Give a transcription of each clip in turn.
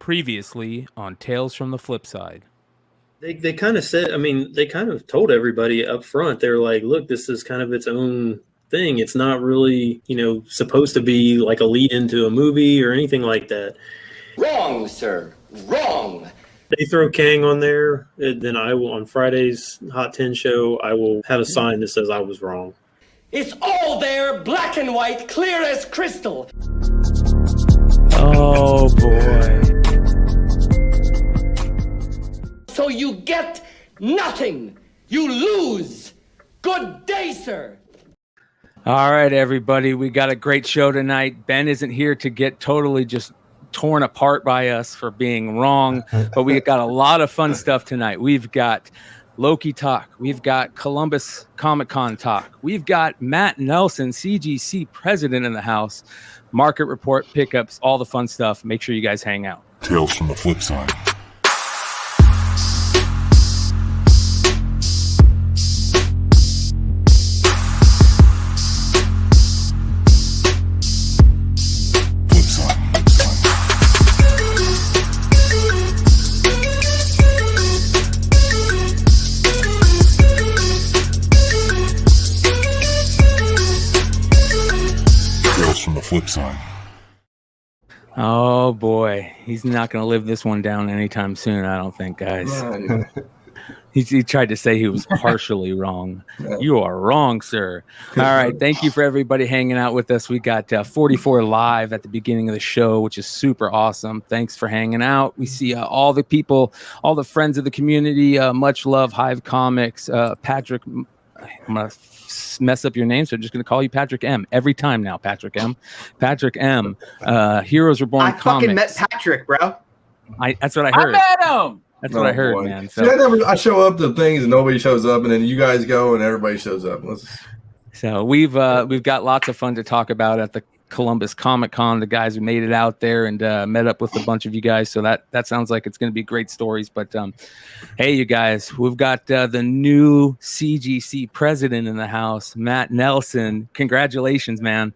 Previously on Tales from the Flipside. They kind of said, I mean, they kind of told everybody up front, they're like, look, this is kind of its own thing. It's not really, supposed to be like a lead into a movie or anything like that. Wrong, sir. Wrong. They throw Kang on there, then I will, on Friday's Hot 10 show, I will have a sign that says I was wrong. It's all there, black and white, clear as crystal. Oh, boy. So you get nothing. You lose. Good day, sir. All right, everybody. We got a great show tonight. Ben isn't here to get totally just torn apart by us for being wrong, but we got a lot of fun stuff tonight. We've got Loki talk. We've got Columbus Comic-Con talk. We've got Matt Nelson, CGC president in the house, market report, pickups, all the fun stuff. Make sure you guys hang out. Tales from the Flipside. Flipside. Oh boy, he's not going to live this one down anytime soon, I don't think, guys. He tried to say he was partially wrong. You are wrong, sir. All right, thank you for everybody hanging out with us. We got 44 live at the beginning of the show, which is super awesome. Thanks for hanging out. We see all the people, all the friends of the community. Much love, Hive Comics, Patrick. I'm going to mess up your name, so I'm just going to call you Patrick M. every time now, Patrick M. Patrick M. Heroes Reborn I Comics. fucking met Patrick, bro. That's what I heard. I met him. That's what I heard, man. So, See, I show up to things and nobody shows up, and then you guys go and everybody shows up. So we've got lots of fun to talk about at the Columbus Comic-Con. The guys who made it out there and met up with a bunch of you guys. So that sounds like it's going to be great stories. But hey, you guys, we've got the new CGC president in the house, Matt Nelson. Congratulations, man.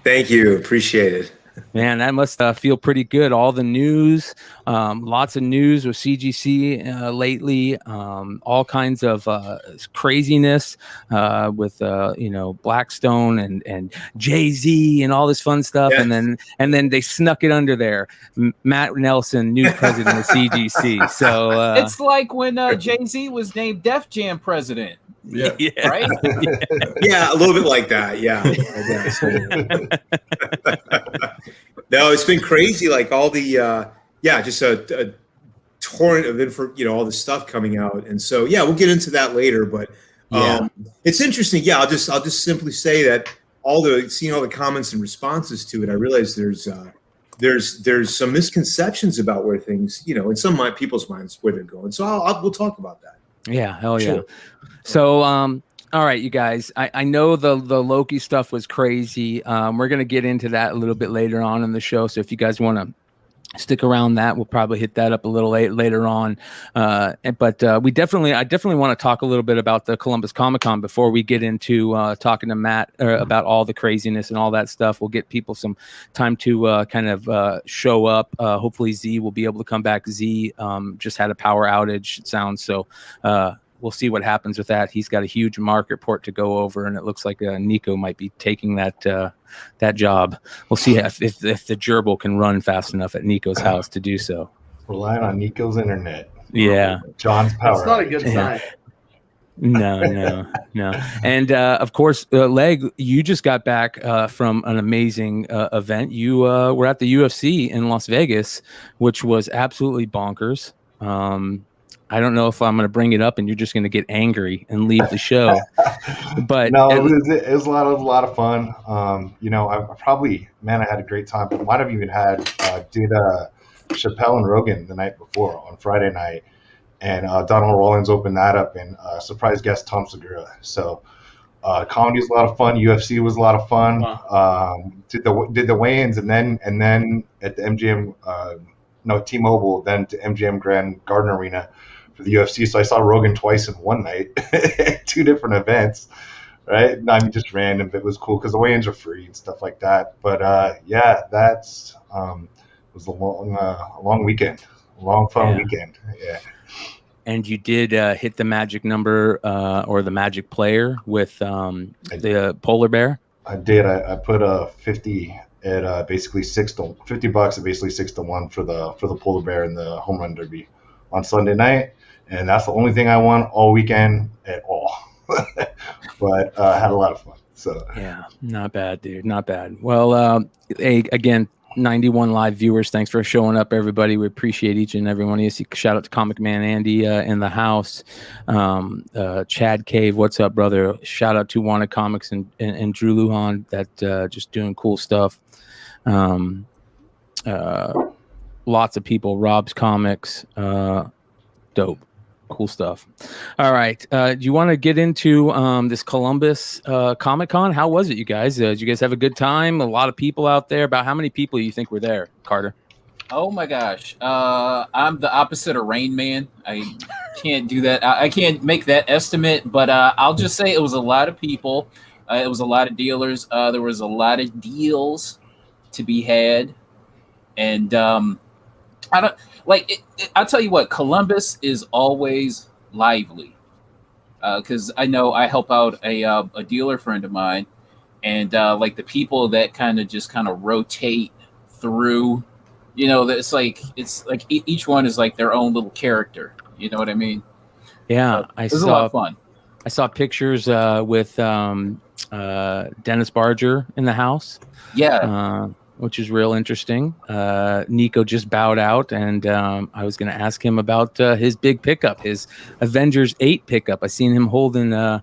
Thank you. Appreciate it. Man, that must feel pretty good. All the news, lots of news with CGC lately, all kinds of craziness with Blackstone and Jay-Z and all this fun stuff, yeah. and then they snuck it under there. Matt Nelson, new president of CGC. So it's like when Jay-Z was named Def Jam president. Yeah. Right? Yeah, a little bit like that. Yeah. No, it's been crazy. Like all the, just a torrent of info, all the stuff coming out. And so, yeah, we'll get into that later. But it's interesting. Yeah, I'll just simply say that seeing all the comments and responses to it, I realize there's some misconceptions about where things, in some people's minds where they're going. So we'll talk about that. Yeah, hell yeah. Sure. So, all right, you guys, I know the Loki stuff was crazy. We're going to get into that a little bit later on in the show. So if you guys want to stick around that, we'll probably hit that up a little later on. But I definitely want to talk a little bit about the Columbus Comic-Con before we get into talking to Matt about all the craziness and all that stuff. We'll get people some time to kind of show up. Hopefully Z will be able to come back. Z just had a power outage, it sounds. So we'll see what happens with that. He's got a huge market report to go over, and it looks like Nico might be taking that job. We'll see if the gerbil can run fast enough at Nico's house to do so. Relying on Nico's internet. Yeah. John's power. That's not a good sign. No. And of course, Leg, you just got back from an amazing event. You were at the UFC in Las Vegas, which was absolutely bonkers. I don't know if I'm going to bring it up and you're just going to get angry and leave the show. But no, it was a lot of fun. I had a great time. I might have even had Chappelle and Rogan the night before on Friday night, and Donald Rollins opened that up, and surprise guest Tom Segura. So comedy was a lot of fun. UFC was a lot of fun. Wow. Did the weigh-ins, and then at the MGM T-Mobile, then to MGM Grand Garden Arena for the UFC. So I saw Rogan twice in one night, 2 different events, right? I mean, just random. It was cool because the weigh-ins are free and stuff like that. But that's was a long weekend, a long fun weekend. Yeah. And you did hit the magic number or the magic player with the polar bear. I did. I put a 50 at basically $50 at basically 6-1 for the polar bear in the home run derby on Sunday night, and that's the only thing I won all weekend at all. But had a lot of fun. So yeah, not bad, dude, not bad. Well, hey, again, 91 live viewers, thanks for showing up, everybody. We appreciate each and every one of you. Shout out to Comic Man Andy in the house. Chad Cave, what's up, brother? Shout out to Wanted Comics and Drew Lujan, that just doing cool stuff. Lots of people. Rob's Comics, dope. Cool stuff. All right. Do you want to get into this Columbus Comic Con? How was it, you guys? Did you guys have a good time? A lot of people out there. About how many people do you think were there, Carter? Oh my gosh. I'm the opposite of Rain Man. I can't do that. I can't make that estimate, but I'll just say it was a lot of people. It was a lot of dealers. There was a lot of deals to be had. And I don't like it, I'll tell you what, Columbus is always lively. Because I know I help out a dealer friend of mine, and like the people that kind of rotate through, you know, it's like each one is like their own little character. You know what I mean? Yeah, it was a lot of fun. I saw pictures with Dennis Barger in the house. Yeah. Which is real interesting. Nico just bowed out, and I was going to ask him about his big pickup, his Avengers 8 pickup. I seen him holding a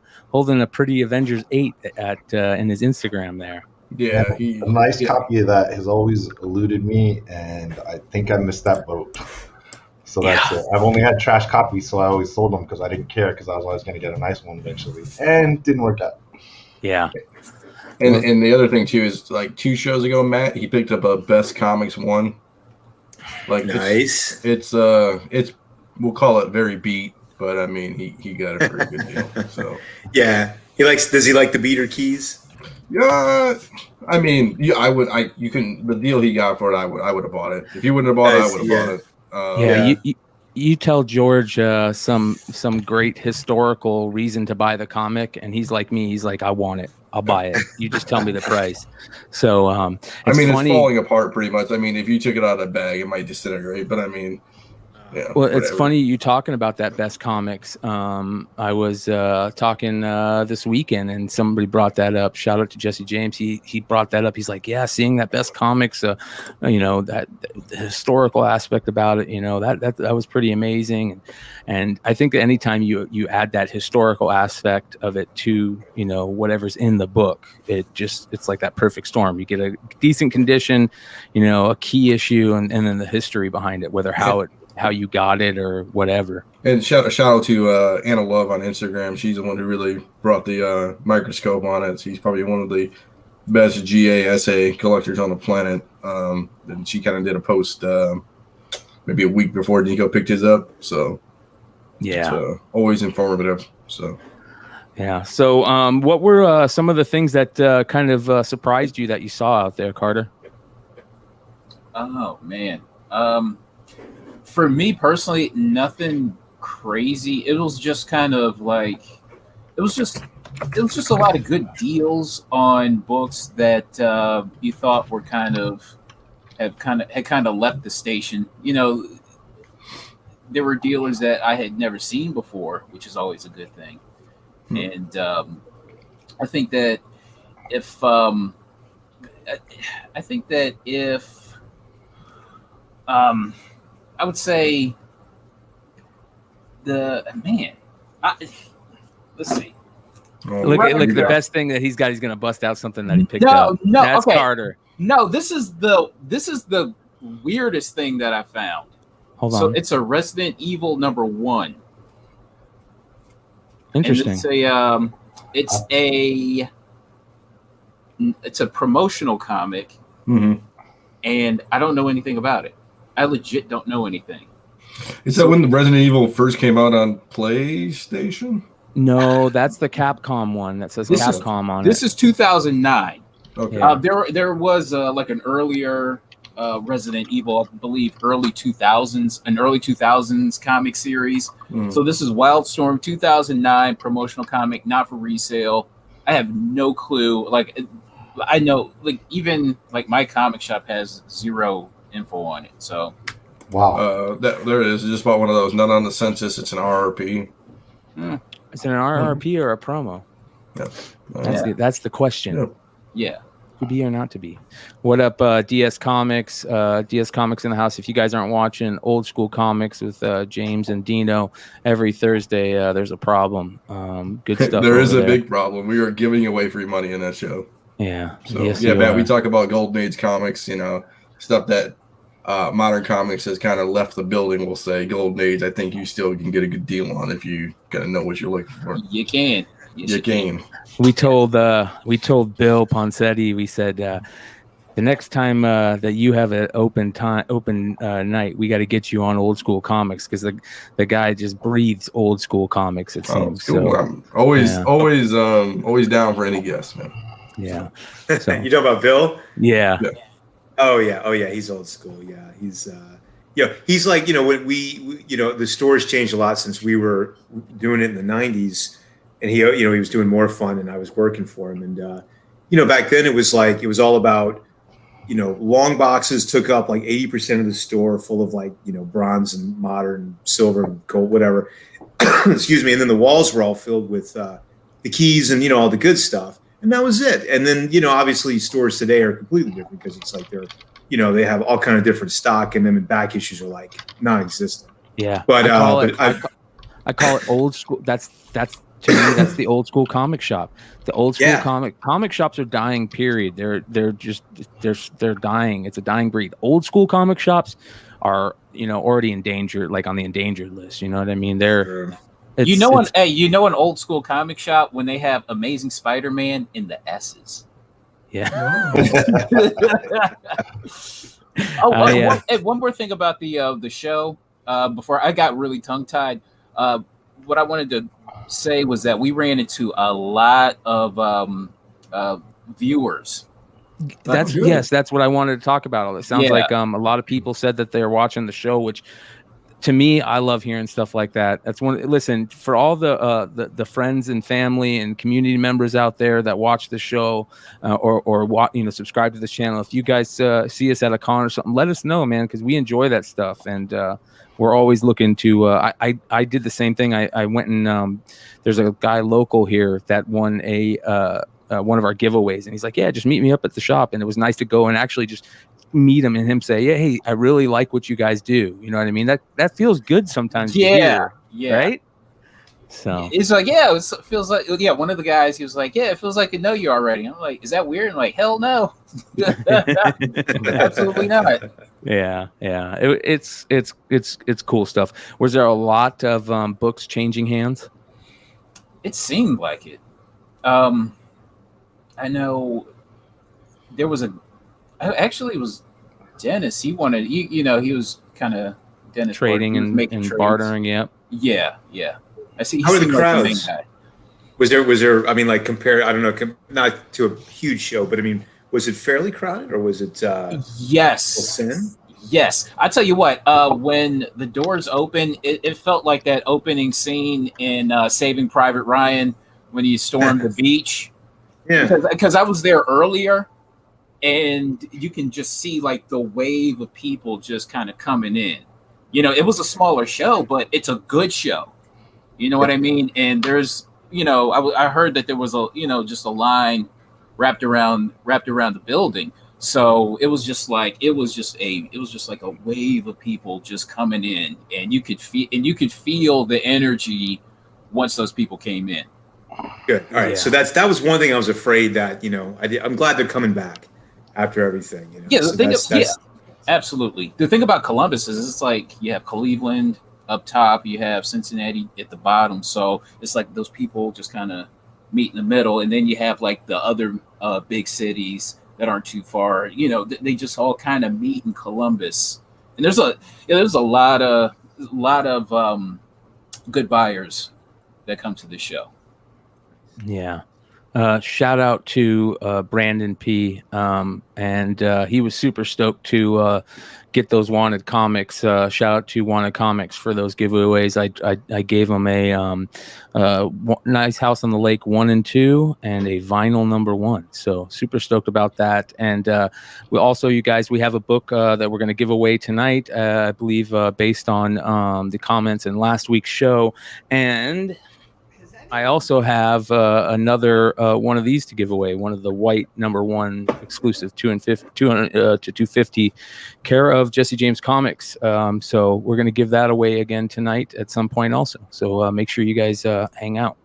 pretty Avengers 8 in his Instagram there. Yeah, a nice copy of that has always eluded me, and I think I missed that boat. So that's it. I've only had trash copies, so I always sold them because I didn't care, because I was always going to get a nice one eventually, and didn't work out. Yeah. And the other thing too is, like 2 shows ago, Matt, he picked up a Best Comics 1. Like nice. It's we'll call it very beat, but I mean he got a pretty good deal. So yeah, does he like the beater keys? Yeah, I mean, you couldn't, the deal he got for it, I would have bought it. If you wouldn't have bought it, I would have bought it. You tell George some great historical reason to buy the comic, and he's like me. He's like, I want it. I'll buy it. You just tell me the price. So it's falling apart pretty much. I mean, if you took it out of the bag, it might disintegrate. But I mean, yeah. Well, whatever. It's funny you talking about that Best Comics. I was talking this weekend, and somebody brought that up. Shout out to Jesse James. He brought that up. He's like, yeah, seeing that Best Comics, you know, that the historical aspect about it, you know, that was pretty amazing. And I think that anytime you add that historical aspect of it to, you know, whatever's in the book, it's like that perfect storm. You get a decent condition, you know, a key issue, and then the history behind it, whether how you got it or whatever. And shout out to Anna Love on Instagram. She's the one who really brought the microscope on it. She's probably one of the best GASA collectors on the planet. And she kind of did a post maybe a week before Nico picked his up. So yeah, it's always informative. So yeah. So what were some of the things that kind of surprised you that you saw out there, Carter? Oh man. For me personally, nothing crazy. It was just kind of like it was just a lot of good deals on books that you thought were had kind of left the station. You know, there were dealers that I had never seen before, which is always a good thing. And I think that if I would say let's see. Look, the best thing that he's got, he's going to bust out something that he picked up. No, that's okay. Carter. No, this is the weirdest thing that I found. Hold on. So it's a Resident Evil #1. Interesting. And it's a promotional comic, and I don't know anything about it. I legit don't know anything. Is that when the Resident Evil first came out on PlayStation? No, that's the Capcom one that says Capcom on it. This is 2009. Okay. There was like an earlier Resident Evil, I believe early 2000s comic series. So this is Wildstorm 2009 promotional comic, not for resale. I have no clue. Like, I know, like, even like my comic shop has zero info on it. So Wow. There it is. I just bought one of those. Not on the census. It's an RRP. Is it an RRP or a promo? Yep. That's the question. Yep. Yeah. To be or not to be. What up, DS Comics? DS Comics in the house. If you guys aren't watching Old School Comics with James and Dino every Thursday, there's a problem. Good stuff. There is a there. big problem. We are giving away free money in that show. Yeah. So yes, yeah, Matt, are. we talk about Golden Age comics, you know, stuff that modern comics has kind of left the building. We'll say Golden Age. I think you still can get a good deal on if you kind of know what you're looking for. You can. Yes, you can. We told Bill Ponsetti, we said the next time that you have an open night, we got to get you on Old School Comics because the guy just breathes old school comics. It seems. Cool. So I'm always down for any guest, man. Yeah. So. You talking about Bill? Yeah. Oh yeah. He's old school. Yeah. He's he's like, when we the store's changed a lot since we were doing it in the 90s. And he was doing more fun, and I was working for him. And back then it was all about, long boxes took up like 80% of the store, full of like bronze and modern, silver, and gold, whatever. Excuse me. And then the walls were all filled with the keys and all the good stuff, and that was it. And then obviously stores today are completely different because it's like they're they have all kind of different stock, and then the back issues are like non-existent. Yeah, but I call it old school. That's. To me, that's the old school comic shop. The old school comic shops are dying. Period. They're dying. It's a dying breed. Old school comic shops are already endangered, like on the endangered list. You know what I mean? They're an old school comic shop when they have Amazing Spider-Man in the S's. Yeah. One more thing about the show before I got really tongue tied. What I wanted to say was that we ran into a lot of viewers. That's what I wanted to talk about. It sounds like a lot of people said that they're watching the show, which to me, I love hearing stuff like that. That's listen, for all the friends and family and community members out there that watch the show or subscribe to this channel. If you guys see us at a con or something, let us know, man, because we enjoy that stuff. And we're always looking to I did the same thing. I went and there's a guy local here that won one of our giveaways, and he's like, yeah, just meet me up at the shop. And it was nice to go and actually just meet him and him say, yeah, hey, I really like what you guys do. You know what I mean? That feels good sometimes. Yeah. Right. So it's like, it feels like, one of the guys, he was like, yeah, it feels like I know you already. I'm like, is that weird? I'm like, hell no. Absolutely not. Yeah. It's cool stuff. Was there a lot of books changing hands? It seemed like it. I know there was actually it was Dennis. He wanted, he was kind of Dennis trading and bartering. Yep. Yeah. I see. How were the crowds? Was there? I mean, like compare. I don't know, not to a huge show, but I mean, was it fairly crowded or was it? Yes. Yes. I tell you what. When the doors opened, it felt like that opening scene in Saving Private Ryan when he stormed the beach. Yeah. Because I was there earlier, and you can just see like the wave of people just kind of coming in. It was a smaller show, but it's a good show. You know what I mean? And there's, I heard that there was just a line wrapped around the building. So it was just like a wave of people just coming in, and you could feel the energy once those people came in. Good. All right. Yeah. So that was one thing I was afraid that, I'm glad they're coming back after everything. Yeah. Absolutely. The thing about Columbus is it's like you have Cleveland up top, you have Cincinnati at the bottom. So it's like those people just kind of meet in the middle. And then you have like the other big cities that aren't too far, they just all kind of meet in Columbus. And there's a lot of good buyers that come to the show. Yeah. Shout out to Brandon P. And he was super stoked to get those Wanted comics. Shout out to Wanted Comics for those giveaways. I gave him a Nice House on the Lake 1 and 2 and a vinyl number 1. So super stoked about that. And we also, you guys, we have a book that we're going to give away tonight, I believe, based on the comments in last week's show. And I also have another one of these to give away, one of the white number 1 exclusive 200 to 250 care of Jesse James Comics. So we're going to give that away again tonight at some point also. So make sure you guys hang out.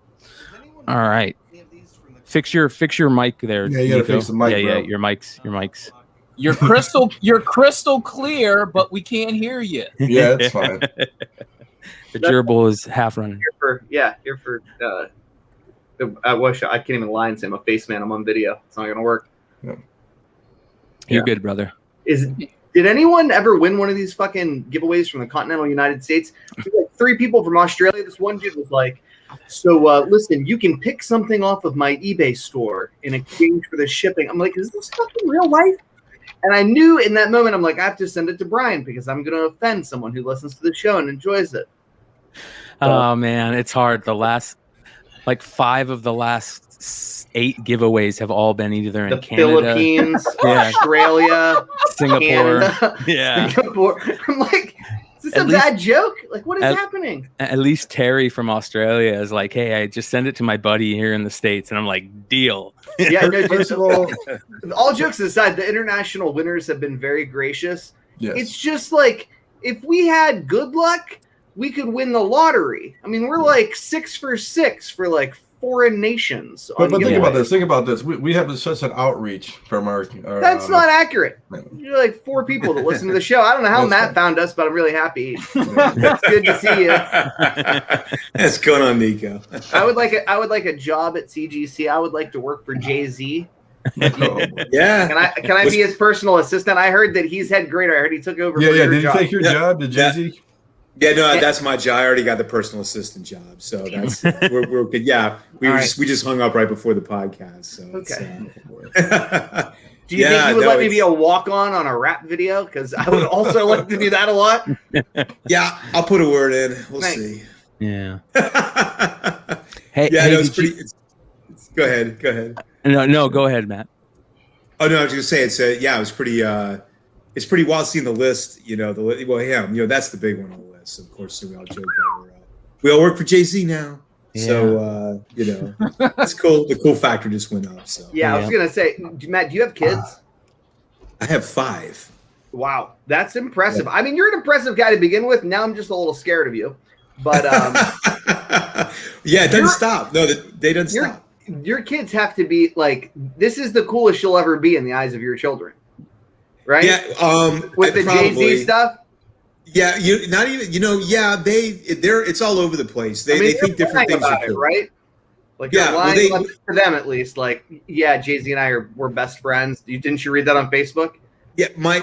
All right. Fix your mic there. Yeah, you got to fix the mic, Yeah, bro. your mics. You're crystal clear, but we can't hear you. Yeah, that's fine. The gerbil is half running. Here for I wish I can't even lie and say I'm a face man. I'm on video. It's not gonna work. You're good, brother. Did anyone ever win one of these fucking giveaways from the continental United States? There's like 3 people from Australia. This one dude was like, so listen, you can pick something off of my eBay store in exchange for the shipping. I'm like, is this fucking real life? And I knew in that moment, I'm like, I have to send it to Brian because I'm going to offend someone who listens to the show and enjoys it. Oh man, it's hard. The last, like 5 of the last 8 giveaways have all been either in The Canada, Philippines, Yeah. Australia, Singapore. Canada, Singapore. I'm like, is this a bad joke? Like, what is happening? At least Terry from Australia is like, hey, I just send it to my buddy here in the States. And I'm like, deal. Yeah, no, first of all jokes aside, the international winners have been very gracious. Yes. It's just like, if we had good luck, we could win the lottery. I mean, we're like 6 for 6 for like foreign nations. But think about this. We have such an outreach from our That's not accurate. You're like 4 people that listen to the show. I don't know how Matt found us, but I'm really happy. It's good to see you. What's going on, Nico? I would like a job at CGC. I would like to work for Jay-Z. Yeah. Can I be his personal assistant? I heard that he's head grader. I heard he took over. Yeah, for your Did job. you take your job? Did Jay-Z? Yeah, no, that's my job. I already got the personal assistant job, so that's we're good. Yeah, we just hung up right before the podcast. So okay. Do you think you would let me be a walk-on a rap video? Because I would also like to do that a lot. Yeah, I'll put a word in. We'll see. Yeah. Hey, yeah, no, it's pretty. Go ahead. No, go ahead, Matt. Oh no, I was just gonna say it was pretty. It's pretty wild seeing the list. That's the big one on the list. Of course, we all joke that we all work for Jay-Z now. Yeah. So it's cool. The cool factor just went up. So I was gonna say, Matt, do you have kids? I have 5. Wow, that's impressive. I mean, you're an impressive guy to begin with. Now I'm just a little scared of you. But it doesn't stop. No, they don't stop. Your kids have to be like, this is the coolest you'll ever be in the eyes of your children, right? Yeah. With the Jay-Z stuff. Yeah, it's all over the place. They think different things about it, right? Like, for them at least, like, Jay-Z and we're best friends. Didn't you read that on Facebook? Yeah, my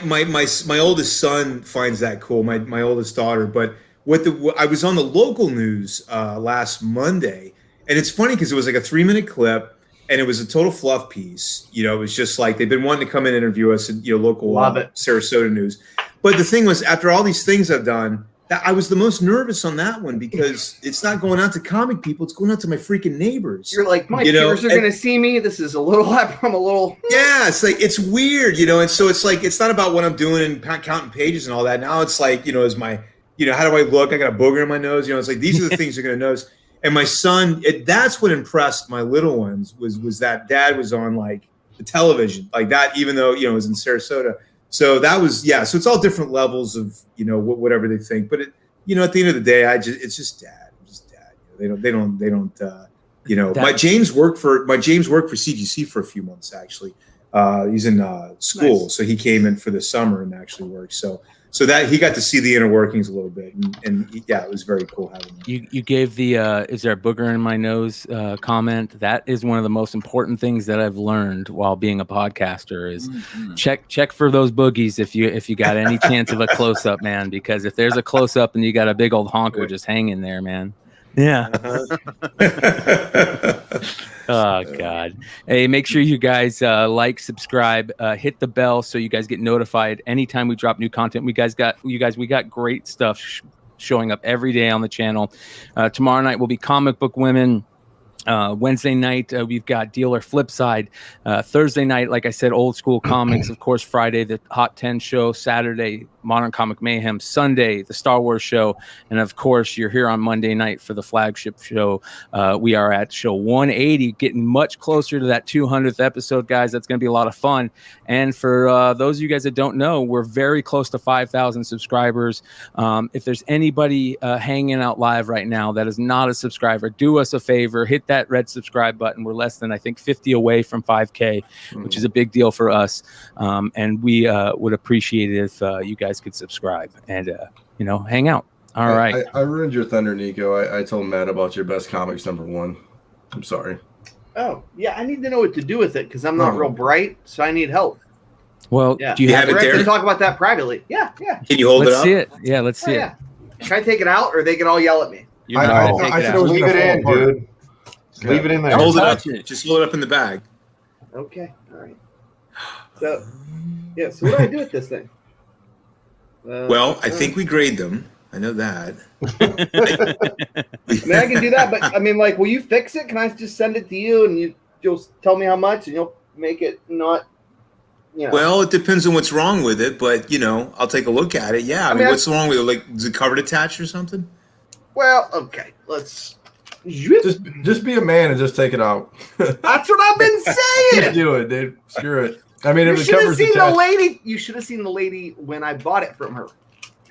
oldest son finds that cool. My oldest daughter, but I was on the local news last Monday, and it's funny because it was like a 3-minute clip, and it was a total fluff piece. It was just like they've been wanting to come in and interview us at local Sarasota news. But the thing was, after all these things I've done, I was the most nervous on that one because it's not going out to comic people; it's going out to my freaking neighbors. You're like, my peers are going to see me. This is a little. I'm a little. Yeah, it's like it's weird, And so it's like it's not about what I'm doing and counting pages and all that. Now it's like, is my, how do I look? I got a booger in my nose. It's like these are the things they're going to notice. And my son, that's what impressed my little ones was that Dad was on like the television like that, even though it was in Sarasota. So that was so it's all different levels of whatever they think. But at the end of the day, it's just Dad. I'm just Dad. They don't. My James worked for CGC for a few months actually. He's in school, so he came in for the summer and actually worked. So that he got to see the inner workings a little bit, and it was very cool having him. You gave the "is there a booger in my nose" comment. That is one of the most important things that I've learned while being a podcaster. Is check for those boogies if you got any chance of a close up, man. Because if there's a close up and you got a big old honker just hanging there, man, Yeah. Uh-huh. Oh God. Hey, make sure you guys like, subscribe, hit the bell so you guys get notified anytime we drop new content. We got great stuff showing up every day on the channel. Tomorrow night will be Comic Book Women. Wednesday night, we've got Dealer Flipside. Thursday night, like I said, Old School Comics. Of course, Friday, the Hot 10 show. Saturday, Modern Comic Mayhem. Sunday, the Star Wars show. And of course, you're here on Monday night for the flagship show. We are at show 180, getting much closer to that 200th episode, guys. That's going to be a lot of fun. And for those of you guys that don't know, we're very close to 5,000 subscribers. If there's anybody hanging out live right now that is not a subscriber, do us a favor, hit that red subscribe button. We're less than, I think, 50 away from 5K, which is a big deal for us. And we would appreciate it if you guys could subscribe and, hang out. All right. I ruined your thunder, Nico. I told Matt about your best comics #1. I'm sorry. Oh, yeah. I need to know what to do with it because I'm not real bright, so I need help. Well, Yeah. do you have it We're there? going to talk about that privately. Yeah. Can you hold Let's it up? see it. Yeah, let's see Yeah. Should I take it out or they can all yell at me? You're I not gonna thought- take I it said out. it was Leave gonna it in, fall apart. dude. Just leave it in there. Hold it up. Touch it. Just hold it up in the bag. Okay. All right. So, yeah. So what do I do with this thing? Well, I think we grade them. I know that. I mean, I can do that, but I mean, like, will you fix it? Can I just send it to you and you'll tell me how much and you'll make it not, Well, it depends on what's wrong with it, but I'll take a look at it. Yeah, I mean, mean, what's wrong with it? Like, is it cover attached or something? Well, okay. Let's. Just be a man and just take it out. That's what I've been Just saying. do it, dude. Screw it. I mean, You if it should have covers the seen the attached, lady. You should have seen the lady when I bought it from her.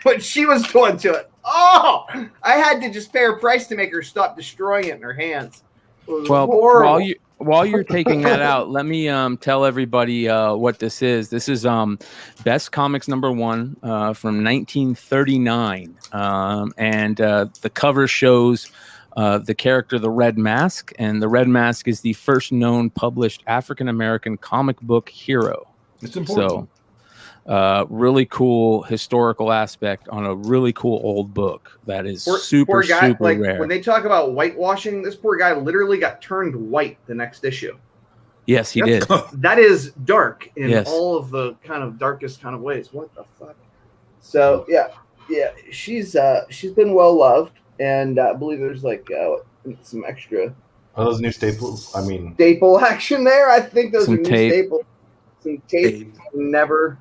When she was going to it. Oh, I had to just pay her price to make her stop destroying it in her hands. It was Well, horrible. while you're taking that out, let me tell everybody what this is. This is Best Comics #1 from 1939, and the cover shows the character the Red Mask, and the Red Mask is the first known published African American comic book hero. it's important. So. Really cool historical aspect on a really cool old book that is super rare. When they talk about whitewashing, this poor guy literally got turned white the next issue. Yes, he did. That is dark in Yes. all of the kind of darkest kind of ways. What the fuck? So yeah, she's been well loved, and I believe there's like some extra Are those new staples? I mean, staple action there. I think those Some are new tape. staples. Some tape never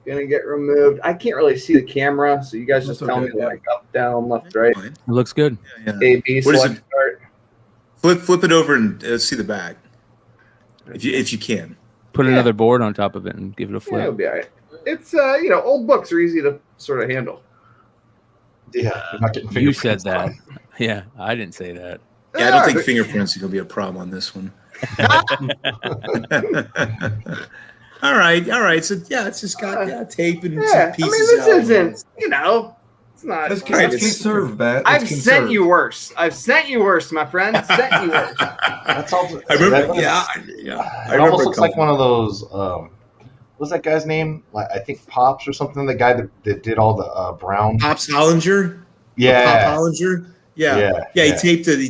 gonna get removed. I can't really see the camera, so you guys just That's tell okay, me yeah. like up, down, left, right, Fine. It looks good. Yeah. A, B, What is select, it? start. Flip it over and see the bag, if you can. Put Yeah. another board on top of it and give it a Yeah, flip. it'll be all right. It's old books are easy to sort of handle. yeah, you're not getting You said fingerprints that. on. Yeah, I didn't say that. Yeah, I don't think fingerprints are gonna be a problem on this one. All right. So yeah, it's just got tape and some Yeah, I pieces. mean, this out. isn't, it's not. That's Right, it's- conserved, Matt. I've It's sent conserved. you worse. I've sent you worse, my friend. Sent you worse. That's all. I remember. that- Yeah. I It almost looks a like couple. one of those. What's that guy's name? Like I think Pops or something. The guy that did all the brown. Pops Hollinger. Pop Yeah. Hollinger. Yeah. He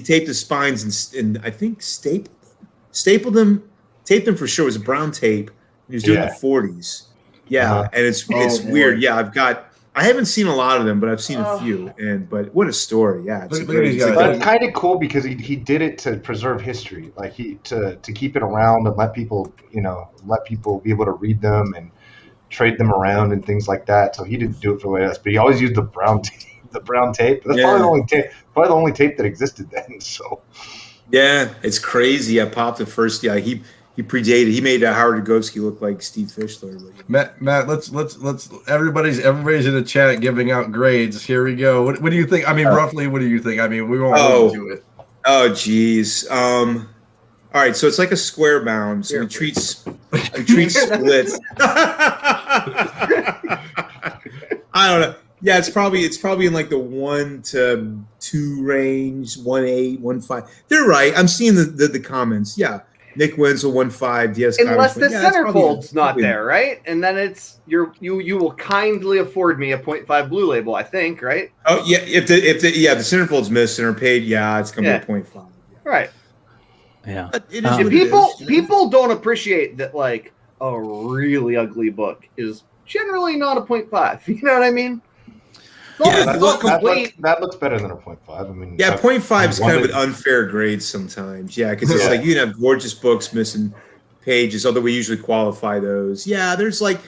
taped the spines and I think stapled them, taped them for sure. It was a brown tape. He was doing Yeah. the 40s. Yeah, Uh-huh. and it's boy. weird. Yeah, I haven't seen a lot of them, but I've seen a few. But what a story. Yeah, it's Look at great. these It's guys. like But it's kind of cool because he did it to preserve history, like to keep it around and let people be able to read them and trade them around and things like that. So he didn't do it for us, but he always used the brown tape. That's Yeah. probably the only tape that existed then. So yeah, it's crazy. I popped the first. Yeah, he predated. He made Howard Dugowski look like Steve Fischler. Matt, let's everybody's in the chat giving out grades. Here we go. What do you think? I mean, roughly, what do you think? I mean, we won't go into it. Oh, geez. All right, so it's like a square bound. So we treat splits. I don't know. Yeah, it's probably in like the 1 to 2 range, 1.8, 1.5. They're right. I'm seeing the comments. Yeah, Nick Wenzel 1.5, DS Unless the that's probably- centerfold's not probably- there, right? And then it's you will kindly afford me a 0.5 blue label, I think, right? Oh yeah, if the centerfold's missing or paid, it's gonna be a 0.5. Right. Yeah. But it is And what it is. people don't appreciate that, like, a really ugly book is generally not a 0.5. You know what I mean? As long as it's not complete. That looks better than a 0.5. I mean, 0.5 is kind of an unfair grade sometimes. Yeah, because it's like you can have gorgeous books missing pages, although we usually qualify those. Yeah, there's like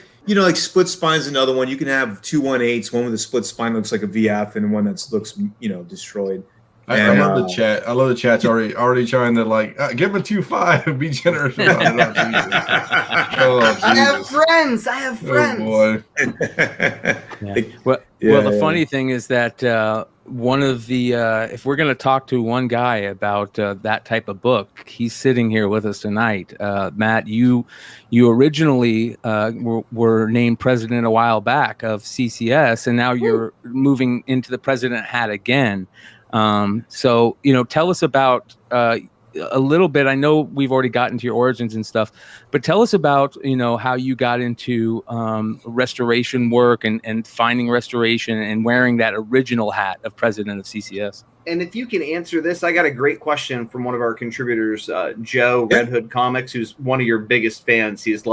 split spine's another one. You can have 2 1/8s, one with a split spine looks like a VF, and one that looks destroyed. I love the chat. I love the chat's already trying to give him a 2.5. Be generous about it. I have friends. Oh boy. Well, the funny thing is that one of the if we're going to talk to one guy about that type of book, he's sitting here with us tonight. Matt, you originally were named president a while back of CCS, and now you're moving into the president hat again. So, tell us about a little bit. I know we've already gotten to your origins and stuff, but tell us about, how you got into restoration work and finding restoration and wearing that original hat of president of CCS. And if you can answer this, I got a great question from one of our contributors, Joe, Red Hood Comics, who's one of your biggest fans. He's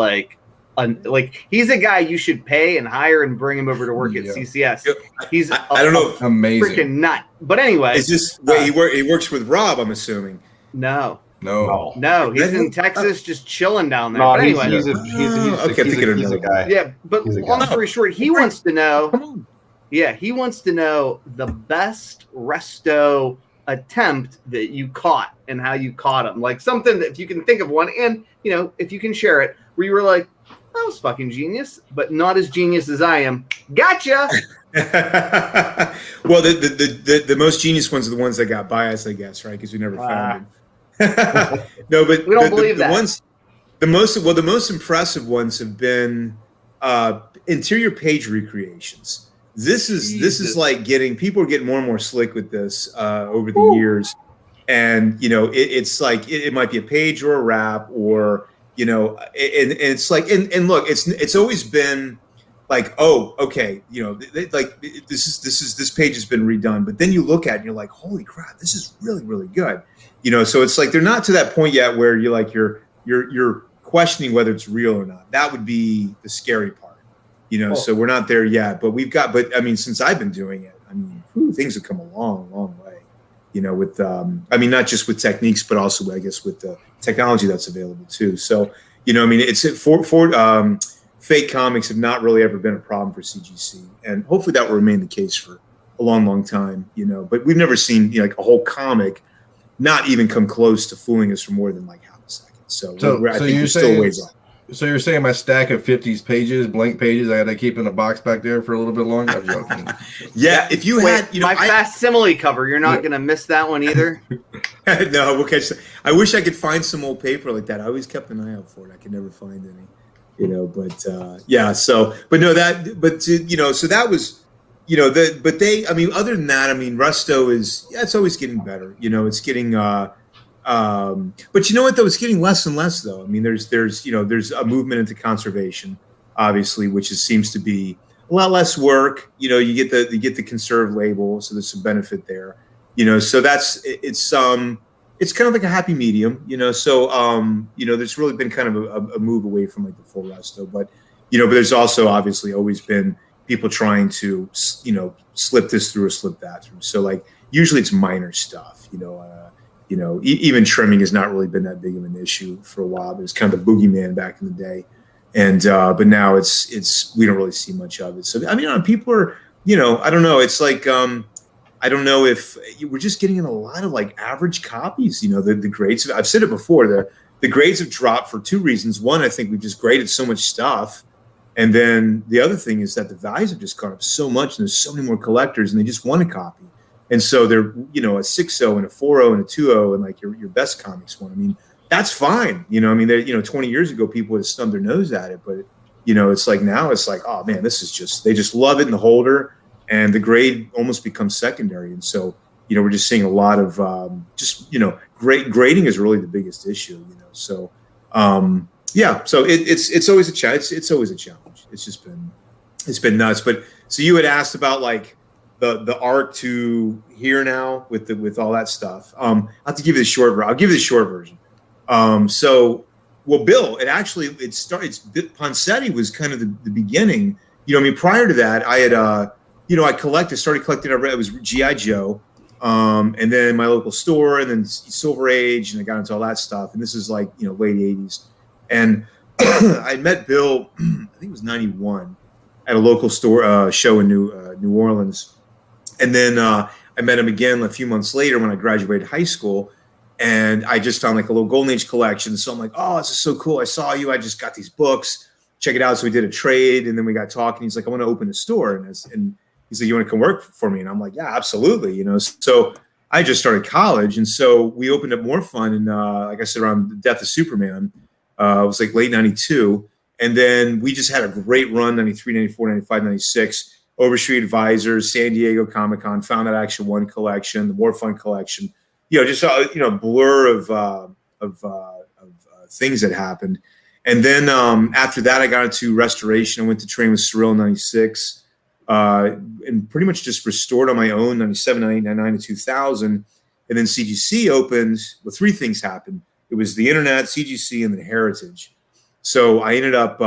he's a guy you should pay and hire and bring him over to work at CCS. He's I don't know, amazing, freaking nut. But anyway, it's just he works with Rob, I'm assuming. No, Red he's in Hood? Texas, just chilling down there. No, but anyway, he's a guy. Yeah, but long story short, he wants to know. Yeah, he wants to know the best resto attempt that you caught and how you caught him. Like something that if you can think of one, and if you can share it, where you were like, that was fucking genius, but not as genius as I am. Gotcha. Well, the most genius ones are the ones that got biased, I guess, right? Because we never found them. No, but we don't believe that. The most impressive ones have been interior page recreations. This is like people are getting more and more slick with this over the years, and it's like it might be a page or a wrap or and it's like and look, it's always been like, oh, okay, this page has been redone, but then you look at it and you're like, holy crap, this is really, really good. So it's like they're not to that point yet where you're questioning whether it's real or not. That would be the scary part. So we're not there yet, but I mean, since I've been doing it, I mean, things have come a long, long way, with, not just with techniques, but also, I guess, with the technology that's available too. So, it's for fake comics have not really ever been a problem for CGC, and hopefully that will remain the case for a long, long time, but we've never seen like a whole comic not even come close to fooling us for more than like half a second. So I think we're still ways off. So you're saying my stack of 50s pages, blank pages, I got to keep in a box back there for a little bit longer? I'm joking. Yeah, if you had, my facsimile cover, you're not going to miss that one either. No, we'll catch that. I wish I could find some old paper like that. I always kept an eye out for it. I could never find any, but yeah. So, but no, so that was, other than that, Resto it's always getting better. It's getting, but you know what though, it's getting less and less though. There's a movement into conservation, obviously, which seems to be a lot less work. You get the conserve label, so there's some benefit there. So it's kind of like a happy medium. So there's really been kind of a move away from like the full resto, but there's also obviously always been people trying to slip this through or slip that through. So like usually it's minor stuff. Even trimming has not really been that big of an issue for a while. There's kind of the boogeyman back in the day, and but now it's we don't really see much of it. So people are I don't know. It's like I don't know if we're just getting in a lot of like average copies. The grades. I've said it before. The grades have dropped for two reasons. One, I think we've just graded so much stuff, and then the other thing is that the values have just gone up so much, and there's so many more collectors, and they just want a copy. And so they're, a 6.0 and a 4.0 and a 2.0 and like your best comics one. That's fine. 20 years ago, people would have stubbed their nose at it. But, it's like now it's like, oh man, this is they just love it in the holder, and the grade almost becomes secondary. And so, we're just seeing a lot of great grading is really the biggest issue, So yeah, so it's always a challenge. It's always a challenge. It's been nuts. But so you had asked about like the arc to here now with all that stuff. I'll have to give you the short. I'll give you the short version. Well, Bill, it started. Poncetti was kind of the beginning. I mean, prior to that, I had started collecting. It was GI Joe, and then my local store, and then Silver Age, and I got into all that stuff. And this is like late '80s, and I met Bill. I think it was '91 at a local store show in New Orleans, and then I met him again a few months later when I graduated high school. And I just found like a little Golden Age collection. So I'm like, oh, this is so cool. I saw you. I just got these books. Check it out. So we did a trade. And then we got talking. He's like, I want to open a store. And he's like, you want to come work for me? And I'm like, yeah, absolutely. So I just started college. And so we opened up More Fun. And like I said, around the death of Superman, it was like late 92. And then we just had a great run, 93, 94, 95, 96. Overstreet Advisors, San Diego Comic-Con, Found That Action 1 collection, the More Fun collection. Just a blur of things that happened. And then after that, I got into restoration. I went to train with Surreal in 96 and pretty much just restored on my own, 97, 98, 99 to 2000. And then CGC opened. Well, three things happened. It was the internet, CGC, and then Heritage. So I ended up,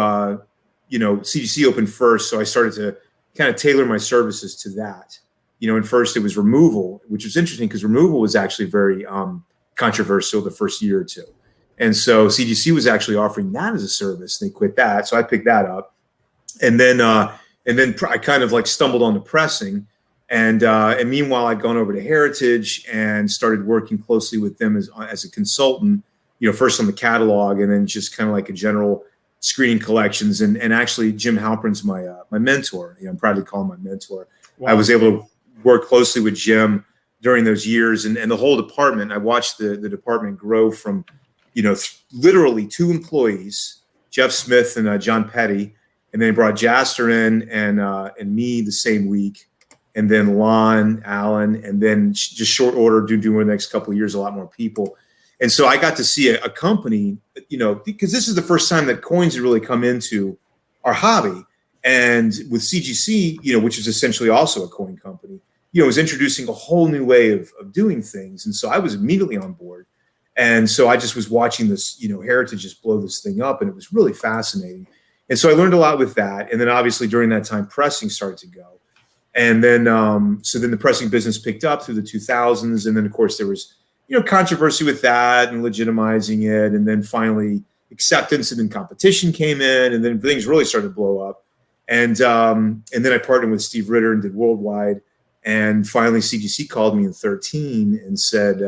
CGC opened first. So I started to kind of tailor my services to that. And first it was removal, which was interesting because removal was actually very controversial the first year or two. And so CGC was actually offering that as a service. They quit that. So I picked that up. And then I kind of like stumbled on the pressing. And meanwhile, I'd gone over to Heritage and started working closely with them as a consultant, first on the catalog and then just kind of like a general screening collections. And actually Jim Halpern's my mentor. I'm proud to call him my mentor. Wow. I was able to work closely with Jim during those years and the whole department. I watched the department grow from, literally 2 employees, Jeff Smith and John Petty. And then they brought Jaster in and me the same week. And then Lon, Allen, and then just short order doing the next couple of years, a lot more people. And so I got to see a company, because this is the first time that coins had really come into our hobby. And with CGC, which is essentially also a coin company, was introducing a whole new way of doing things. And so I was immediately on board. And so I just was watching this, Heritage just blow this thing up. And it was really fascinating. And so I learned a lot with that. And then obviously during that time, pressing started to go. And then, so then the pressing business picked up through the 2000s. And then, of course, there was, controversy with that and legitimizing it. And then finally acceptance and then competition came in. And then things really started to blow up. And then I partnered with Steve Ritter and did Worldwide. And finally, CGC called me in 13 and said,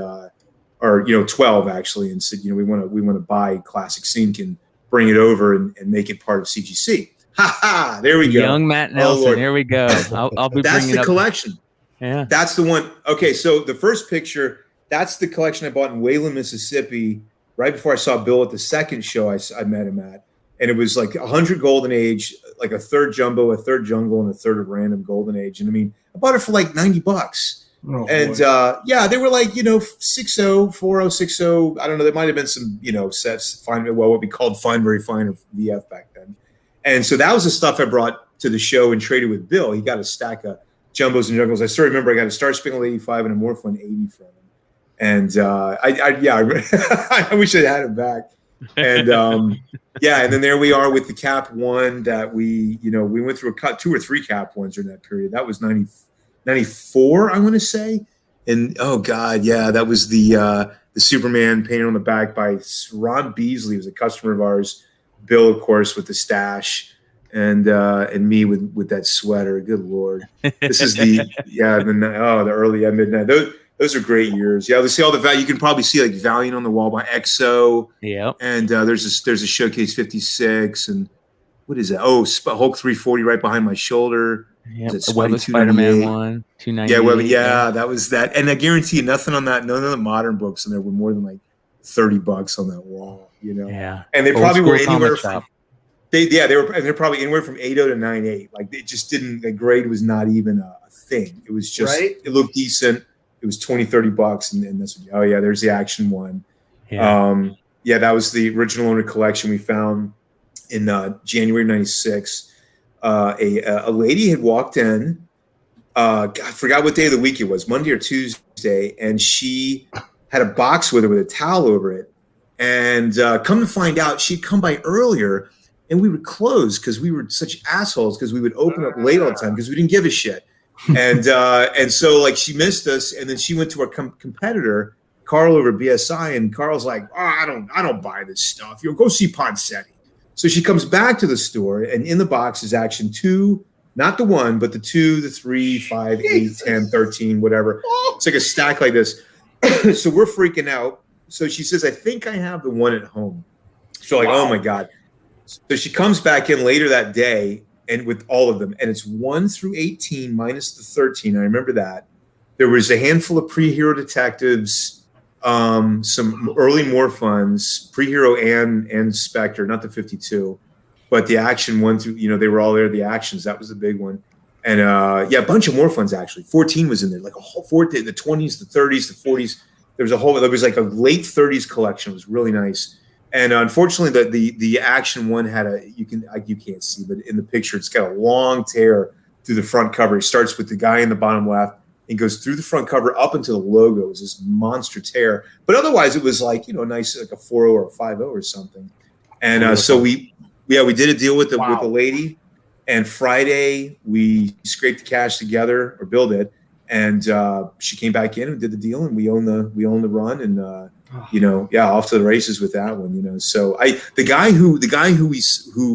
12 actually, and said, we want to buy Classic Sync and bring it over and make it part of CGC. Ha ha! There we go. Young Matt Nelson. Here we go. I'll be That's bringing the up collection. Yeah, that's the one. Okay, so the first picture. That's the collection I bought in Wayland, Mississippi, right before I saw Bill at the second show I met him at. And it was like 100 Golden Age, like a third Jumbo, a third Jungle, and a third of Random Golden Age. And I mean, I bought it for like $90. Oh, and they were like, 60, 40, 60. I don't know. There might have been some, sets, what we called fine, very fine, or VF back then. And so that was the stuff I brought to the show and traded with Bill. He got a stack of Jumbos and Jungles. I still remember I got a Star Spangled 85 and a More Fun 80 from him. And I wish I had him back. And and then there we are with the Cap 1 that we went through 2 or 3 Cap 1s during that period. That was 94, I want to say. And oh god, yeah, that was the Superman painted on the back by Ron Beasley, was a customer of ours. Bill, of course, with the stash, and me with that sweater. Good Lord, this is the early midnight. Those are great years. Yeah, let's see all the value. You can probably see like Valiant on the wall by EXO. Yeah. And there's a Showcase 56, and what is that? Oh, Hulk 340 right behind my shoulder. Yeah, the Spider-Man one, 298. Yeah, that was that. And I guarantee you, nothing on that. None of the modern books in there were more than like $30 on that wall. Yeah. And they probably were anywhere from. They're probably anywhere from 8.0 to 9.8. Like it just didn't. The grade was not even a thing. It was just. Right? It looked decent. It was $20, $30, and that's there's the Action one. Yeah. Yeah, that was the original owner collection we found in January '96. A lady had walked in. I forgot what day of the week it was, Monday or Tuesday, and she had a box with her with a towel over it. And come to find out, she'd come by earlier, and we would close because we were such assholes because we would open up late all the time because we didn't give a shit. And so like she missed us, and then she went to our competitor, Carl over BSI, and Carl's like, oh, I don't buy this stuff. You know, go see Poncetti. So she comes back to the store, and in the box is Action 2, not the 1, but the 2, the 3, 5, 8, 10, 13, whatever. It's like a stack like this. So we're freaking out. So she says, I think I have the 1 at home. So like, oh my God. So she comes back in later that day and with all of them, and it's 1 through 18 minus the 13. I remember that. There was a handful of pre-hero detectives, some early Morphons, pre-hero and Spectre, not the 52, but the Action 1 through, you know, they were all there. The Actions, that was the big one. And yeah, a bunch of Morphons actually. 14 was in there, like a whole 14, the 20s, the 30s, the 40s. There was like a late 30s collection. It was really nice. And unfortunately, the Action 1 had you can't see, but in the picture, it's got a long tear through the front cover. It starts with the guy in the bottom left and goes through the front cover up into the logo. It was this monster tear. But otherwise, it was like, you know, nice, like a 4.0 or a 5.0 or something. And so we did a deal with the lady. And Friday, we scraped the cash together, or Bill did. And she came back in and did the deal, and we own the run, and you know, yeah, off to the races with that one. You know, so the guy who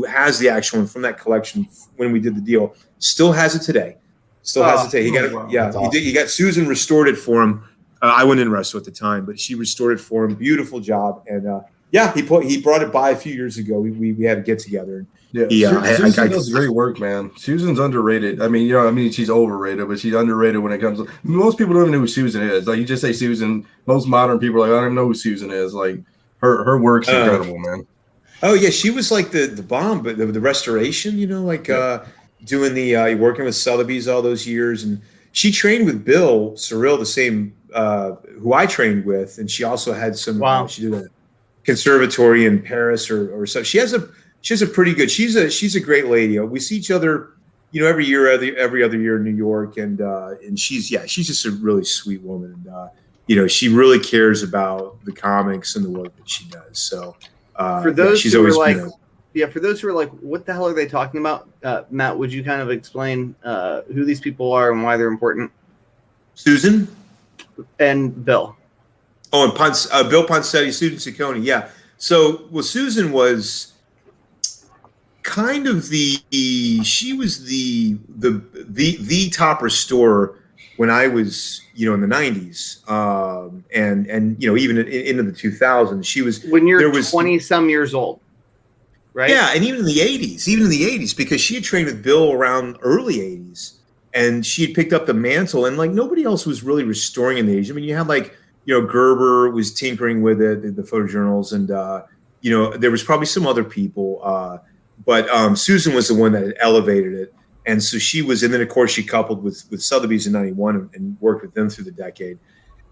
has the actual one from that collection when we did the deal still has it today. Still has it today. He got it. Yeah, awesome. He got Susan restored it for him. I wasn't in Resto at the time, but she restored it for him. Beautiful job, and yeah, he brought it by a few years ago. We had to get together. Yeah, Susan does great work, man. Susan's underrated. I mean, you know, I mean, she's overrated, but she's underrated when it comes to, most people don't even know who Susan is. Like, you just say Susan, most modern people are like, I don't even know who Susan is. Like, her work's incredible, man. Oh yeah, she was like the bomb, but the restoration, you know, like doing the working with Sotheby's all those years, and she trained with Bill Cyril, the same who I trained with, and she also had some. She did a conservatory in Paris or so. She has a pretty good. She's a great lady. We see each other, you know, every other year in New York, and she's just a really sweet woman, and you know, she really cares about the comics and the work that she does. So for those who are like, for those who are like, what the hell are they talking about? Matt, would you kind of explain who these people are and why they're important? Susan and Bill. Oh, and Bill Poncetti, Susan Ciccone. Yeah. So, well, Susan was kind of she was the top restorer when I was, you know, in the 90s, and you know, even into the 2000s. She was when you're 20 some years old, right? Yeah, and even in the 80s, because she had trained with Bill around early 80s, and she had picked up the mantle, and like nobody else was really restoring in the 80s. I mean, you had like, you know, Gerber was tinkering with it, the photojournals, and you know, there was probably some other people, but Susan was the one that had elevated it, and so she was, and then of course she coupled with Sotheby's in '91 and worked with them through the decade,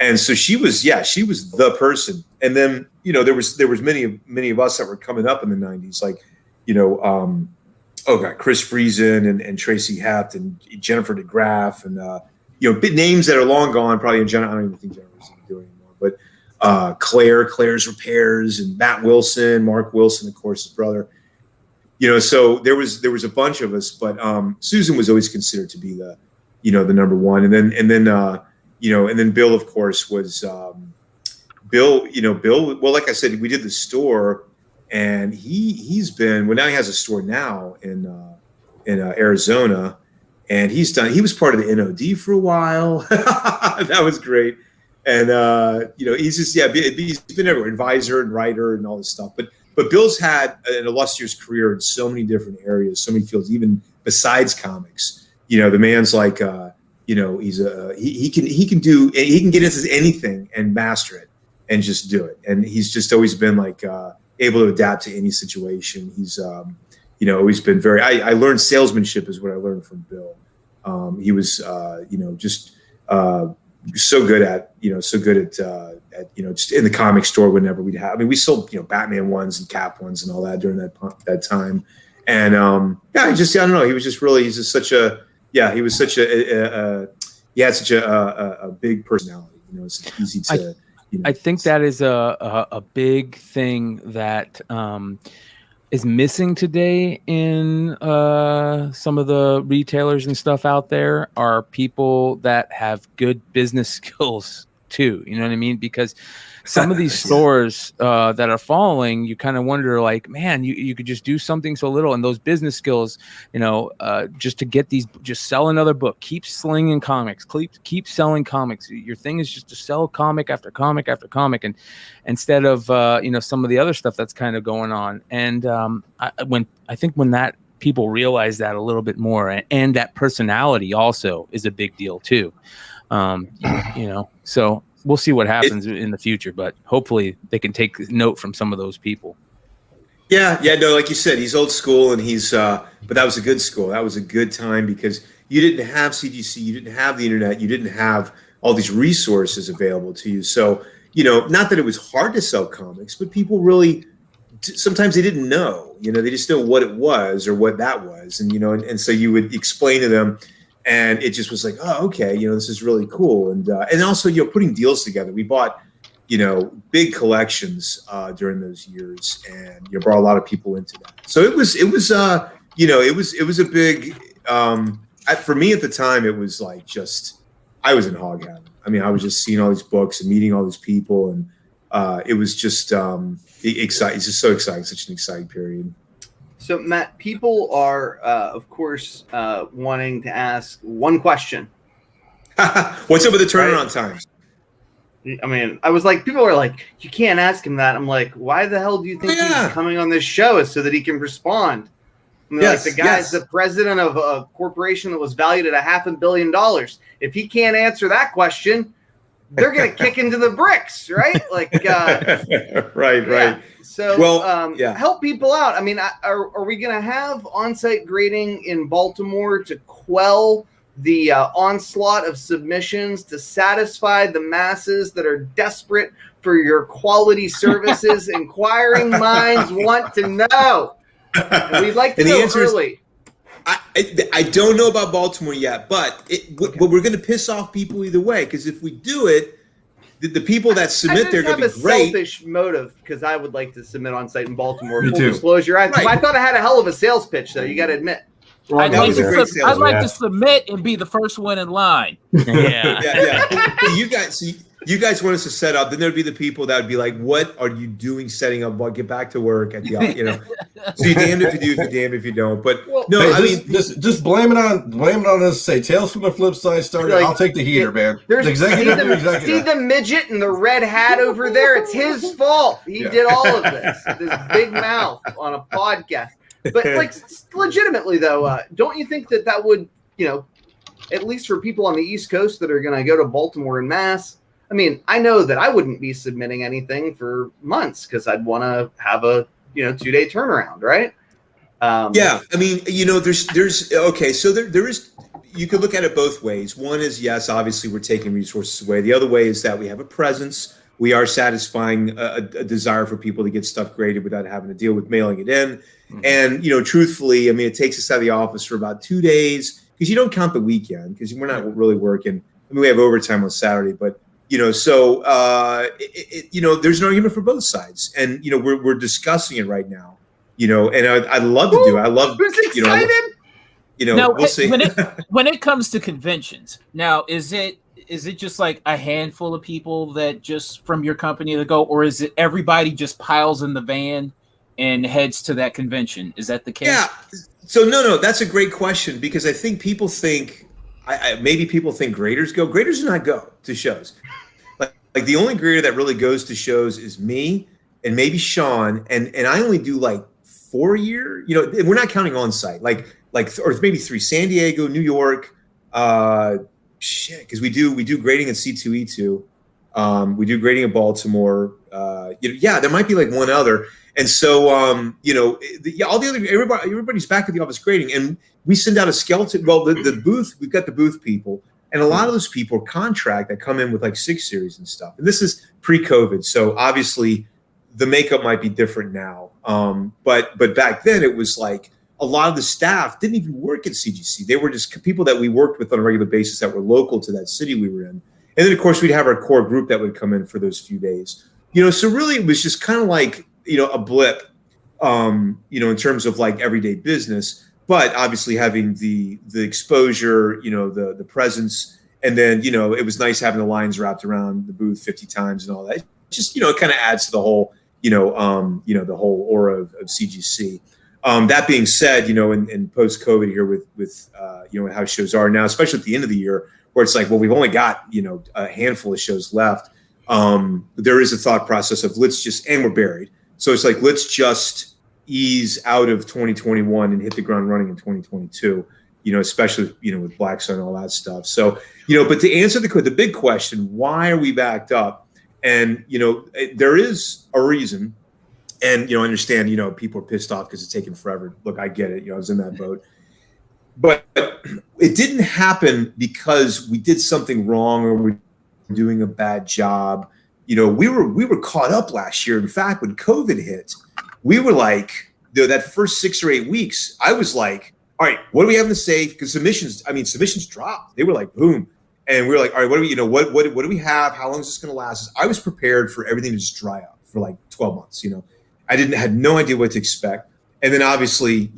and so she was the person. And then, you know, there was many of us that were coming up in the '90s, like, you know, Chris Friesen and Tracy Heft and Jennifer DeGraff, and you know, big names that are long gone, probably. I don't even think Jennifer's doing anymore, but Claire's Repairs, and Matt Wilson, Mark Wilson, of course, his brother. You know, so there was a bunch of us, but Susan was always considered to be the number one, and then you know, and then Bill, of course, was Bill. You know, Bill. Well, like I said, we did the store, and he's been, well, now he has a store now in Arizona, and he was part of the NOD for a while. That was great. And you know, he's just he's been everywhere, advisor and writer and all this stuff. But Bill's had an illustrious career in so many different areas, so many fields, even besides comics. You know, the man's like, you know, he can get into anything and master it and just do it. And he's just always been like able to adapt to any situation. He's you know, always been very. I learned salesmanship is what I learned from Bill. He was you know, just so good at just in the comic store whenever we'd have. I mean, we sold Batman ones and Cap ones and all that during that time. And I don't know. He was just really. He was such a big personality. It's easy to. I think that is a big thing that is missing today in some of the retailers and stuff out there are people that have good business skills too. You know what I mean? Because some of these stores that are falling, you kind of wonder, like, man, you could just do something so little, and those business skills, just to get these, just sell another book, keep slinging comics, keep selling comics. Your thing is just to sell comic after comic after comic, and instead of some of the other stuff that's kind of going on. And I think when that people realize that a little bit more, and that personality also is a big deal too. So we'll see what happens in the future, but hopefully they can take note from some of those people. Yeah, no, like you said, he's old school, and but that was a good school. That was a good time because you didn't have CGC, you didn't have the internet, you didn't have all these resources available to you. So, not that it was hard to sell comics, but people really, sometimes they didn't know, they just know what it was or what that was. And, and so you would explain to them, and it just was like, oh, okay, this is really cool. And also, putting deals together. We bought, big collections during those years, and brought a lot of people into that. So it was a big. For me at the time, it was like I was in hog heaven. I mean, I was just seeing all these books and meeting all these people, and it was just exciting. It's just so exciting, such an exciting period. So, Matt, people are, of course, wanting to ask one question. What's up with the turnaround times? I mean, I was like, people are like, you can't ask him that. I'm like, why the hell do you think he's coming on this show? Is so that he can respond. I mean, like, the guy's the president of a corporation that was valued at $500 million. If he can't answer that question, they're going to kick into the bricks, right? Like, right. So, help people out. I mean, are we going to have on-site grading in Baltimore to quell the onslaught of submissions, to satisfy the masses that are desperate for your quality services? Inquiring minds want to know. And we'd like to know early. I don't know about Baltimore yet, but we're going to piss off people either way, because if we do it, the people that submit, they're going to be great. I have a selfish motive because I would like to submit on site in Baltimore. Me Full too. Disclosure. I thought I had a hell of a sales pitch, though. You got to admit. Well, I'd like to submit and be the first one in line. Yeah. You guys want us to set up, then there'd be the people that would be like, what are you doing setting up? Well, get back to work at the, So you're damned if you do, you're damned if you don't. But just blame it on us. Say Tales from the Flip Side started. I'll take the heater, man. See the midget in the red hat over there? It's his fault. He did all of this. This big mouth on a podcast. But like, legitimately though, don't you think that would, at least for people on the East Coast that are going to go to Baltimore en masse? I mean, I know that I wouldn't be submitting anything for months because I'd want to have a 2-day turnaround, right? I mean, there's okay. So there is. You could look at it both ways. One is, yes, obviously we're taking resources away. The other way is that we have a presence. We are satisfying a desire for people to get stuff graded without having to deal with mailing it in. Mm-hmm. And truthfully, I mean, it takes us out of the office for about 2 days because you don't count the weekend because we're not really working. I mean, we have overtime on Saturday, but. So there's an argument for both sides, and we're discussing it right now. And I'd love to do it. I love. Who's excited? Now, we'll see. when it comes to conventions, now is it just like a handful of people that just from your company that go, or is it everybody just piles in the van and heads to that convention? Is that the case? Yeah. So no, that's a great question because I think people think. Maybe people think graders go. Graders do not go to shows. Like the only grader that really goes to shows is me and maybe Sean, and I only do like 4 a year. We're not counting on site, like or maybe 3. San Diego, New York, because we do grading at C2E2. We do grading in Baltimore. There might be like one other. And so, all the other everybody's back at the office grading, and we send out a skeleton. Well, the booth, we've got the booth people. And a lot of those people contract that come in with like 6 series and stuff. And this is pre-COVID. So obviously the makeup might be different now. But back then it was like a lot of the staff didn't even work at CGC. They were just people that we worked with on a regular basis that were local to that city we were in. And then of course we'd have our core group that would come in for those few days. So really it was just kind of like, a blip, in terms of like everyday business. But obviously having the exposure, the presence, and then it was nice having the lines wrapped around the booth 50 times and all that. It just it kind of adds to the whole the whole aura of CGC. That being said, in post COVID here with how shows are now, especially at the end of the year, where it's like, well, we've only got a handful of shows left. There is a thought process of and we're buried, so it's like let's just ease out of 2021 and hit the ground running in 2022, especially, with Black Sun and all that stuff. So, but to answer the big question, why are we backed up? And, there is a reason. And, I understand, people are pissed off because it's taking forever. Look, I get it. I was in that boat. But it didn't happen because we did something wrong or we're doing a bad job. We were caught up last year. In fact, when COVID hit, we were like, that first 6 or 8 weeks, I was like, all right, what do we have in the safe? Because submissions dropped. They were like, boom. And we were like, all right, what do we have? How long is this going to last? I was prepared for everything to just dry up for like 12 months. I had no idea what to expect. And then obviously,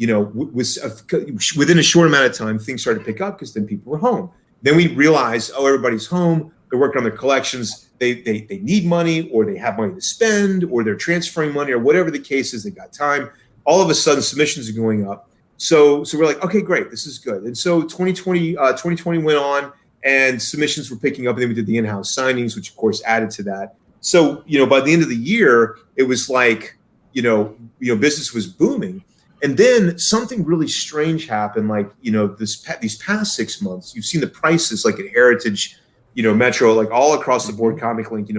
within a short amount of time, things started to pick up because then people were home. Then we realized, everybody's home. They're working on their collections. They need money, or they have money to spend, or they're transferring money, or whatever the case is. They got time. All of a sudden, submissions are going up. So we're like, okay, great, this is good. And so 2020 went on, and submissions were picking up. And then we did the in-house signings, which of course added to that. So by the end of the year, it was like business was booming. And then something really strange happened. Like these past 6 months, you've seen the prices like at Heritage, Metro, like all across the board, Comic Link,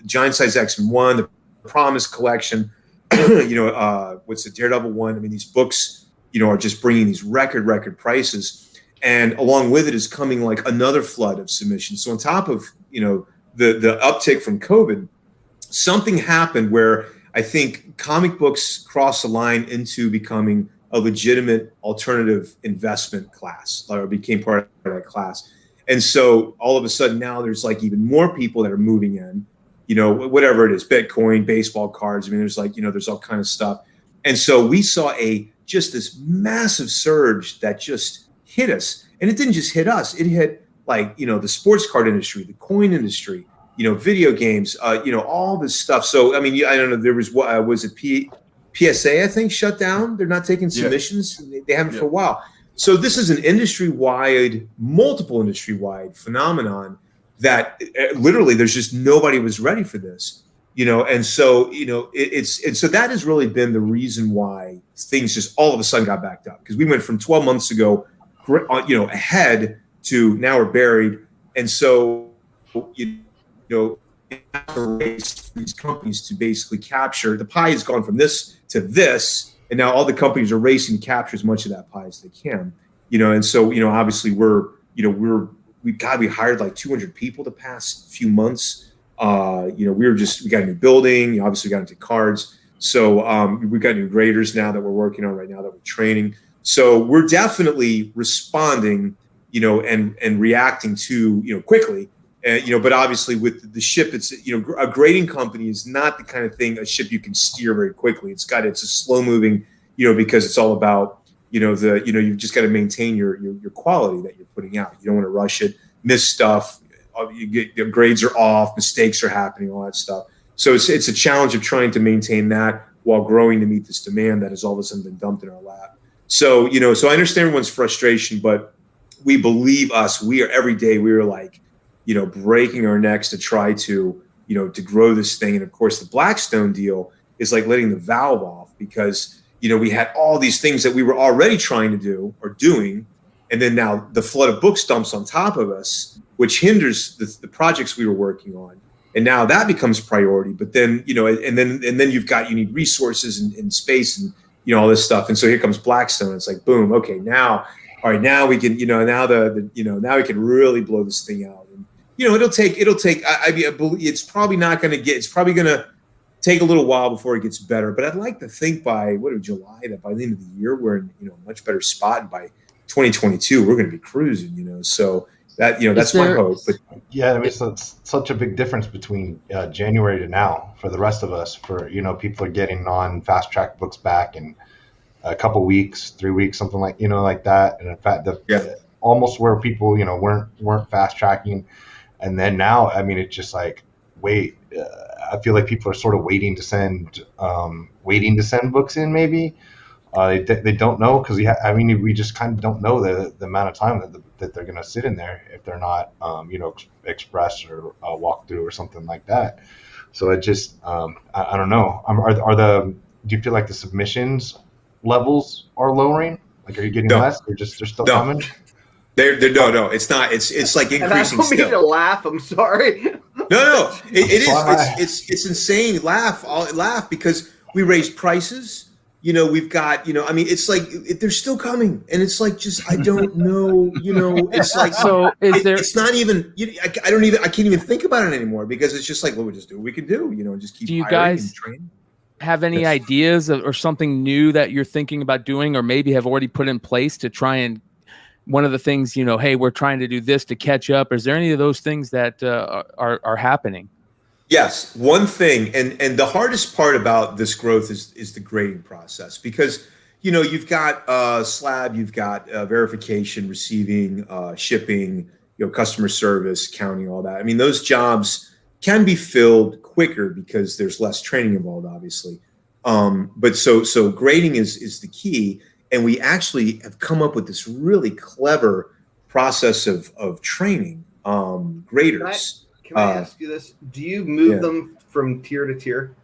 Giant Size X-Men, the Promise Collection, what's the Daredevil one? I mean, these books, are just bringing these record prices, and along with it is coming like another flood of submissions. So on top of the uptick from COVID, something happened where I think comic books crossed the line into becoming a legitimate alternative investment class, or became part of that class. And so all of a sudden now there's like even more people that are moving in, whatever it is, Bitcoin, baseball cards. I mean, there's like, there's all kind of stuff. And so we saw just this massive surge that just hit us. And it didn't just hit us. It hit like, the sports card industry, the coin industry, video games, all this stuff. So, I mean, I don't know, there was it PSA, I think, shut down. They're not taking submissions. Yeah. They haven't for a while. So this is an multiple industry-wide phenomenon that literally there's just nobody was ready for this, and so, so that has really been the reason why things just all of a sudden got backed up, because we went from 12 months ago, ahead to now we're buried. And so, race for these companies to basically capture the pie has gone from this to this. And now all the companies are racing to capture as much of that pie as they can, and so, obviously we hired like 200 people the past few months. We got a new building, obviously got into cards. So we've got new graders now that we're working on right now that we're training. So we're definitely responding, and reacting to, quickly. But obviously with the ship, it's, a grading company is not the kind of thing, a ship you can steer very quickly. It's a slow moving, because it's all about, you've just got to maintain your quality that you're putting out. You don't want to rush it, miss stuff. Your grades are off, mistakes are happening, all that stuff. So it's a challenge of trying to maintain that while growing to meet this demand that has all of a sudden been dumped in our lap. So, so I understand everyone's frustration, but we believe us. We are every day. We are like, breaking our necks to try to, to grow this thing. And of course, the Blackstone deal is like letting the valve off, because, we had all these things that we were already trying to do or doing. And then now the flood of books dumps on top of us, which hinders the projects we were working on. And now that becomes priority. But then, and then you need resources and space and, all this stuff. And so here comes Blackstone. It's like, boom. Okay. Now all right, now we can, now now we can really blow this thing out. And, it'll take, I believe it's probably it's probably going to take a little while before it gets better. But I'd like to think by July, that by the end of the year, we're in, a much better spot. And by 2022, we're going to be cruising, so that, that's my hope. But yeah, I mean, it's such a big difference between January to now for the rest of us. For people are getting on fast track books back in a couple weeks, 3 weeks, something like like that. And in fact, almost where people weren't fast tracking, and then now, I mean, it's just like wait. I feel like people are sort of waiting to send books in. Maybe they don't know because we just kind of don't know the amount of time that they're going to sit in there if they're not express or walk through or something like that. So it just I don't know. Do you feel like the submissions levels are lowering? Like, are you getting less? They're still coming. No, it's not. It's like increasing. I don't mean to laugh. I'm sorry. No, it is. It's insane. Laugh because we raised prices. We've got. I mean, it's like they're still coming, and it's like just I don't know. It's like so. It's not even. I can't even think about it anymore because it's just like, well, we just do what we can do. Just keep. Do you hiring guys and training. Have any ideas or something new that you're thinking about doing, or maybe have already put in place to try and? One of the things, hey, we're trying to do this to catch up. Is there any of those things that are happening? Yes. One thing, and the hardest part about this growth is the grading process because, you've got slab, you've got verification, receiving, shipping, customer service, counting, all that. I mean, those jobs can be filled quicker because there's less training involved, obviously. But so grading is the key. And we actually have come up with this really clever process of training graders. Can I ask you this? Do you move them from tier to tier?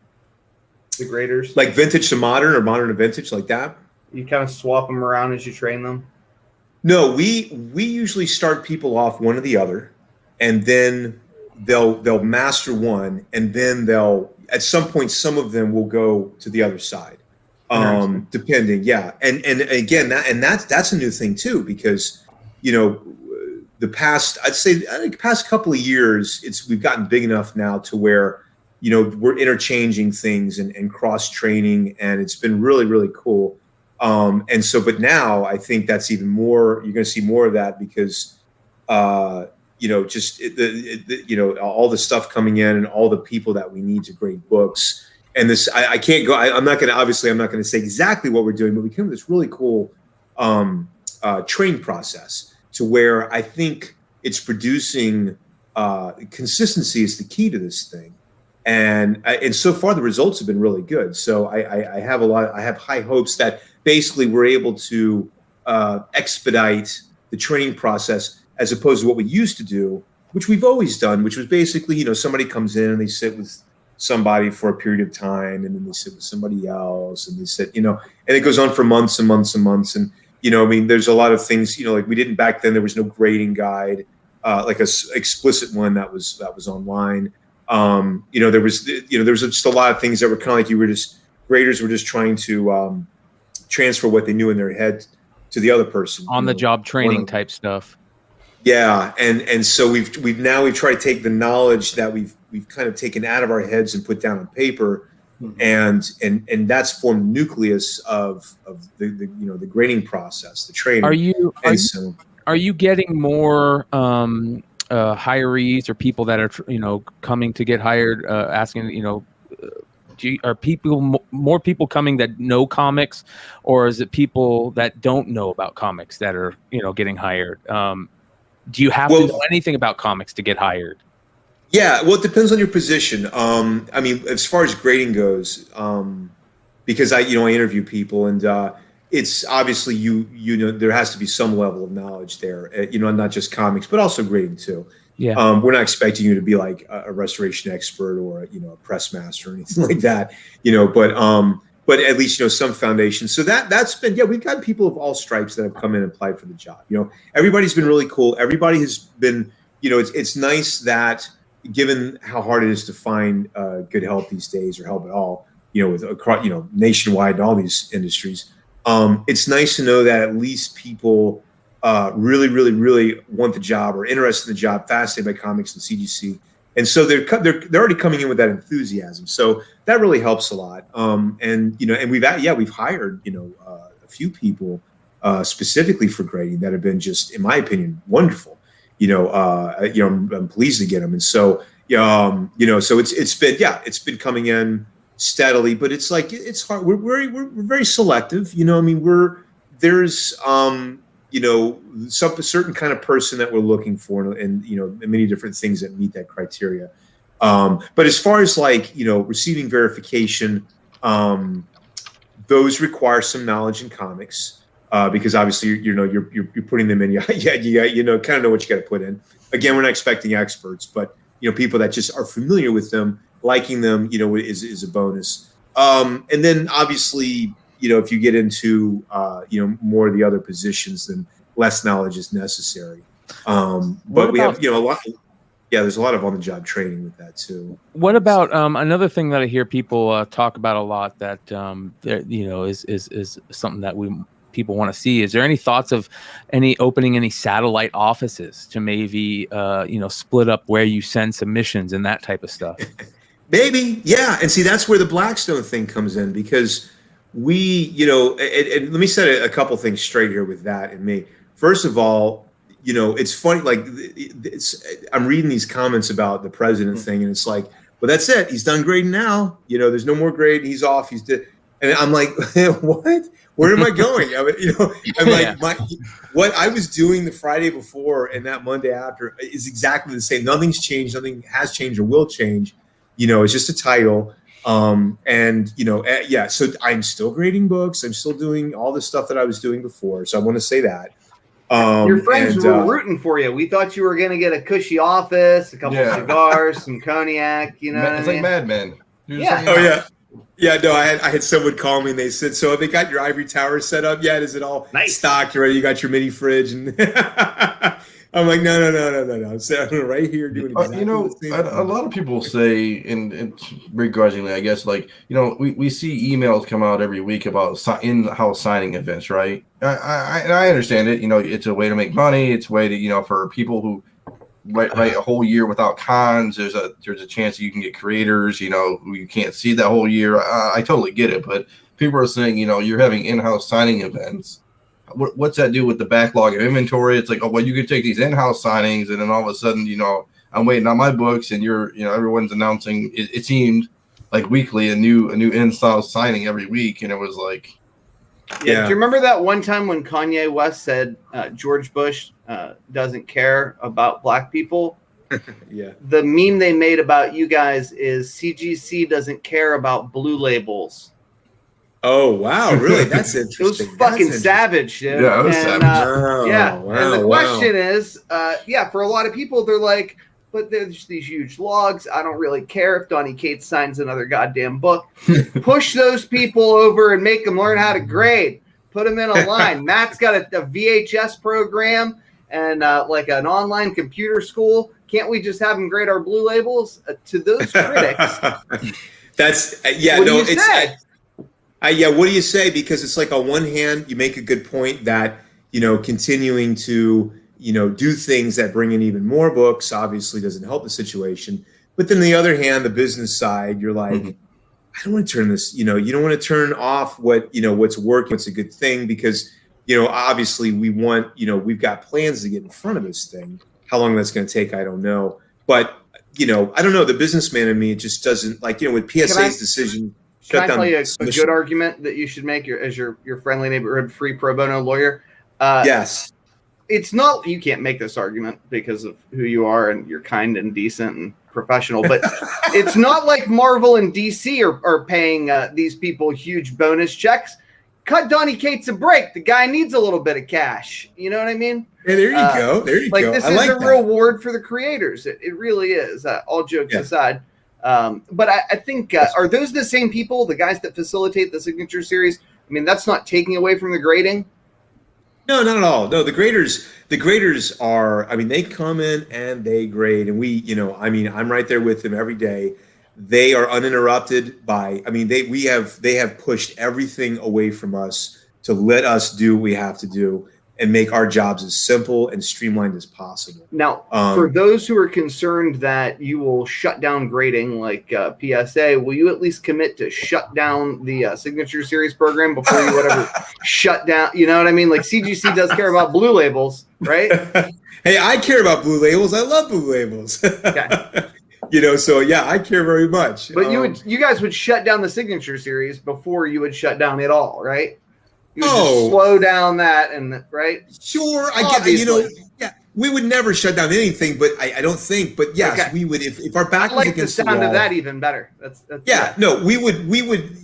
The graders? Like vintage to modern or modern to vintage, like that? You kind of swap them around as you train them? No, we usually start people off one or the other, and then they'll master one, and then at some point some of them will go to the other side. Depending. Yeah. And again, that's a new thing too, because, the past couple of years, we've gotten big enough now to where, we're interchanging things and cross training, and it's been really, really cool. But now I think that's even more, you're going to see more of that because, all the stuff coming in and all the people that we need to grade books. And this, I can't go. I'm not going to say exactly what we're doing, but we come with this really cool training process to where I think it's producing consistency is the key to this thing, and so far the results have been really good. So I have high hopes that basically we're able to expedite the training process as opposed to what we used to do, which we've always done, which was basically somebody comes in and they sit with somebody for a period of time, and then they sit with somebody else, and they sit, and it goes on for months and months and months. And, I mean, there's a lot of things, like we didn't back then, there was no grading guide, like a explicit one that was online. There was just a lot of things that were kind of like graders were just trying to transfer what they knew in their head to the other person. On the job training type stuff. Yeah, and so we've tried to take the knowledge that we've kind of taken out of our heads and put down on paper, and that's formed the nucleus of the grading process, the training. Are you getting more hirees or people that are coming to get hired, asking are more people coming that know comics, or is it people that don't know about comics that are getting hired? Do you have to know anything about comics to get hired? Yeah, well, it depends on your position. I mean, as far as grading goes, because I interview people, and it's obviously there has to be some level of knowledge there. Not just comics, but also grading too. Yeah. We're not expecting you to be like a restoration expert or a press master or anything like that. But at least some foundation. So that's been we've got people of all stripes that have come in and applied for the job. Everybody's been really cool. Everybody has been it's nice that given how hard it is to find good help these days, or help at all, with nationwide in all these industries, it's nice to know that at least people really, really, really want the job or interested in the job, fascinated by comics and CGC. And so they're already coming in with that enthusiasm. So that really helps a lot. And we've hired a few people specifically for grading that have been just, in my opinion, wonderful. I'm pleased to get them. And so so it's been coming in steadily, but it's like it's hard. We're very selective. There's some certain kind of person that we're looking for, and many different things that meet that criteria. But as far as receiving verification, those require some knowledge in comics because obviously you're putting them in. You kind of know what you got to put in. Again, we're not expecting experts, but people that just are familiar with them, liking them, is a bonus. And then obviously, if you get into more of the other positions, then less knowledge is necessary. But we have a lot. Yeah, there's a lot of on-the-job training with that too. What about another thing that I hear people talk about a lot that is something that people want to see? Is there any thoughts of opening any satellite offices to maybe split up where you send submissions and that type of stuff? Maybe, yeah. And see, that's where the Blackstone thing comes in, because we, and let me set a couple things straight here with that and me. First of all, it's funny, I'm reading these comments about the president thing, and it's like, well, that's it. He's done grading now. There's no more grading. He's off. He's dead. And I'm like, what? Where am I going? What I was doing the Friday before and that Monday after is exactly the same. Nothing's changed. Nothing has changed or will change. It's just a title. So I'm still grading books. I'm still doing all the stuff that I was doing before. So I want to say that. Your friends were rooting for you. We thought you were going to get a cushy office, a couple of cigars, some cognac. It's like Mad Men. Yeah. Oh yeah. Yeah, no, I had someone call me and they said, so they got your ivory tower set up yet? Is it all stocked already? You got your mini fridge? And I'm like, no. I'm sitting right here doing exactly the same thing. A lot of people say, and begrudgingly, I guess, we see emails come out every week about in-house signing events, right? I understand it. It's a way to make money. It's a way to, for people who write a whole year without cons, there's a chance you can get creators, who you can't see that whole year. I totally get it, but people are saying, you're having in-house signing events. What's that do with the backlog of inventory? It's like, oh, well, you can take these in-house signings, and then all of a sudden, I'm waiting on my books, and everyone's announcing. It seemed like weekly a new in-house signing every week, and it was like, yeah. Do you remember that one time when Kanye West said George Bush doesn't care about black people? Yeah. The meme they made about you guys is CGC doesn't care about blue labels. Oh wow! Really? That's interesting. It was fucking savage, dude. Yeah, it was savage. And the question is, for a lot of people, they're like, but there's these huge logs. I don't really care if Donny Cates signs another goddamn book. Push those people over and make them learn how to grade. Put them in a line. Matt's got a VHS program and like an online computer school. Can't we just have them grade our blue labels? To those critics, that's what do you say? What do you say? Because it's like, on one hand, you make a good point that, continuing to, do things that bring in even more books obviously doesn't help the situation. But then on the other hand, the business side, you're like, I don't want to turn this, you don't want to turn off what's working, what's a good thing, because, obviously we want, we've got plans to get in front of this thing. How long that's going to take, I don't know. But, I don't know. The businessman in me, it just doesn't, with PSA's decision. Can I tell you a good argument that you should make as your friendly neighborhood free pro bono lawyer? Yes. It's not, you can't make this argument because of who you are and you're kind and decent and professional, but it's not like Marvel and DC are paying these people huge bonus checks. Cut Donny Cates a break. The guy needs a little bit of cash. You know what I mean? Yeah, there you go. There you go. This is a reward for the creators. It really is. All jokes aside. But I think, are those the same people, the guys that facilitate the signature series? I mean, that's not taking away from the grading. No, not at all. No, the graders are, they come in and they grade, and I'm right there with them every day. They are uninterrupted by, they have pushed everything away from us to let us do what we have to do. and make our jobs as simple and streamlined as possible. Now, for those who are concerned that you will shut down grading like PSA, will you at least commit to shut down the Signature Series program before you would ever shut down? You know what I mean? Like CGC does care about blue labels, right? Hey, I care about blue labels. I love blue labels. Okay. You know, so yeah, I care very much. But you guys would shut down the Signature Series before you would shut down it all, right? You would just slow down that, and right? Sure, I get. You know, yeah, we would never shut down anything, but I don't think. But yes, we would if our back was against the wall. I like the sound of that even better. That's yeah. No, we would.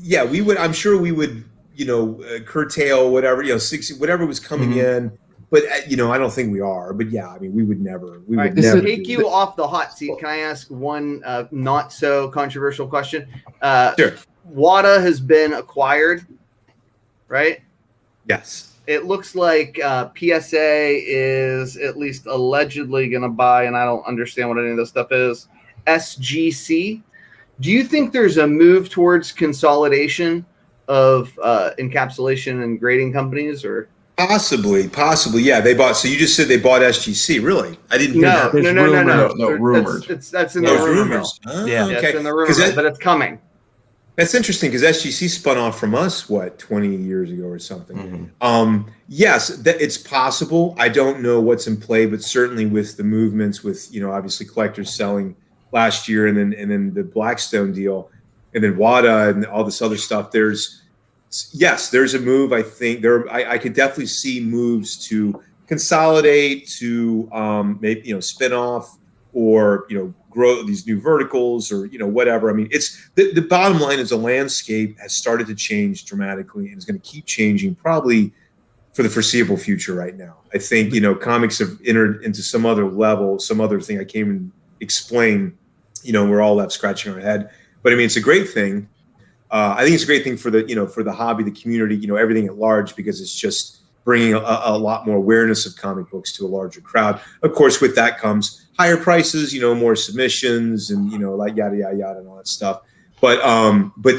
Yeah, we would. I'm sure we would. You know, curtail whatever. You know, 60 whatever was coming in. But you know, I don't think we are. But yeah, I mean, we would never. We would never take you off the hot seat. Can I ask one not so controversial question? Sure. WADA has been acquired, right? Yes. It looks like PSA is at least allegedly going to buy, and I don't understand what any of this stuff is, SGC. Do you think there's a move towards consolidation of encapsulation and grading companies, or? Possibly. Yeah, they bought. So you just said they bought SGC, really? I didn't hear that. No. Rumored. That's in the rumors. Yeah, okay. It's in the rumors, but it's coming. That's interesting because SGC spun off from us 20 years ago or something. Yes, it's possible. I don't know what's in play, but certainly with the movements, with obviously collectors selling last year, and then the Blackstone deal, and then WADA and all this other stuff. There's a move. I think I could definitely see moves to consolidate, to maybe spin off, or grow these new verticals, or whatever. I mean, it's the bottom line is the landscape has started to change dramatically and is going to keep changing probably for the foreseeable future right now. I think comics have entered into some other level, some other thing I can't even explain. We're all left scratching our head, but I mean, it's a great thing. I think it's a great thing for the hobby, the community, everything at large, because it's just bringing a lot more awareness of comic books to a larger crowd. Of course, with that comes higher prices, more submissions, and like yada yada yada and all that stuff. But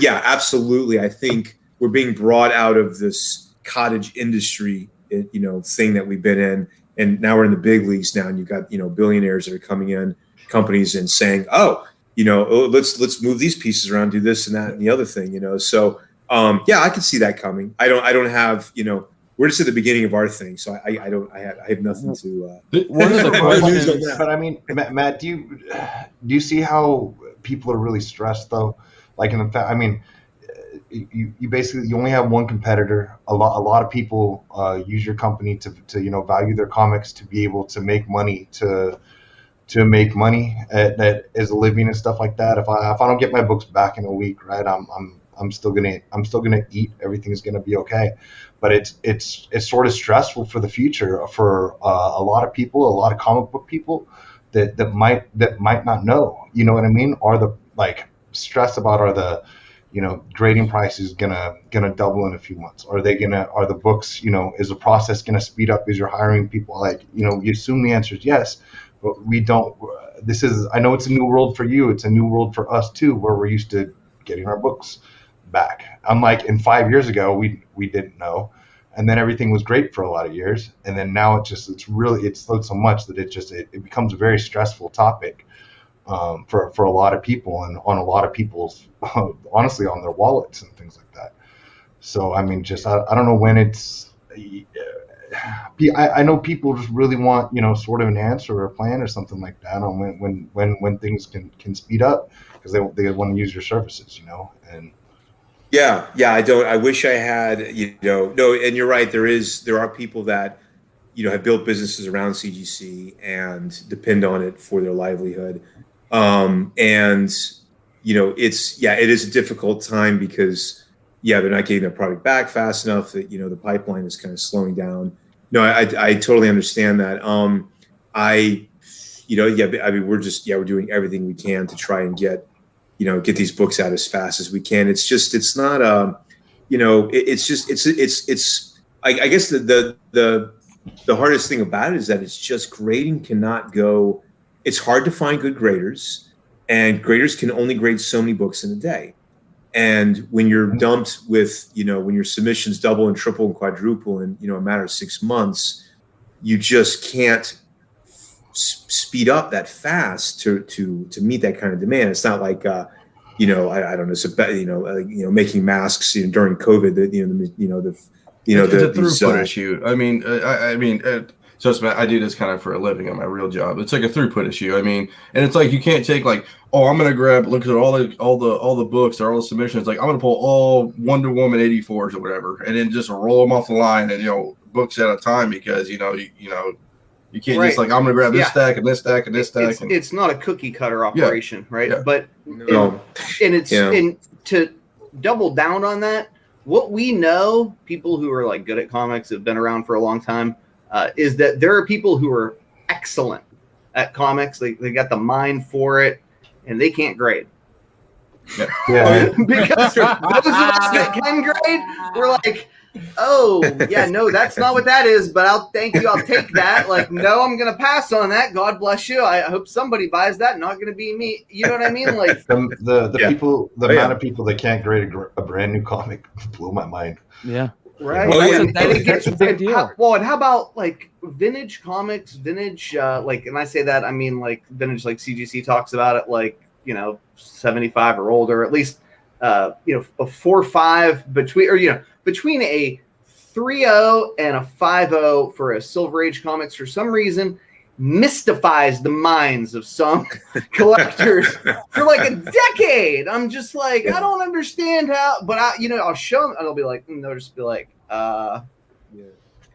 yeah, absolutely. I think we're being brought out of this cottage industry, thing that we've been in, and now we're in the big leagues now. And you've got billionaires that are coming in, companies, and saying, let's move these pieces around, do this and that and the other thing. So yeah, I can see that coming. I don't have we're just at the beginning of our thing, so I have nothing to. One of the questions, but I mean, Matt, do you see how people are really stressed though? Like, in fact, I mean, you basically only have one competitor. A lot of people use your company to value their comics, to be able to make money, to make money that as a living and stuff like that. If I don't get my books back in a week, right, I'm still gonna eat. Everything's gonna be okay. But it's sort of stressful for the future for a lot of people, a lot of comic book people that might not know. You know what I mean? Are the stressed about, are the grading prices gonna double in a few months? Are the books, is the process gonna speed up as you're hiring people? You assume the answer is yes, but we don't. I know it's a new world for you. It's a new world for us too, where we're used to getting our books back. Unlike in 5 years ago, we didn't know, and then everything was great for a lot of years, and then now it's slowed so much that it becomes a very stressful topic for a lot of people, and on a lot of people's honestly on their wallets and things like that. So I mean, I don't know when it's. I know people just really want sort of an answer or a plan or something like that on when things can speed up, because they want to use your services, and. Yeah. I wish I had, no, and you're right. There are people that, have built businesses around CGC and depend on it for their livelihood. And, it is a difficult time because, they're not getting their product back fast enough, that, the pipeline is kind of slowing down. No, I totally understand that. I mean, we're doing everything we can to try and get these books out as fast as we can. I guess the hardest thing about it is that it's just grading cannot go. It's hard to find good graders, and graders can only grade so many books in a day. And when you're dumped with, when your submissions double and triple and quadruple in, a matter of 6 months, you just can't speed up that fast to meet that kind of demand. It's not like, I don't know, so, making masks during COVID, It's a throughput issue. I mean, trust me, I do this kind of for a living on my real job. It's like a throughput issue. I mean, and it's like you can't take like, oh, I'm gonna look at all the books or all the submissions. Like I'm gonna pull all Wonder Woman 84s or whatever, and then just roll them off the line and books at a time because you can't just like I'm gonna grab this stack and this stack and this stack. It's not a cookie cutter operation, right? Yeah. But and to double down on that, what we know, people who are like good at comics, have been around for a long time, is that there are people who are excellent at comics. They got the mind for it, and they can't grade. Yeah. Because those of us that can grade, we're like, oh, yeah, no, that's not what that is, but I'll take that. Like, no, I'm going to pass on that. God bless you. I hope somebody buys that. Not going to be me. You know what I mean? Like the people, the amount of people that can't grade a brand new comic blew my mind. Yeah. Right. That's a big deal. And how about like vintage comics, and I say that, I mean like vintage, like CGC talks about it, like, 75 or older, at least, a 4.5 between a 3.0 and a 5.0 for a Silver Age comics for some reason mystifies the minds of some collectors for like a decade. I'm just like, I don't understand how, but I'll show them and they'll be like, they'll just be like,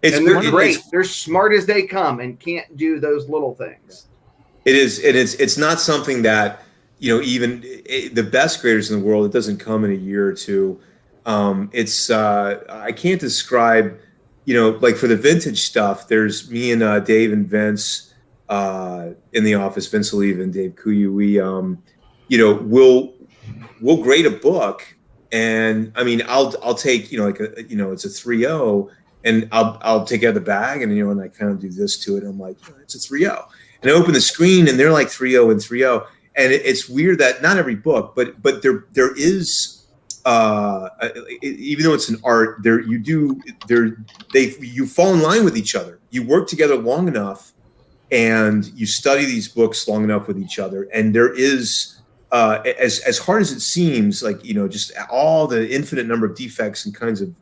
It's and they're great. They're smart as they come and can't do those little things. It is. It's not something that, even the best graders in the world, it doesn't come in a year or two. I can't describe, like for the vintage stuff, there's me and Dave and Vince in the office, Vince Oliva and Dave Kuyu. We'll grade a book, and I mean, I'll take, it's a 3.0, and I'll take it out of the bag, and I kind of do this to it. I'm like, it's a 3.0, and I open the screen, and they're like 3.0 and 3.0, and it's weird that not every book, but there is. Even though it's an art, you fall in line with each other. You work together long enough, and you study these books long enough with each other. And there is, as hard as it seems, like just all the infinite number of defects and kinds of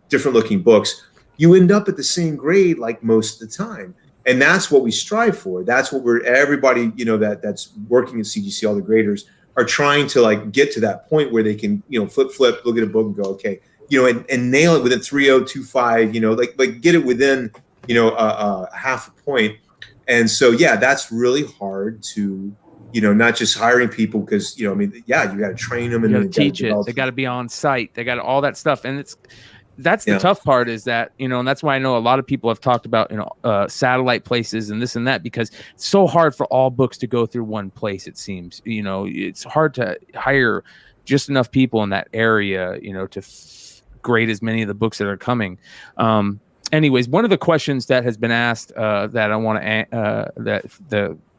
different looking books, you end up at the same grade like most of the time. And that's what we strive for. That's what everybody that's working at CGC, all the graders, are trying to like get to that point where they can, flip, look at a book and go, okay, and nail it within 3.0, 2.5, like get it within, half a point. And so, yeah, that's really hard to, not just hiring people because, you got to train them and you got to teach it. They got to be on site. They got all that stuff. And that's the tough part is that, and that's why I know a lot of people have talked about, satellite places and this and that, because it's so hard for all books to go through one place. It seems, it's hard to hire just enough people in that area, to grade as many of the books that are coming. Anyways, one of the questions that has been asked that I want to, that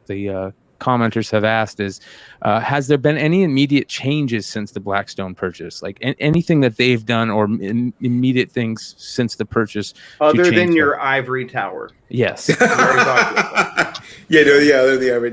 the commenters have asked is, has there been any immediate changes since the Blackstone purchase? Like anything that they've done or immediate things since the purchase? Other than your ivory tower. Yes. The ivory.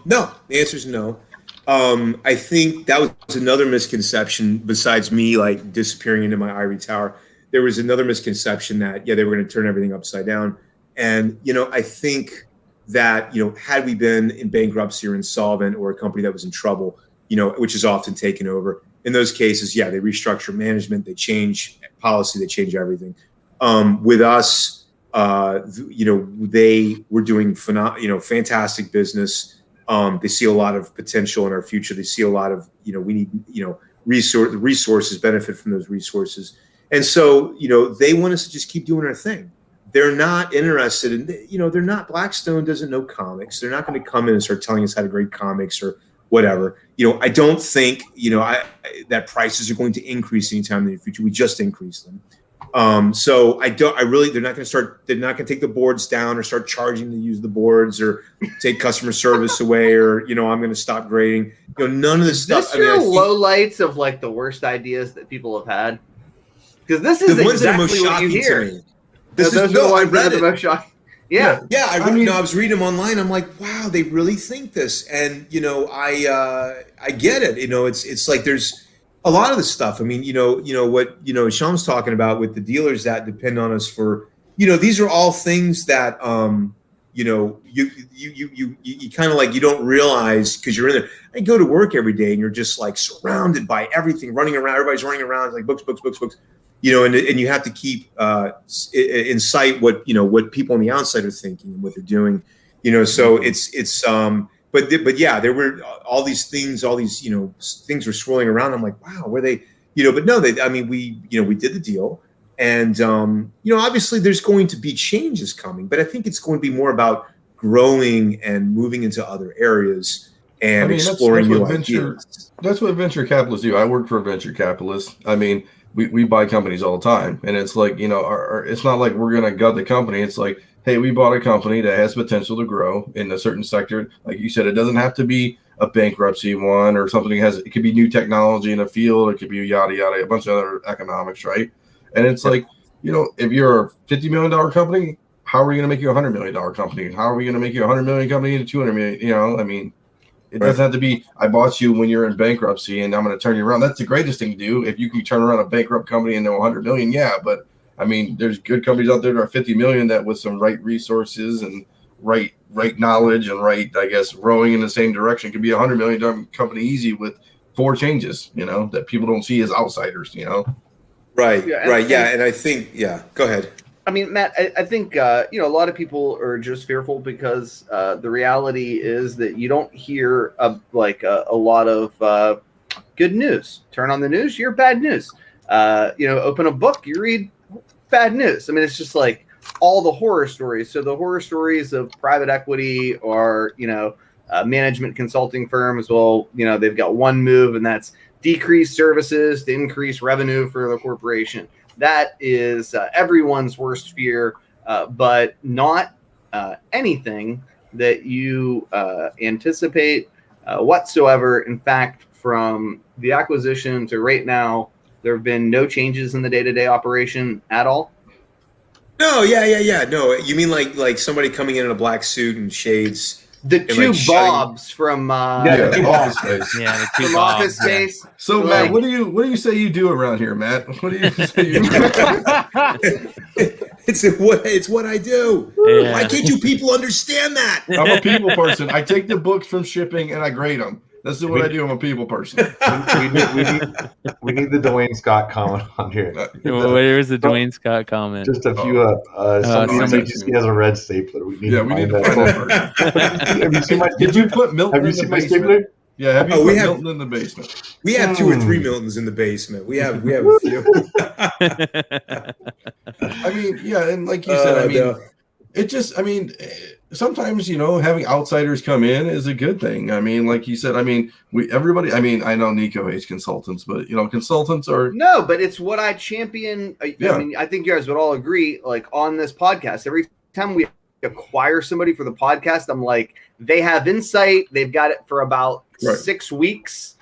No, the answer is no. I think that was another misconception besides me like disappearing into my ivory tower. There was another misconception that, they were going to turn everything upside down. And, I think that, had we been in bankruptcy or insolvent or a company that was in trouble, which is often taken over, in those cases, they restructure management, they change policy, they change everything. With us, they were doing fantastic business. They see a lot of potential in our future. They see a lot of, we need, resources, benefit from those resources. And so, they want us to just keep doing our thing. They're not interested in, they're not, Blackstone doesn't know comics. They're not going to come in and start telling us how to grade comics or whatever. I don't think, that prices are going to increase anytime in the future. We just increased them. So they're not going to take the boards down or start charging to use the boards or take customer service away or, I'm going to stop grading. None of this stuff. This your low lights of like the worst ideas that people have had? Because this is the ones that are exactly most what you shocking hear. to me. Those are the ones that are the most shocking. Yeah. I was reading them online. I'm like, wow, they really think this. And, I get it. It's like there's a lot of the stuff. I mean, what Sham's talking about with the dealers that depend on us for, these are all things that, you kind of like, you don't realize because you're in there. I go to work every day and you're just like surrounded by everything running around. Everybody's running around like books. And you have to keep in sight what people on the outside are thinking and what they're doing, so but yeah, there were all these things things were swirling around. I'm like, wow, were they, but no, we did the deal. And, obviously there's going to be changes coming, but I think it's going to be more about growing and moving into other areas and exploring new ideas. That's what venture capitalists do. I work for a venture capitalist. I mean, we buy companies all the time. And it's like, it's not like we're going to gut the company. It's like, hey, we bought a company that has potential to grow in a certain sector. Like you said, it doesn't have to be a bankruptcy one or something it could be new technology in a field. It could be yada, yada, a bunch of other economics, right? And it's like, if you're a $50 million company, how are we going to make you a $100 million company? How are we going to make you a $100 million company into $200 million? It doesn't have to be, I bought you when you're in bankruptcy and I'm going to turn you around. That's the greatest thing to do. If you can turn around a bankrupt company into 100 million, yeah. But there's good companies out there that are 50 million that with some right resources and right knowledge and rowing in the same direction could be a $100 million company easy with 4 changes, that people don't see as outsiders, Right. And I think, go ahead. I mean, Matt, I think, a lot of people are just fearful because the reality is that you don't hear a lot of good news. Turn on the news, you hear bad news. Open a book, you read bad news. I mean, it's just like all the horror stories. So the horror stories of private equity or, management consulting firms, well, they've got one move and that's decrease services to increase revenue for the corporation. That is everyone's worst fear, but not anything that you anticipate whatsoever. In fact, from the acquisition to right now, there have been no changes in the day-to-day operation at all. No, yeah. No, you mean like somebody coming in a black suit and shades? The two Bobs from Office Space. Yeah, the two from Bobs, Office Space. So Matt, what do you say you do around here, Matt? What do you say you do? It's what I do. Yeah. Why can't you people understand that? I'm a people person. I take the books from shipping and I grade them. That's what I do. I'm a people person. we need the Dwayne Scott comment on here. Where's the Dwayne Scott comment? Just a few. CGC has a red stapler. We need to find that person. Have you seen my? Did you put Milton? Have you seen my stapler? Yeah, have you put Milton in the basement? We have 2 or 3 Miltons in the basement. We have a few. I mean, yeah, and like you said, it just, sometimes, having outsiders come in is a good thing. I mean, like you said, everybody, I know Nico hates consultants, but, consultants are. No, but it's what I champion. I think you guys would all agree, like on this podcast, every time we acquire somebody for the podcast, I'm like, they have insight. They've got it for about 6 weeks.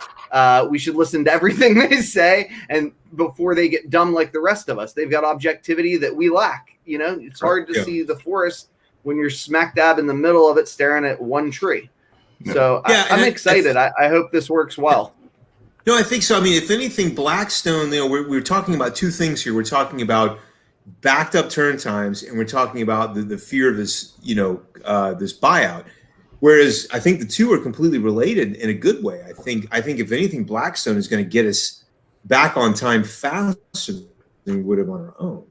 We should listen to everything they say. And before they get dumb like the rest of us, they've got objectivity that we lack. It's hard to see the forest when you're smack dab in the middle of it staring at one tree. So I'm excited. I hope this works well. No, I think so. If anything, Blackstone, we're talking about 2 things here. We're talking about backed up turn times, and we're talking about the fear of this, this buyout. Whereas I think the 2 are completely related in a good way. I think if anything, Blackstone is going to get us back on time faster than we would have on our own.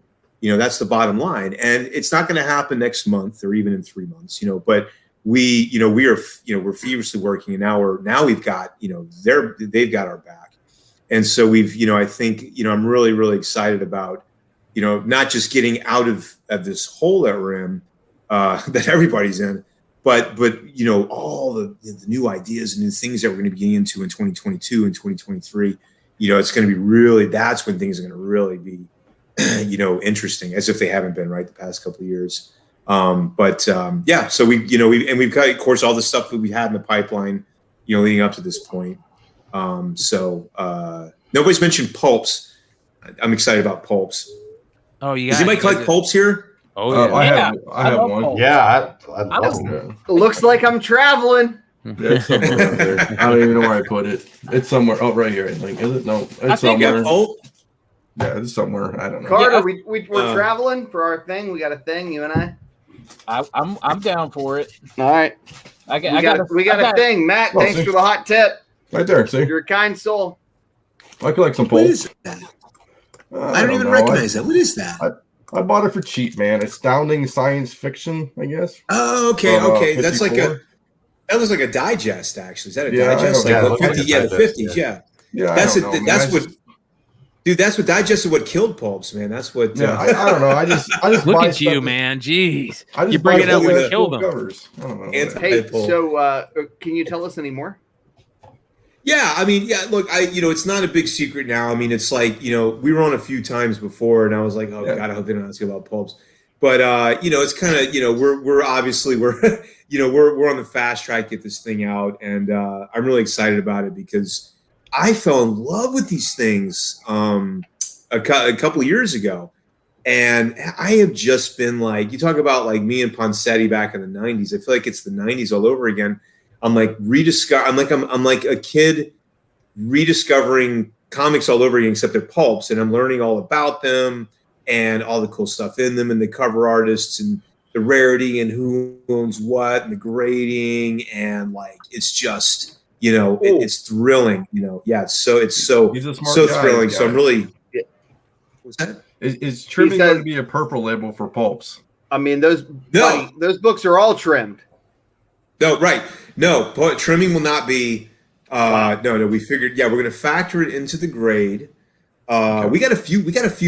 That's the bottom line. And it's not going to happen next month or even in 3 months, but we're feverishly working, and now we've got, they've got our back. And so I think, I'm really, really excited about, not just getting out of this hole that we're in, that everybody's in, but all the new ideas and new things that we're going to be getting into in 2022 and 2023, it's going to be really, that's when things are going to really be interesting, as if they haven't been, right, the past couple of years. Yeah, so we've got, of course, all the stuff that we had in the pipeline, leading up to this point. Nobody's mentioned pulps. I'm excited about pulps. Oh, yeah. Does anybody collect pulps here? Oh, yeah. I have one. Pulp. Yeah, I love them. Looks like I'm traveling. It's somewhere out there. I don't even know where I put it. It's somewhere. Oh, right here, I think. Is it? No, it's somewhere. Pulp? Yeah, it's somewhere. I don't know. Carter, we're traveling for our thing. We got a thing, you and I. I'm down for it. All right. We got a thing. Matt, thanks for the hot tip. Right there, see? You're a kind soul. I collect some What pulp. is that? I don't even recognize that. What is that? I bought it for cheap, man. Astounding science fiction, I guess. Oh, okay, okay. That's like 54. that looks like a digest, actually. Is that a Yeah, digest? I don't Like know. the 50, yeah, the 50s, yeah. Yeah, That's I don't know, that's man. what, dude. That's what digest is what killed pulps, man. That's what. Yeah, I don't know. I just Look buy at you, stuff man. Jeez. I just You bring buy it up stuff when with you kill them. covers. I don't know. Hey, Pulp. so can you tell us any more? Yeah, I mean, yeah. Look, it's not a big secret now. I mean, it's like we were on a few times before, and I was like, oh god, I hope they don't ask you about pulps. But it's kind of we're obviously we're we're on the fast track to get this thing out, and I'm really excited about it because I fell in love with these things a couple of years ago, and I have just been like, you talk about like me and Poncetti back in the '90s. I feel like it's the '90s all over again. I'm like I'm like a kid rediscovering comics all over again, except they're pulps, and I'm learning all about them and all the cool stuff in them and the cover artists and the rarity and who owns what and the grading, and like it's just it's thrilling. Yeah, it's so He's a smart guy, thrilling. guy. So I'm really. What's that? Is trimming going to be a purple label for pulps? I mean, those books are all trimmed. No, right. No, trimming will not be. No. We figured. Yeah, we're going to factor it into the grade. Okay. We got a few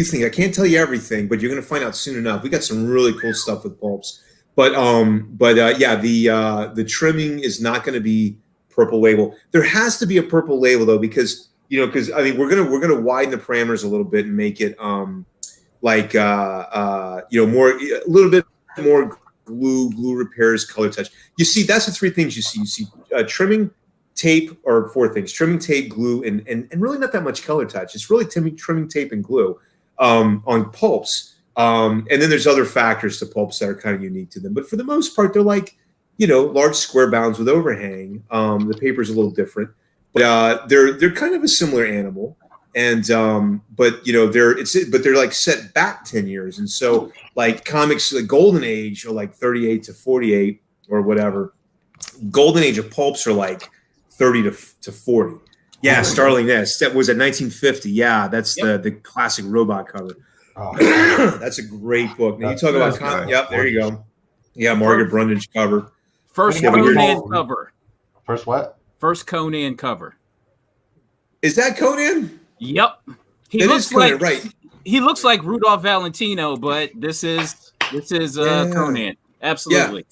things. I can't tell you everything, but you're going to find out soon enough. We got some really cool stuff with pulps. But yeah, the trimming is not going to be purple label. There has to be a purple label though, because I mean we're gonna widen the parameters a little bit and make it more a little bit more glue repairs, color touch. You see, that's the three things you see. You see trimming, tape, or four things: trimming, tape, glue, and really not that much color touch. It's really trimming, tape, and glue on pulps. And then there's other factors to pulps that are kind of unique to them. But for the most part, they're like, large square bounds with overhang. The paper's a little different, but they're kind of a similar animal. And but they're like set back 10 years. And so like comics, the golden age are like 38 to 48 or whatever. Golden age of pulps are like 30 to 40. Yeah, Starling Nest. That was at 1950. Yeah, that's the classic robot cover. Oh. That's a great book. Now you talk about yep, there you go. Yeah, Margaret Brundage cover. First Conan cover. First what? First Conan cover. Is that Conan? Yep. He looks like right. He looks like Rudolph Valentino, but this is Conan. Absolutely.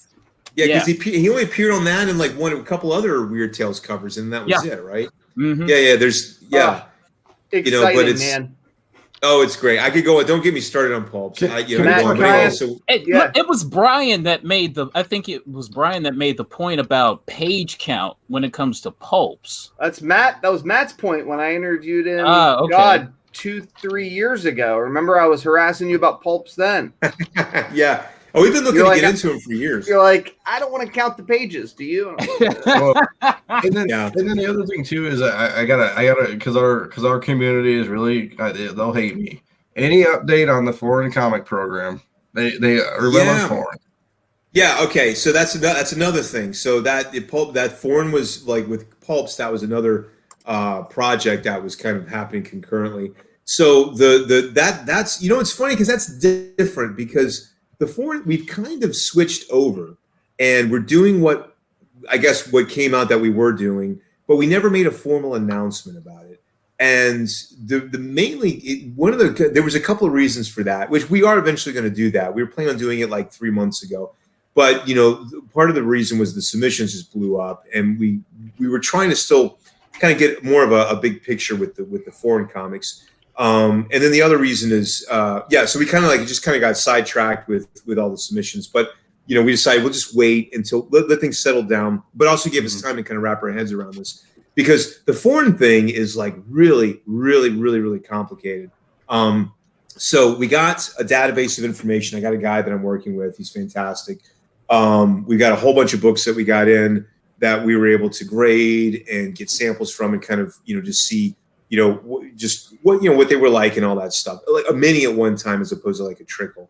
Yeah, because he only appeared on that and like a couple other Weird Tales covers, and that was it, right? Mm-hmm. Yeah. There's exciting, but it's man. Oh, it's great. I could go. Don't get me started on pulps. It was Brian that made the. I think it was Brian that made the point about page count when it comes to pulps. That's Matt. That was Matt's point when I interviewed him. Okay. God, 2-3 years ago. Remember, I was harassing you about pulps then. Yeah. Oh, we've been looking to get into them for years. You're like, I don't want to count the pages. Do you? And then the other thing too is I gotta because our community is really they'll hate me. Any update on the foreign comic program? They remember foreign. Yeah. Okay. So that's another thing. So that foreign was like with pulps. That was another project that was kind of happening concurrently. So that's it's funny because that's different because. The foreign, we've kind of switched over, and we're doing what came out that we were doing, but we never made a formal announcement about it. And there was a couple of reasons for that, which we are eventually going to do that. We were planning on doing it like 3 months ago, but part of the reason was the submissions just blew up, and we were trying to still kind of get more of a big picture with the foreign comics. And then the other reason is, so we kind of just got sidetracked with all the submissions, but we decided we'll just wait until let things settle down, but also give us time to kind of wrap our heads around this, because the foreign thing is like really, really, really, really complicated. So we got a database of information. I got a guy that I'm working with. He's fantastic. We got a whole bunch of books that we got in that we were able to grade and get samples from and kind of, just see, just what they were like and all that stuff, like a mini at one time as opposed to like a trickle.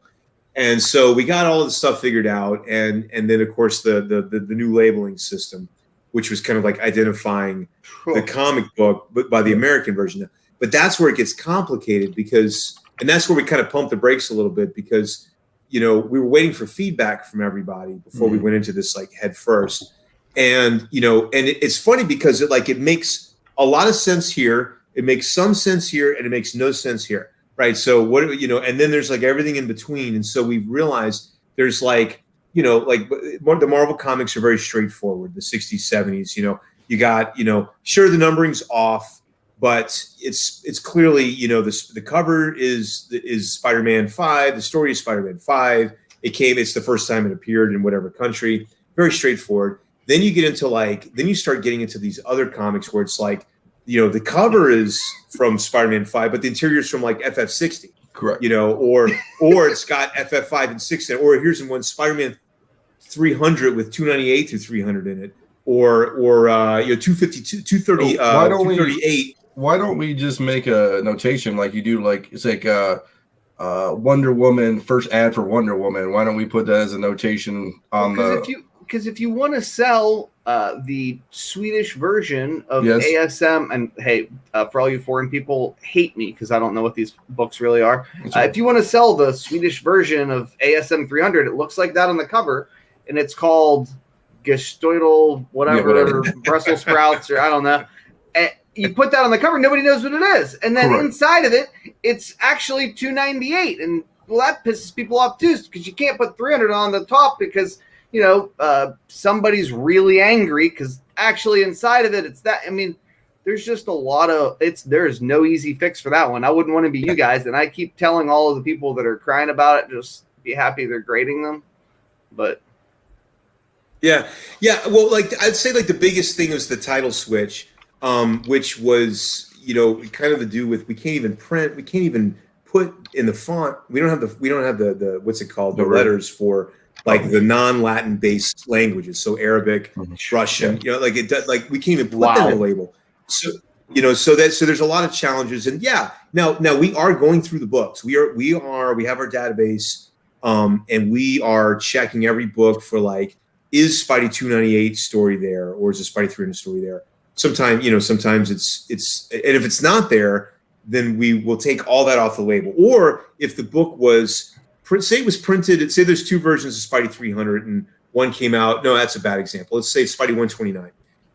And so we got all of the stuff figured out. And then of course the new labeling system, which was kind of like identifying the comic book, but by the American version. But that's where it gets complicated and that's where we kind of pumped the brakes a little bit because, we were waiting for feedback from everybody before we went into this like head first. And, it's funny because it makes a lot of sense here. It makes some sense here and it makes no sense here. Right. So and then there's like everything in between. And so we've realized there's the Marvel comics are very straightforward, the 60s, 70s, you got, sure, the numbering's off, but it's clearly, the cover is Spider-Man 5. The story is Spider-Man 5. It's the first time it appeared in whatever country. Very straightforward. Then you get into then you start getting into these other comics where it's like, the cover is from Spider-Man 5, but the interior is from like FF60. Correct. Or it's got FF5 and 6 in it, or here's one Spider-Man 300 with 298 through 300 in it, or 252, 230, 238. Why don't we just make a notation like you do? Like it's like Wonder Woman, first ad for Wonder Woman. Why don't we put that as a notation on Because if you want to sell the Swedish version of ASM, and hey, for all you foreign people, hate me because I don't know what these books really are. If you want to sell the Swedish version of ASM 300, it looks like that on the cover, and it's called Gestoidal, whatever, Brussels sprouts, or I don't know. And you put that on the cover, nobody knows what it is, and then inside of it, it's actually $298, and well, that pisses people off too, because you can't put 300 on the top because somebody's really angry because actually inside of it, it's that. I mean, there's just a lot of there's no easy fix for that one. I wouldn't want to be you guys. And I keep telling all of the people that are crying about it, just be happy they're grading them. But yeah. Well, I'd say the biggest thing was the title switch, which was, kind of to do with, we can't even put in the font. We don't have the what's it called? The letters for the non-Latin based languages, so Arabic, Russian, it does, we can't even put that in the label. So so there's a lot of challenges, and now we are going through the books. We have our database, and we are checking every book for is Spidey 298 story there, or is the Spidey 300 story there? Sometimes it's and if it's not there, then we will take all that off the label. Or if the book was say it was printed, say there's two versions of Spidey 300 and one came out. No, that's a bad example. Let's say Spidey 129.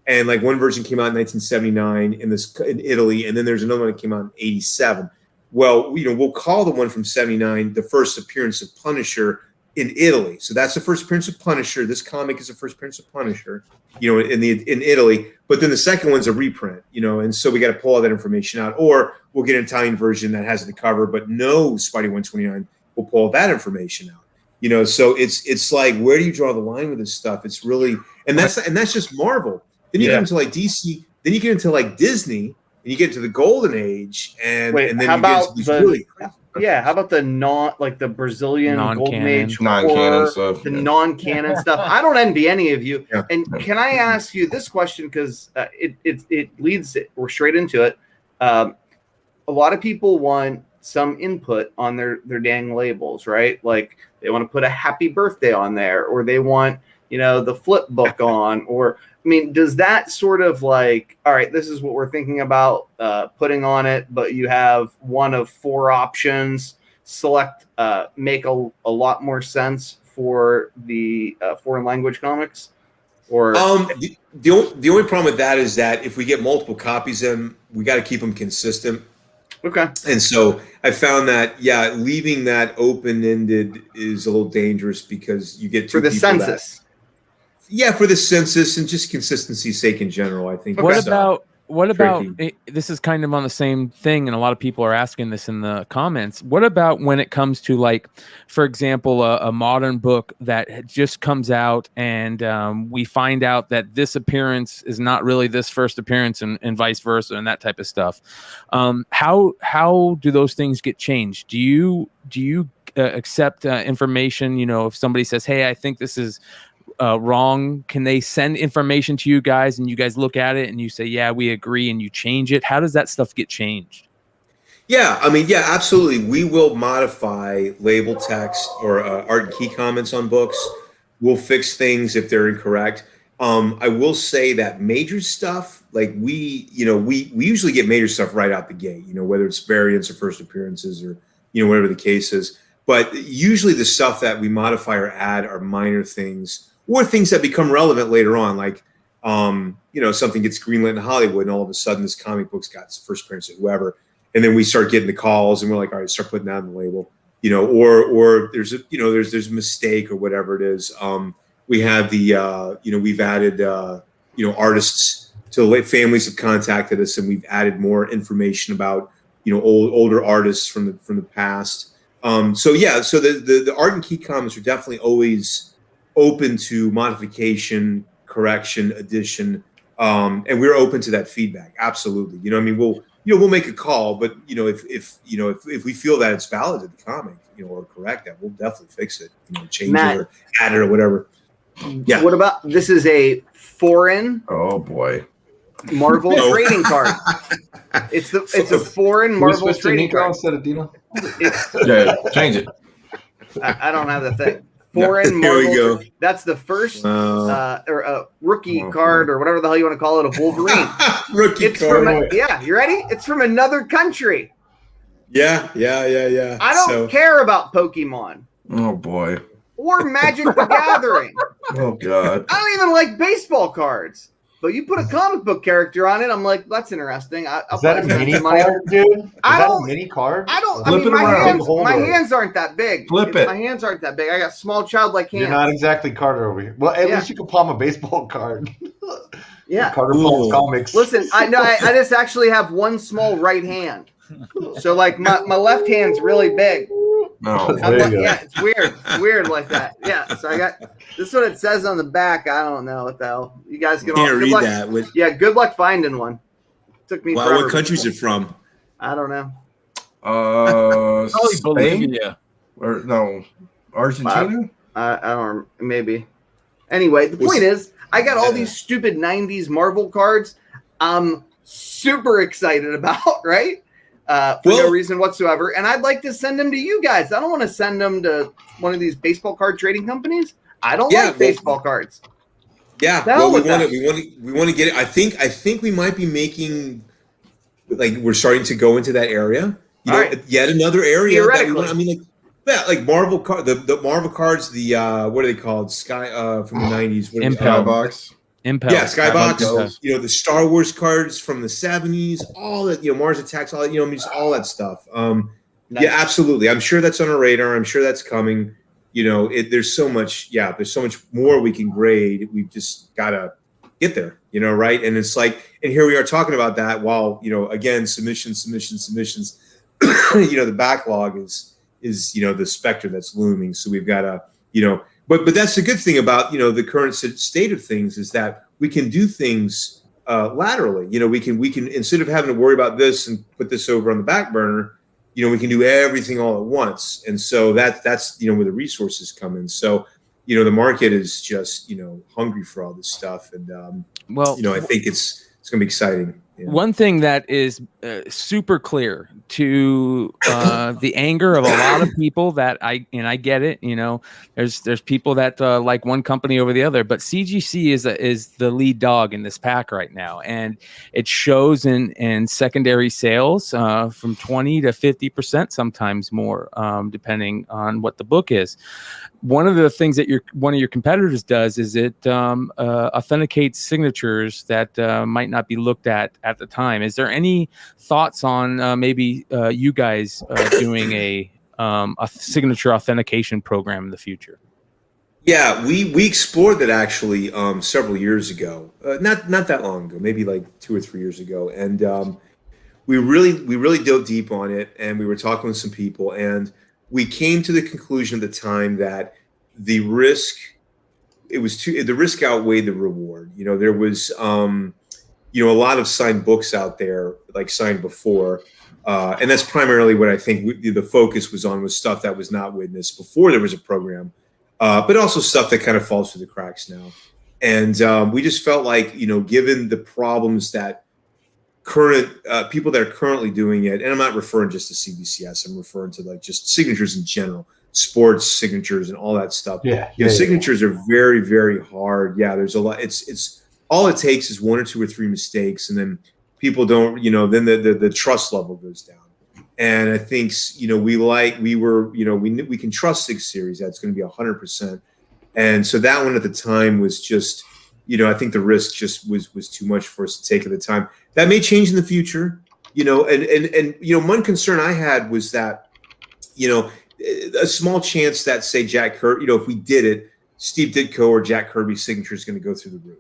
And one version came out in 1979 in Italy, and then there's another one that came out in 87. Well, we'll call the one from 79 the first appearance of Punisher in Italy. So that's the first appearance of Punisher. This comic is the first appearance of Punisher, in Italy. But then the second one's a reprint, and so we got to pull all that information out. Or we'll get an Italian version that has the cover, but no Spidey 129. We'll pull that information out. So it's where do you draw the line with this stuff? It's really, and that's just Marvel. Then you get into DC. Then you get into Disney, and you get into the Golden Age, and then how you get into these really crazy. How about the Brazilian Golden Age non-canon stuff, the non-canon stuff? I don't envy any of you. Yeah. And can I ask you this question, because it leads we're straight into it. A lot of people want some input on their dang labels, right? They want to put a happy birthday on there, or they want the flip book on, or does that sort of all right, this is what we're thinking about putting on it, but you have one of four options, select make a lot more sense for the foreign language comics? Or the only problem with that is that if we get multiple copies of them, we got to keep them consistent. Okay. And so I found that, leaving that open-ended is a little dangerous because you get two for the people census. For the census and just consistency's sake in general, I think. What what about tricky. this is kind of on the same thing, and a lot of people are asking this in the comments. What about when it comes to, like, for example, a modern book that just comes out, and we find out that this appearance is not really this first appearance, and vice versa, and that type of stuff. How do those things get changed? Do you accept information? You know, if somebody says, "Hey, I think this is wrong," can they send information to you guys, and you guys look at it and you say, "Yeah, we agree," and you change it? How does that stuff get changed? Yeah, I mean, yeah, absolutely. We will modify label text or art and key comments on books. We'll fix things if they're incorrect. I will say that major stuff, like we usually get major stuff right out the gate, you know, whether it's variants or first appearances or, you know, whatever the case is. But usually the stuff that we modify or add are minor things or things that become relevant later on. Like, you know, something gets greenlit in Hollywood and all of a sudden this comic book's got its first appearance of whoever. And then we start getting the calls and we're like, all right, start putting that on the label, you know, or there's a, you know, there's a mistake or whatever it is. We have the, you know, we've added, you know, artists to families have contacted us and we've added more information about, you know, older artists from the past. So yeah, so the art and key comments are definitely always open to modification, correction, addition. And we're open to that feedback. Absolutely. You know, I mean, we'll make a call, but you know, if we feel that it's valid to the comic, you know, or correct that, we'll definitely fix it, you know, change Matt, it or add it or whatever. Yeah. What about this is a foreign Oh boy. Marvel trading card. It's a foreign Marvel trading card. Instead of Dino? Yeah, change it. I don't have the thing. Foreign Here we Marvel. go. That's the first or rookie card or whatever the hell you want to call it of Wolverine. Rookie It's card. from yeah, you ready? It's from another country. Yeah. I don't care about Pokemon Oh boy. or Magic the Gathering. Oh god. I don't even like baseball cards. But you put a comic book character on it, I'm like, that's interesting. I'll Is that a probably spend mini some money. card, dude? Is I that a don't- mini card? I don't. Flip I mean, it around. my hands aren't that big. Flip it. My hands aren't that big. I got small childlike hands. You're not exactly Carter over here. Well, at Yeah. least you can palm a baseball card. Yeah. Carter palms comics. Listen, I just actually have one small right hand. So like my left hand's really big. No. I'm There like, you go. yeah, it's weird. It's weird like that. Yeah. So I got this is what it says on the back. I don't know what the hell. You guys can all Can't good read luck. that. With, Yeah, good luck finding one. Took me forever. what country's it from? I don't know. Probably Spain Bolivia. or no, Argentina. I don't maybe. Anyway, the point is, I got all these stupid 90s Marvel cards I'm super excited about, right? For no reason whatsoever. And I'd like to send them to you guys. I don't want to send them to one of these baseball card trading companies. I don't like baseball cards. Yeah, well, we want to get it. I think we might be making, like, we're starting to go into that area. You know, right. Yet another area. That we Theoretically. want, I mean, like Marvel card, the Marvel cards. The what are they called? Sky from the 90s. What are they called? Skybox. Impel. Yeah, Skybox. Impel. You know, the Star Wars cards from the 70s. All that. You know, Mars Attacks. All that. You know, I mean, just all that stuff. Nice. Yeah, absolutely. I'm sure that's on our radar. I'm sure that's coming. You know, there's so much. Yeah, there's so much more we can grade. We've just gotta get there. You know, right? And it's like, and here we are talking about that while, you know, again, submissions. You know, the backlog is you know, the specter that's looming. So we've got to, you know, but that's the good thing about, you know, the current state of things is that we can do things laterally. You know, we can instead of having to worry about this and put this over on the back burner, you know, we can do everything all at once. And so that's you know, where the resources come in. So, you know, the market is just, you know, hungry for all this stuff. And, Well, you know, I think it's going to be exciting. Yeah. one thing that is super clear to the anger of a lot of people that I get it, you know, there's people that like one company over the other, but CGC is the lead dog in this pack right now, and it shows in secondary sales from 20 to 50%, sometimes more, depending on what the book is. One of the things that one of your competitors does is it authenticates signatures that might not be looked at the time. Is there any thoughts on maybe you guys doing a signature authentication program in the future? Yeah, we explored that actually several years ago. Not that long ago, maybe like 2 or 3 years ago, and we really dove deep on it, and we were talking with some people, and we came to the conclusion at the time that the risk the risk outweighed the reward. There was a lot of signed books out there, like signed before, and that's primarily what I think the focus was on, was stuff that was not witnessed before there was a program, but also stuff that kind of falls through the cracks now. And we just felt like, given the problems that current people that are currently doing it, and I'm not referring just to CBCS, I'm referring to like just signatures in general, sports signatures and all that stuff. Signatures are very, very hard. Yeah, there's a lot. It's all it takes is 1 or 2 or 3 mistakes, and then people don't, then the trust level goes down. And I think, we can trust 6 Series. That's going to be 100%. And so that one at the time was just, I think the risk just was too much for us to take at the time. That may change in the future, and one concern I had was that, a small chance that, say, Jack Kirby, if we did it, Steve Ditko or Jack Kirby's signature is going to go through the roof.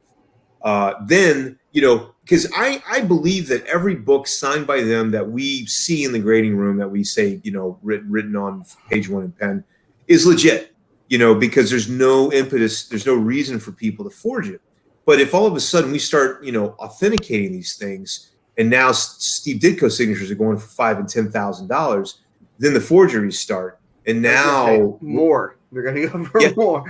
Then, because I believe that every book signed by them that we see in the grading room, that we say, written on page 1 in pen, is legit, because there's no impetus, there's no reason for people to forge it. But if all of a sudden we start, authenticating these things, and now Steve Ditko signatures are going for $5,000 and $10,000, then the forgeries start, and now more. They're going to go for more.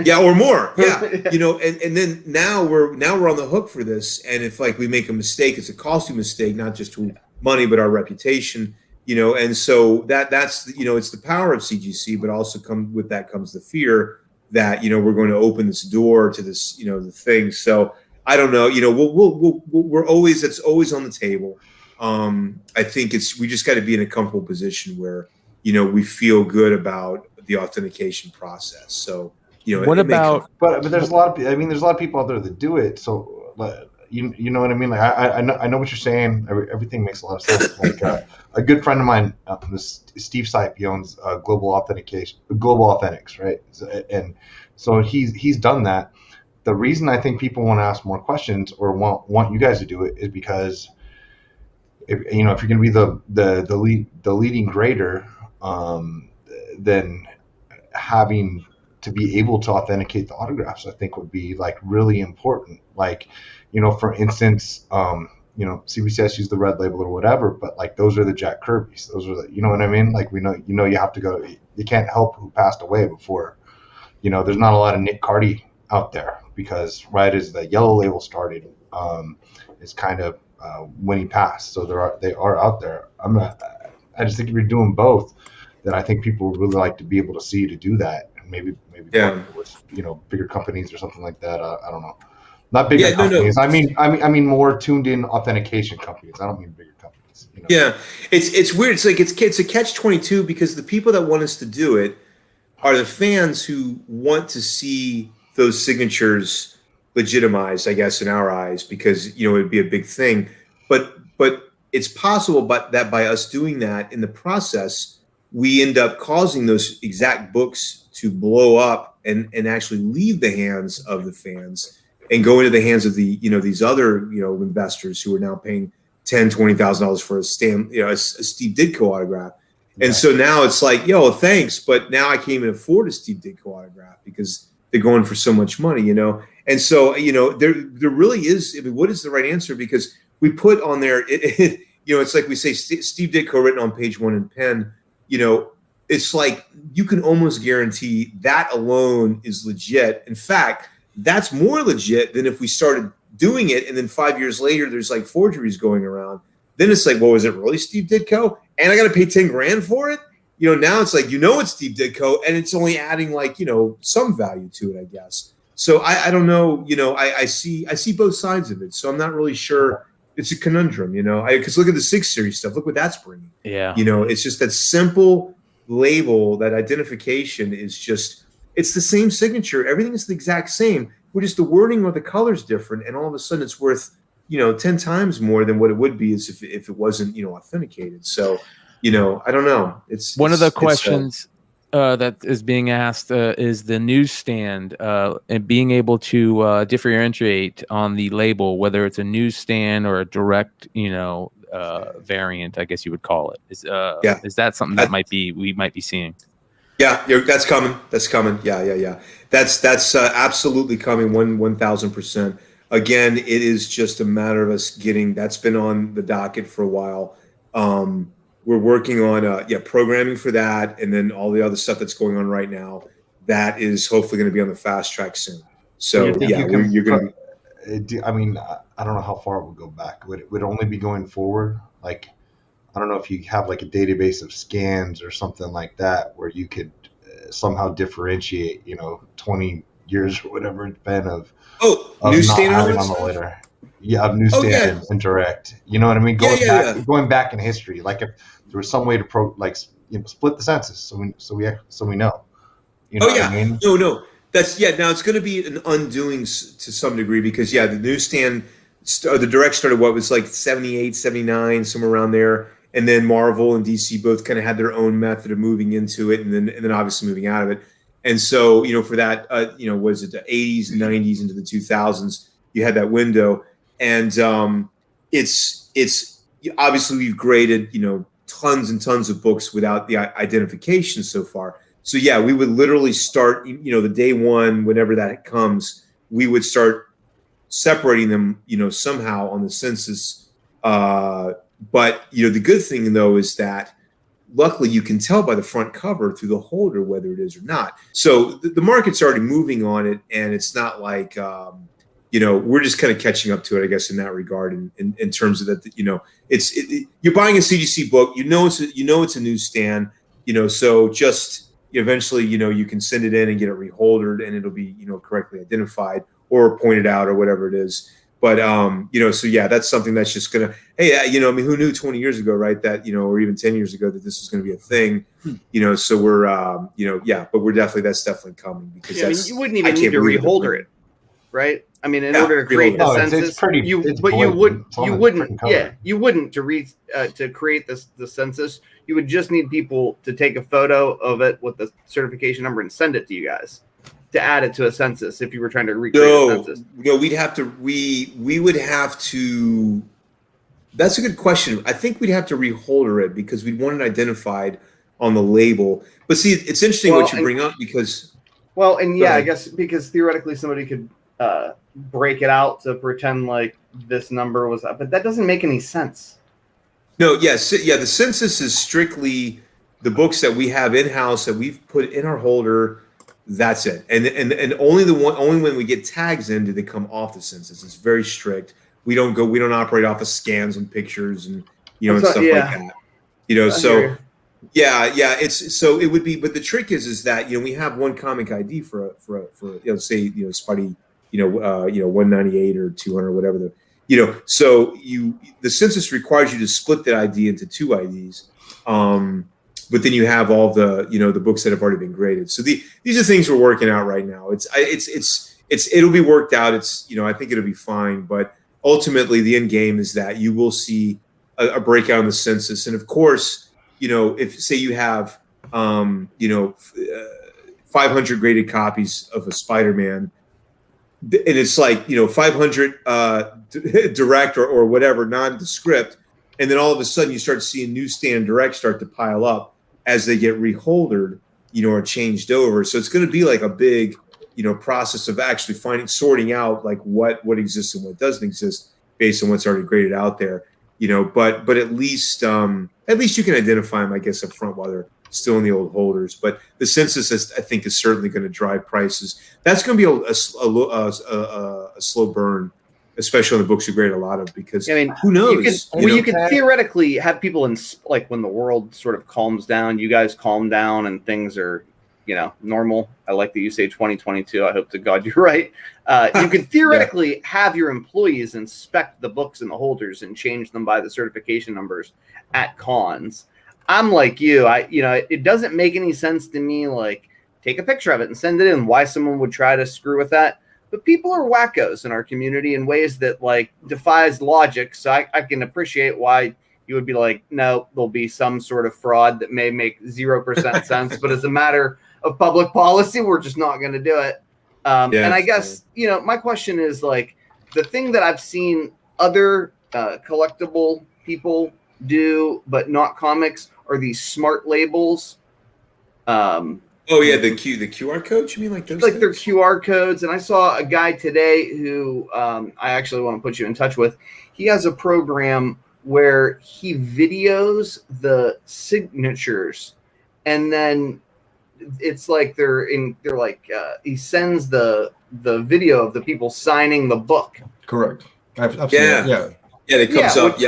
Yeah, or more. Yeah, and then now we're on the hook for this. And if like we make a mistake, it's a costly mistake, not just to money but our reputation. And so that's it's the power of CGC, but also with that comes the fear that we're going to open this door to this the thing. So I don't know. We're always, it's always on the table. I think we just got to be in a comfortable position where we feel good about the authentication process. So what about? But there's a lot of there's a lot of people out there that do it. So you know what I mean? Like I know what you're saying. Everything makes a lot of sense. Like a good friend of mine, Steve Sipe, he owns Global Authentics, right? So he's done that. The reason I think people want to ask more questions or want you guys to do it is because if you're going to be the leading grader, then having to be able to authenticate the autographs, I think, would be like really important. Like, for instance, CBCS used the red label or whatever, but like those are the Jack Kirby's. Those are the, what I mean? Like we know, you have to go. You can't help who passed away before. There's not a lot of Nick Carty out there because right as the yellow label started, it's kind of when he passed. So they are out there. I just think if you're doing both, then I think people would really like to be able to see you to do that. And maybe with bigger companies or something like that. I don't know. Not bigger companies. No. I mean more tuned in authentication companies. I don't mean bigger companies. Yeah, it's weird. It's like it's a catch-22 because the people that want us to do it are the fans who want to see those signatures legitimized, I guess, in our eyes, because it would be a big thing. But it's possible, that by us doing that in the process, we end up causing those exact books to blow up and actually leave the hands of the fans and go into the hands of the these other investors who are now paying $10,000-$20,000 for a Steve Ditko autograph. And so now it's like, thanks, but now I can't even afford a Steve Ditko autograph because they're going for so much money, And so, there really is. What is the right answer? Because we put on there, it's like we say Steve Ditko written on page 1 in pen. It's like you can almost guarantee that alone is legit. In fact, that's more legit than if we started doing it and then 5 years later there's like forgeries going around. Then it's like, well, was it really Steve Ditko? And I got to pay $10,000 for it. Now it's like it's Steve Ditko, and it's only adding like some value to it, I guess. So I don't know. I see both sides of it. So I'm not really sure. It's a conundrum, because look at the 6 Series stuff. Look what that's bringing. Yeah. It's just that simple label, that identification is just, it's the same signature. Everything is the exact same. We're just the wording or the color's different. And all of a sudden it's worth, 10 times more than what it would be as if it wasn't, authenticated. So, I don't know. It's one of the questions. that is being asked is the newsstand and being able to differentiate on the label, whether it's a newsstand or a direct, variant, I guess you would call it. Is that something that we might be seeing? Yeah, that's coming. That's coming. Yeah. That's absolutely coming. 1,000%. Again, it is just a matter of us getting. That's been on the docket for a while. We're working on programming for that, and then all the other stuff that's going on right now. That is hopefully going to be on the fast track soon. So you're going to be. I mean, I don't know how far it would go back. Would it only be going forward? Like, I don't know if you have like a database of scans or something like that where you could somehow differentiate, 20 years or whatever it's been of newsstand not having on the later. Yeah, of newsstand and direct. You know what I mean? Going back in history, like if there was some way to split the census, so we know. You know what I mean? No. That's now it's going to be an undoing to some degree because the newsstand, the direct started what was like 78, 79, somewhere around there. And then Marvel and DC both kind of had their own method of moving into it, and then obviously moving out of it. And so, for that, was it the 80s and 90s into the 2000s? You had that window, and it's obviously we've graded tons and tons of books without the identification so far. So we would literally start the day one, whenever that comes, we would start separating them somehow on the census. But the good thing though is that luckily you can tell by the front cover through the holder whether it is or not. So the market's already moving on it, and it's not like we're just kind of catching up to it, I guess, in that regard. In terms of that, you're buying a CGC book, it's a newsstand, so just eventually you can send it in and get it reholdered, and it'll be correctly identified or pointed out or whatever it is. But that's something that's just gonna. Hey, who knew 20 years ago, right? That or even 10 years ago that this was going to be a thing. So we're, but that's definitely coming because you wouldn't even need to reholder it, right? I mean, in order to create the census, you wouldn't to create the census. You would just need people to take a photo of it with the certification number and send it to you guys to add it to a census if you were trying to recreate a census. No, we would have to. That's a good question. I think we'd have to reholder it because we'd want it identified on the label. But see, it's interesting what you bring up because. Well, and I guess because theoretically somebody could break it out to pretend like this number was up, but that doesn't make any sense. No, yes, the census is strictly the books that we have in-house that we've put in our holder. That's it, and only when we get tags in do they come off the census. It's very strict. We don't operate off of scans and pictures and and stuff like that. So it would be. But the trick is that we have one comic ID for say Spidey 198 or 200 or whatever so the census requires you to split that ID into two IDs. But then you have all the the books that have already been graded. So these are things we're working out right now. It'll be worked out. I think it'll be fine. But ultimately, the end game is that you will see a breakout in the census. And of course, if say you have 500 graded copies of a Spider-Man, and it's like 500 direct or whatever nondescript, and then all of a sudden you start seeing newsstand direct start to pile up as they get reholdered, or changed over. So it's going to be like a big, process of actually sorting out like what exists and what doesn't exist based on what's already graded out there, but at least you can identify them, I guess, up front while they're still in the old holders. But the census, I think, is certainly going to drive prices. That's going to be a slow burn, especially on the books you grade a lot of, because who knows? You could theoretically have people in like when the world sort of calms down, you guys calm down and things are, normal. I like that you say 2022. I hope to God you're right. You could theoretically have your employees inspect the books and the holders and change them by the certification numbers at cons. I'm like you. It doesn't make any sense to me. Like, take a picture of it and send it in. Why someone would try to screw with that? But people are wackos in our community in ways that like defies logic. So I can appreciate why you would be like, no, there'll be some sort of fraud that may make 0% sense, but as a matter of public policy, we're just not going to do it. And I guess, my question is like the thing that I've seen other collectible people do, but not comics, are these smart labels. The QR codes? You mean like those? Like they're QR codes. And I saw a guy today who I actually want to put you in touch with. He has a program where he videos the signatures, and then it's like he sends the video of the people signing the book. Correct. I've seen that. Yeah, it comes up.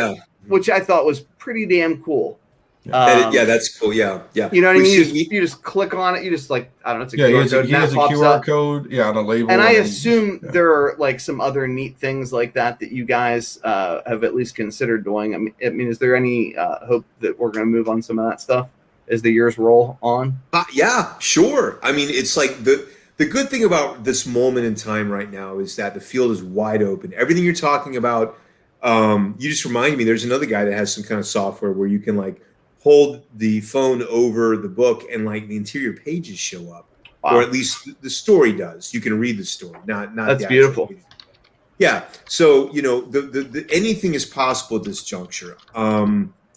Which I thought was pretty damn cool. That's cool. Yeah. You know what I mean? You just click on it. You just like, I don't know. It's a QR code. He has a QR code. Yeah, on a label. And I assume there are like some other neat things like that you guys have at least considered doing. I mean, is there any hope that we're going to move on some of that stuff as the years roll on? Yeah, sure. I mean, it's like the good thing about this moment in time right now is that the field is wide open. Everything you're talking about, you just reminded me. There's another guy that has some kind of software where you can like hold the phone over the book and like the interior pages show up, or at least the story does. You can read the story, not that's beautiful. Page. Yeah. So the anything is possible at this juncture.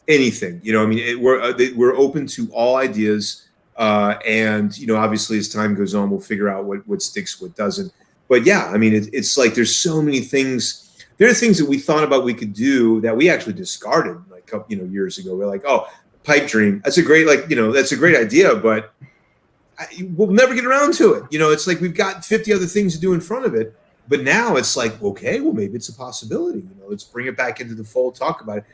Anything, I mean, we're open to all ideas, and obviously as time goes on, we'll figure out what sticks, what doesn't. But yeah, I mean, it's like there's so many things. There are things that we thought about we could do that we actually discarded like years ago. We're like, oh, pipe dream. That's a great that's a great idea, but we'll never get around to it. It's like we've got 50 other things to do in front of it. But now it's like, okay, well maybe it's a possibility. Let's bring it back into the fold. Talk about it.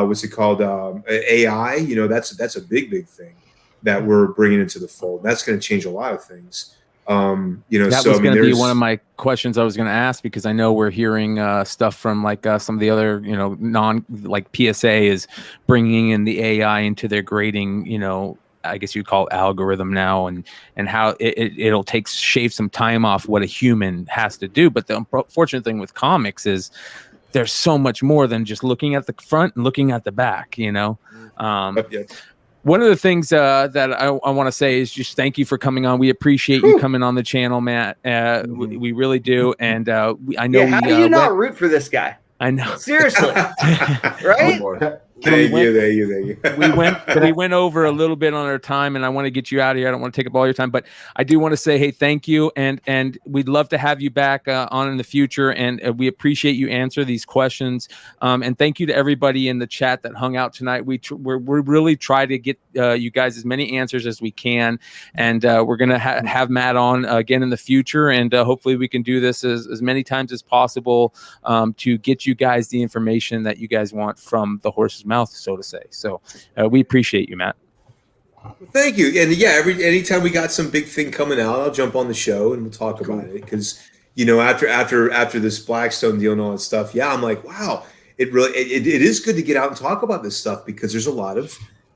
What's it called? AI. That's a big thing that we're bringing into the fold. That's going to change a lot of things. That was going to be one of my questions I was going to ask, because I know we're hearing stuff from like some of the other, non like PSA is bringing in the AI into their grading, I guess you'd call it algorithm now, and how it'll shave some time off what a human has to do. But the unfortunate thing with comics is there's so much more than just looking at the front and looking at the back, One of the things that I want to say is just thank you for coming on. We appreciate you coming on the channel, Matt. We really do. And I know how do you not root for this guy? I know. Seriously. Right? Thank you. We went over a little bit on our time, and I want to get you out of here. I don't want to take up all your time, but I do want to say, hey, thank you, and we'd love to have you back on in the future, and we appreciate you answer these questions. And thank you to everybody in the chat that hung out tonight. We really try to get you guys as many answers as we can, and we're gonna have Matt on again in the future, and hopefully we can do this as many times as possible to get you guys the information that you guys want from the horse's mouth, so to say. So we appreciate you, Matt. Thank you. And yeah, anytime we got some big thing coming out, I'll jump on the show and we'll talk about it, because after this Blackstone deal and all that stuff, I'm like, wow, it is good to get out and talk about this stuff, because there's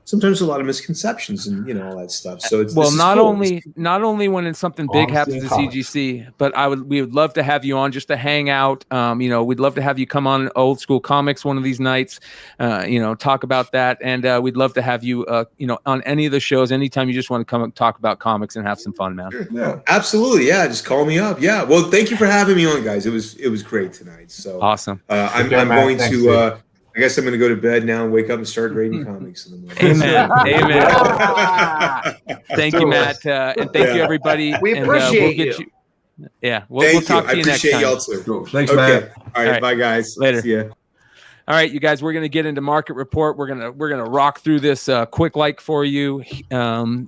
sometimes a lot of misconceptions and all that stuff. So it's not only when it's something big happens to CGC, but we would love to have you on just to hang out. We'd love to have you come on Old School Comics one of these nights, talk about that, and we'd love to have you on any of the shows anytime you just want to come and talk about comics and have some fun, man. Sure. Yeah, absolutely. Yeah, just call me up. Yeah, well, thank you for having me on, guys. It was great tonight. So awesome. I'm going to. I guess I'm going to go to bed now and wake up and start grading comics in the morning. Amen. Thank you, Matt, and thank you, everybody. We appreciate you. Yeah, we'll talk to you next time. I appreciate y'all too. Cool. Thanks, Matt. All right, bye, guys. Later. See ya. All right, you guys, we're going to get into market report. We're gonna rock through this quick like for you. John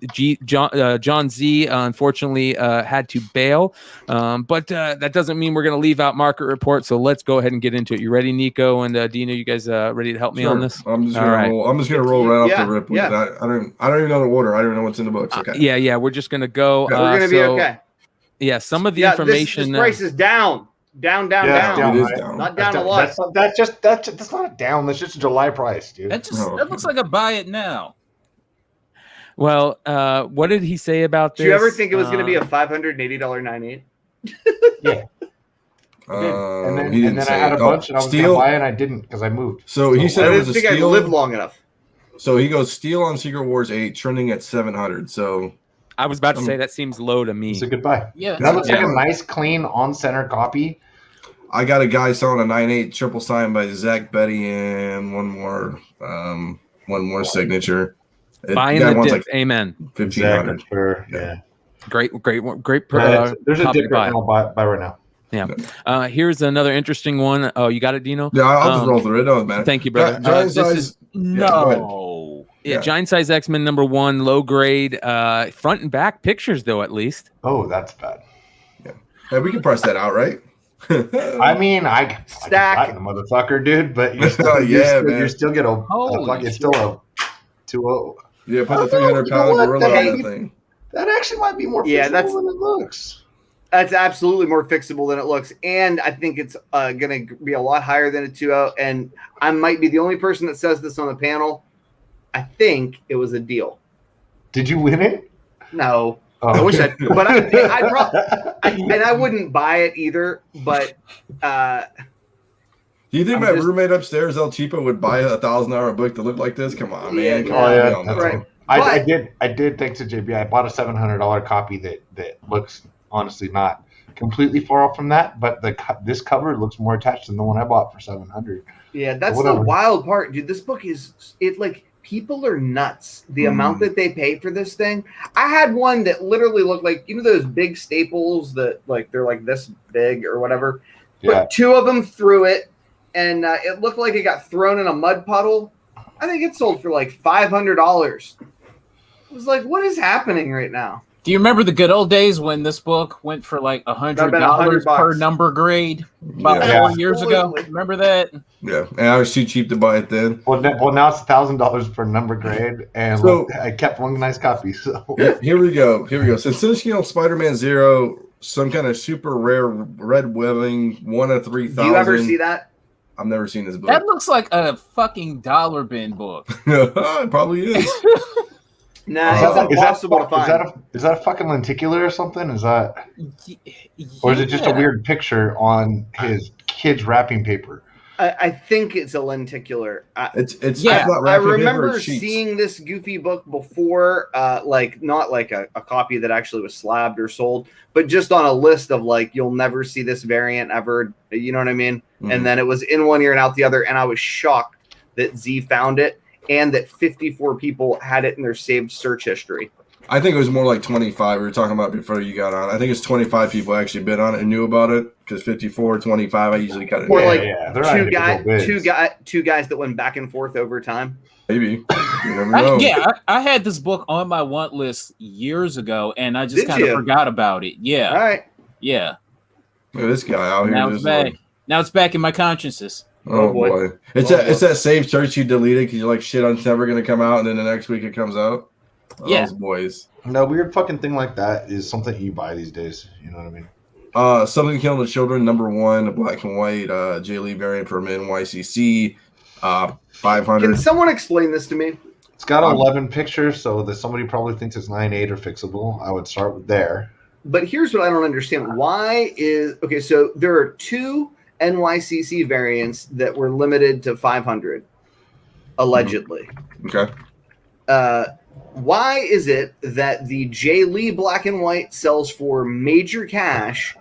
Z unfortunately had to bail, but that doesn't mean we're going to leave out market report. So let's go ahead and get into it. You ready, Nico and Dino? You guys ready to help me on this? I'm just gonna roll right off the rip. With that. I don't even know the order. I don't even know what's in the books. Okay. Yeah. We're just gonna go. We're gonna be okay. Yeah, some of the information. This price is down. Down. It is down. Not down a lot. That's not a down. That's just a July price, dude. That looks like a buy it now. Well, what did he say about this? Did you ever think it was going to be a $580 98? Yeah. I did. And then, He didn't and then I say had it. a bunch, and I was going to Steel. buy it, and I didn't because I moved. So he said I it was didn't a think I'd steal. live long enough. So he goes Steel on Secret Wars 8, trending at 700. So I was about to say that seems low to me. It's a good buy. Yeah, That looks like yeah. a nice, clean, on-center copy. I got a guy selling a 9.8 triple sign by Zach Betty and one more signature. Buying guy the wants dip. Amen. 1,500. Yeah. Great. There's a copy dip buy. right now. Buy right now. Yeah. Here's another interesting one. Oh, you got it, Dino? Yeah, I'll just roll through it. It doesn't matter. Thank you, brother. Giant This size. is- no. Yeah, giant size X-Men #1, low grade, front and back pictures though at least. Oh, that's bad. Hey, we can price that out, right? I mean, I Stack. can buy the motherfucker, dude. But you still get a Holy it's still a 2.0. Yeah, put the Oh, 300 you know pound what? gorilla That on might that thing. That actually might be more Yeah, fixable than it looks. That's absolutely more fixable than it looks, and I think it's going to be a lot higher than a 2.0. And I might be the only person that says this on the panel. I think it was a deal. Did you win it? No, Oh. I wish I. But I'd probably, and I wouldn't buy it either. But Do you think I'm my just- roommate upstairs, El Cheapo, would buy a $1,000 book to look like this? Come on, man. Come Yeah, on, yeah, we all know. that's right. I did. Thanks to JB, I bought a $700 copy that looks honestly not completely far off from that, but this cover looks more attached than the one I bought for $700. yeah, that's the Whatever. wild part, dude. This book is like people are nuts. The amount that they pay for this thing. I had one that literally looked like those big staples that like they're like this big or whatever. Yeah. Put two of them through it, and it looked like it got thrown in a mud puddle. I think it sold for like $500. It was like, what is happening right now? Do you remember the good old days when this book went for like $100 per $100 number grade about Yeah. 4 years ago? Absolutely. Remember that? Yeah, and I was too cheap to buy it then. Well, now it's $1,000 per number grade, and So- I kept one nice copy. So Here we go. So Sensational Spider-Man 0, some kind of super rare red webbing, 1 of 3,000. Do you ever see that? I've never seen this book. That looks like a fucking dollar bin book. It probably is. Nah, it's impossible to find. Is that a fucking lenticular or something? Is that, or is it just a weird picture on his kid's wrapping paper? I think it's a lenticular. It's Yeah, not I wrapping paper, remember it's sheets. seeing this goofy book before, like not like a copy that actually was slabbed or sold, but just on a list of like, you'll never see this variant ever. You know what I mean? Mhm. And then it was in one ear and out the other. And I was shocked that Z found it and that 54 people had it in their saved search history. I think it was more like 25. We were talking about before you got on. I think it's 25 people actually bid on it and knew about it because 54, 25, I usually cut it. Or down. like they're not individual bids. two guys that went back and forth over time. Maybe. You never know. I had this book on my want list years ago, and I just Did kind of you? forgot about it. Yeah, All right. yeah. Look at this guy out here. Now it's just back. like, Now it's back in my consciences. oh Oh, boy. boy. It's that save search you deleted because you're like, shit, it's never going to come out. And then the next week it comes out. Yeah. Those boys. No, weird fucking thing like that is something you buy these days. You know what I mean? Something Killing the Children, #1, a black and white J. Lee variant from NYCC, 500. Can someone explain this to me? It's got 11 pictures, so that somebody probably thinks it's 9.8 or fixable. I would start with there. But here's what I don't understand. Why is okay? So there are two NYCC variants that were limited to 500, allegedly. Okay. Why is it that the J. Lee black and white sells for major cash,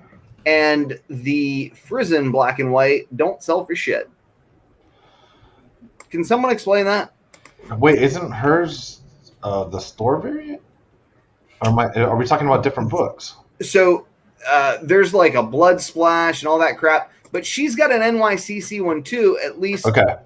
and the Frizen black and white don't sell for shit? Can someone explain that? Wait, isn't hers the store variant? Or are we talking about different books? So there's like a blood splash and all that crap, but she's got an NYCC one too, at least Okay.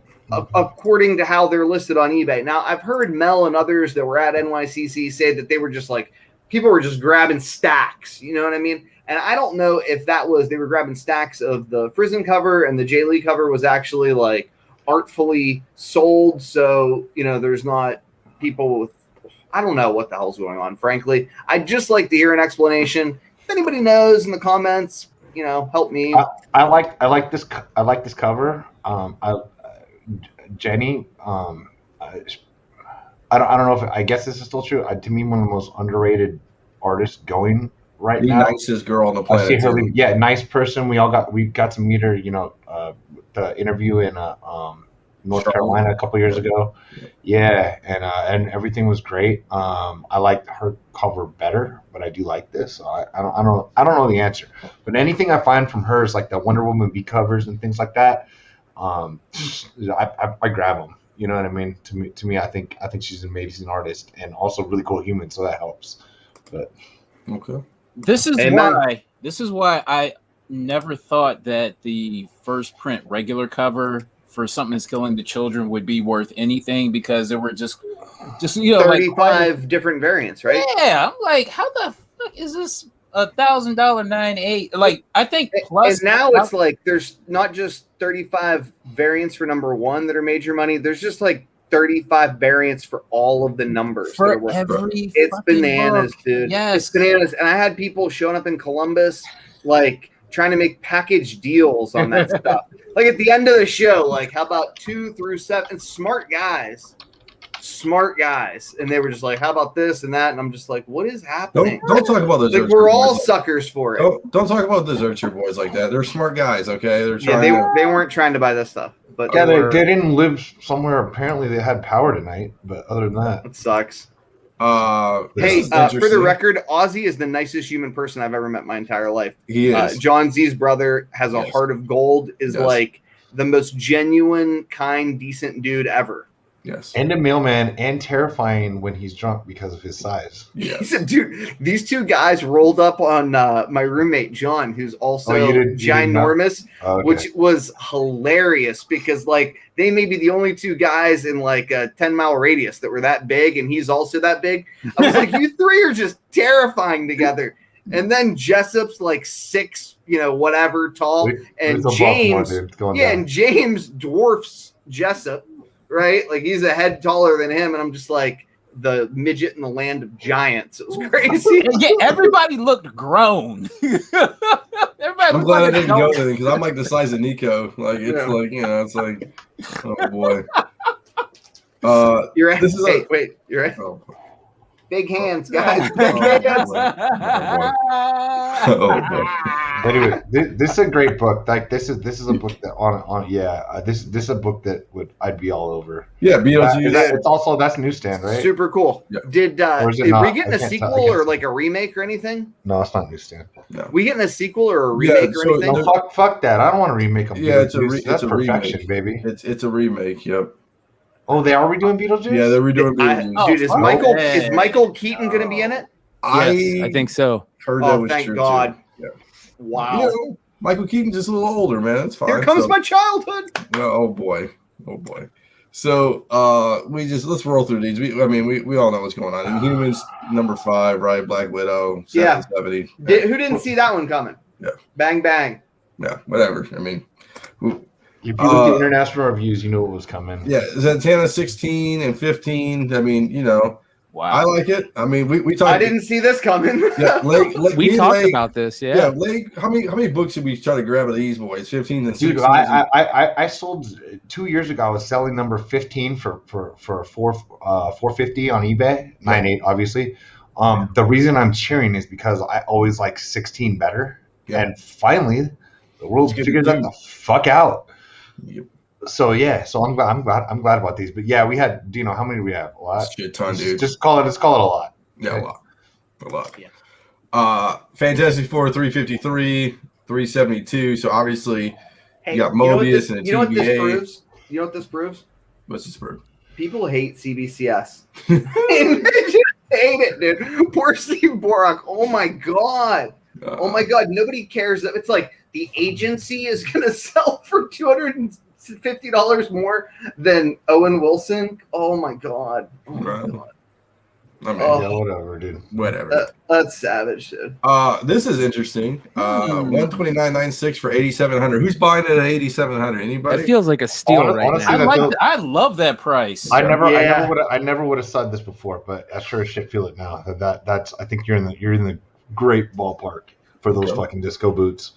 according to how they're listed on eBay. Now, I've heard Mel and others that were at NYCC say that they were just like, people were just grabbing stacks, you know what I mean? And I don't know if that was, they were grabbing stacks of the Frizen cover and the J. Lee cover was actually like artfully sold. So, you know, there's not people with, I don't know what the hell's going on, frankly. I'd just like to hear an explanation. If anybody knows in the comments, you know, help me. I like this cover. Jenny, I don't know if I guess this is still true. To me, one of the most underrated artists going right The now. nicest girl on the I planet. see her. too. Yeah, nice person. We got to meet her. The interview in North Charlotte. Carolina a couple years ago. Yeah, and everything was great. I liked her cover better, but I do like this. So I don't know the answer. But anything I find from her is like the Wonder Woman V covers and things like that. I grab them. You know what I mean? To me, I think she's an amazing artist and also really cool human. So that helps. But Okay. This is Amen. why I never thought that the first print regular cover for Something Is Killing the Children would be worth anything, because there were just 35 different variants, right? Yeah, I'm like, how the fuck is this $1,000 9.8? Like, I think plus And now it's like there's not just 35 variants for number one that are major money. There's just like 35 variants for all of the numbers. for that are worth- every It's fucking bananas, book. dude. Yes. It's bananas. And I had people showing up in Columbus, like trying to make package deals on that stuff. Like at the end of the show, like, how about 2 through 7? Smart guys. And they were just like, how about this and that? And I'm just like, what is happening? Don't talk about those. Like, we're all suckers for it. Don't talk about the Zercher boys like that. They're smart guys, okay? They're Yeah, trying. they weren't trying to buy this stuff. But yeah, were- they didn't live somewhere. Apparently, they had power tonight. But other than that, It sucks. This Hey, is for the interesting. record, Ozzy is the nicest human person I've ever met in my entire life. He is. John Z's brother has a Yes. heart of gold, is Yes. like the most genuine, kind, decent dude ever. Yes. and a mailman, and terrifying when he's drunk because of his size. He Yes. said, dude, these two guys rolled up on my roommate, John, who's also You did not? ginormous, Okay. which was hilarious because, like, they may be the only two guys in like a 10-mile radius that were that big, and he's also that big. I was like, you three are just terrifying together. And then Jessup's like 6, whatever tall, and It's a buff James, one, dude, going yeah, down. and James dwarfs Jessup, right? Like he's a head taller than him, and I'm just like the midget in the land of giants. It was crazy. Yeah, everybody looked grown. Everybody I'm looked glad I like didn't go adults. there because I'm like the size of Nico. Like it's Yeah. like it's like, oh boy. You're right. This is Hey, wait, you're right. Oh, Big hands, guys. Big hands. oh boy. But anyway, this is a great book. Like this is a book that this is a book that I'd be all over. Yeah, Beetlejuice. It's also that's Newsstand, right? Super cool. Yeah. Did Or is it we not? getting I a can't sequel tell. or like a remake or anything? No, it's not Newsstand. We getting a sequel or a Yeah, remake or so anything? No, fuck that. I don't want to remake a Yeah, it's a Beetlejuice. That's it's a perfection, remake. baby. It's a remake. Yep. Oh, they are redoing Beetlejuice? Yeah, they're redoing I- Beetlejuice. dude, is fuck Michael that. is Michael Keaton going to be in it? Yes, I think so. heard that Oh, was thank true God! too. Yeah. Wow. You know, Michael Keaton's just a little older, man. That's fine. Here comes So- my childhood. Well, oh boy. So let's roll through these. We all know what's going on. Inhumans number 5, right? Black Widow, Yeah. 770. Who didn't see that one coming? Yeah. Bang bang. Yeah, whatever. I mean, If you look at international reviews, you know what was coming. yeah, Zatanna 16 and 15. I mean, Wow. I like it. I mean, we talked. I didn't see this coming. Yeah, Lake, We talked about this, Yeah, yeah. Lake. How many books did we try to grab of these boys? 15 and 16. Dude, I sold 2 years ago. I was selling number 15 for 450 on eBay. 9.8, obviously. The reason I'm cheering is because I always like 16 better, Yeah. and finally, the world It's good figured to that do. the fuck out. Yep. So yeah, I'm glad about these. But yeah, we had. Do you know how many do we have? A lot. Shit ton, dude. Just call it a lot. Yeah, Okay. a lot. Yeah. Fantastic Four 353, 372. So obviously, Hey, You got know what Mobius this- and a you know what this TVA. proves? You know what this proves? what's this for? People hate CBCS. They just hate it, dude. Poor Steve Borak. Oh my god. Oh my god. Nobody cares. It's like the agency is going to sell for $250 more than Owen Wilson. Oh my god. Oh my Right. god. I mean, Oh. Yeah, whatever, dude. whatever. That's savage, dude. This is interesting. 129.96 for 8,700. Who's buying it at 8,700? Anybody? That feels like a steal Honestly, right honestly, now. I love that price. I never Yeah. would have said this before, but I sure as shit feel it now. That's I think you're in the great ballpark for those fucking disco boots.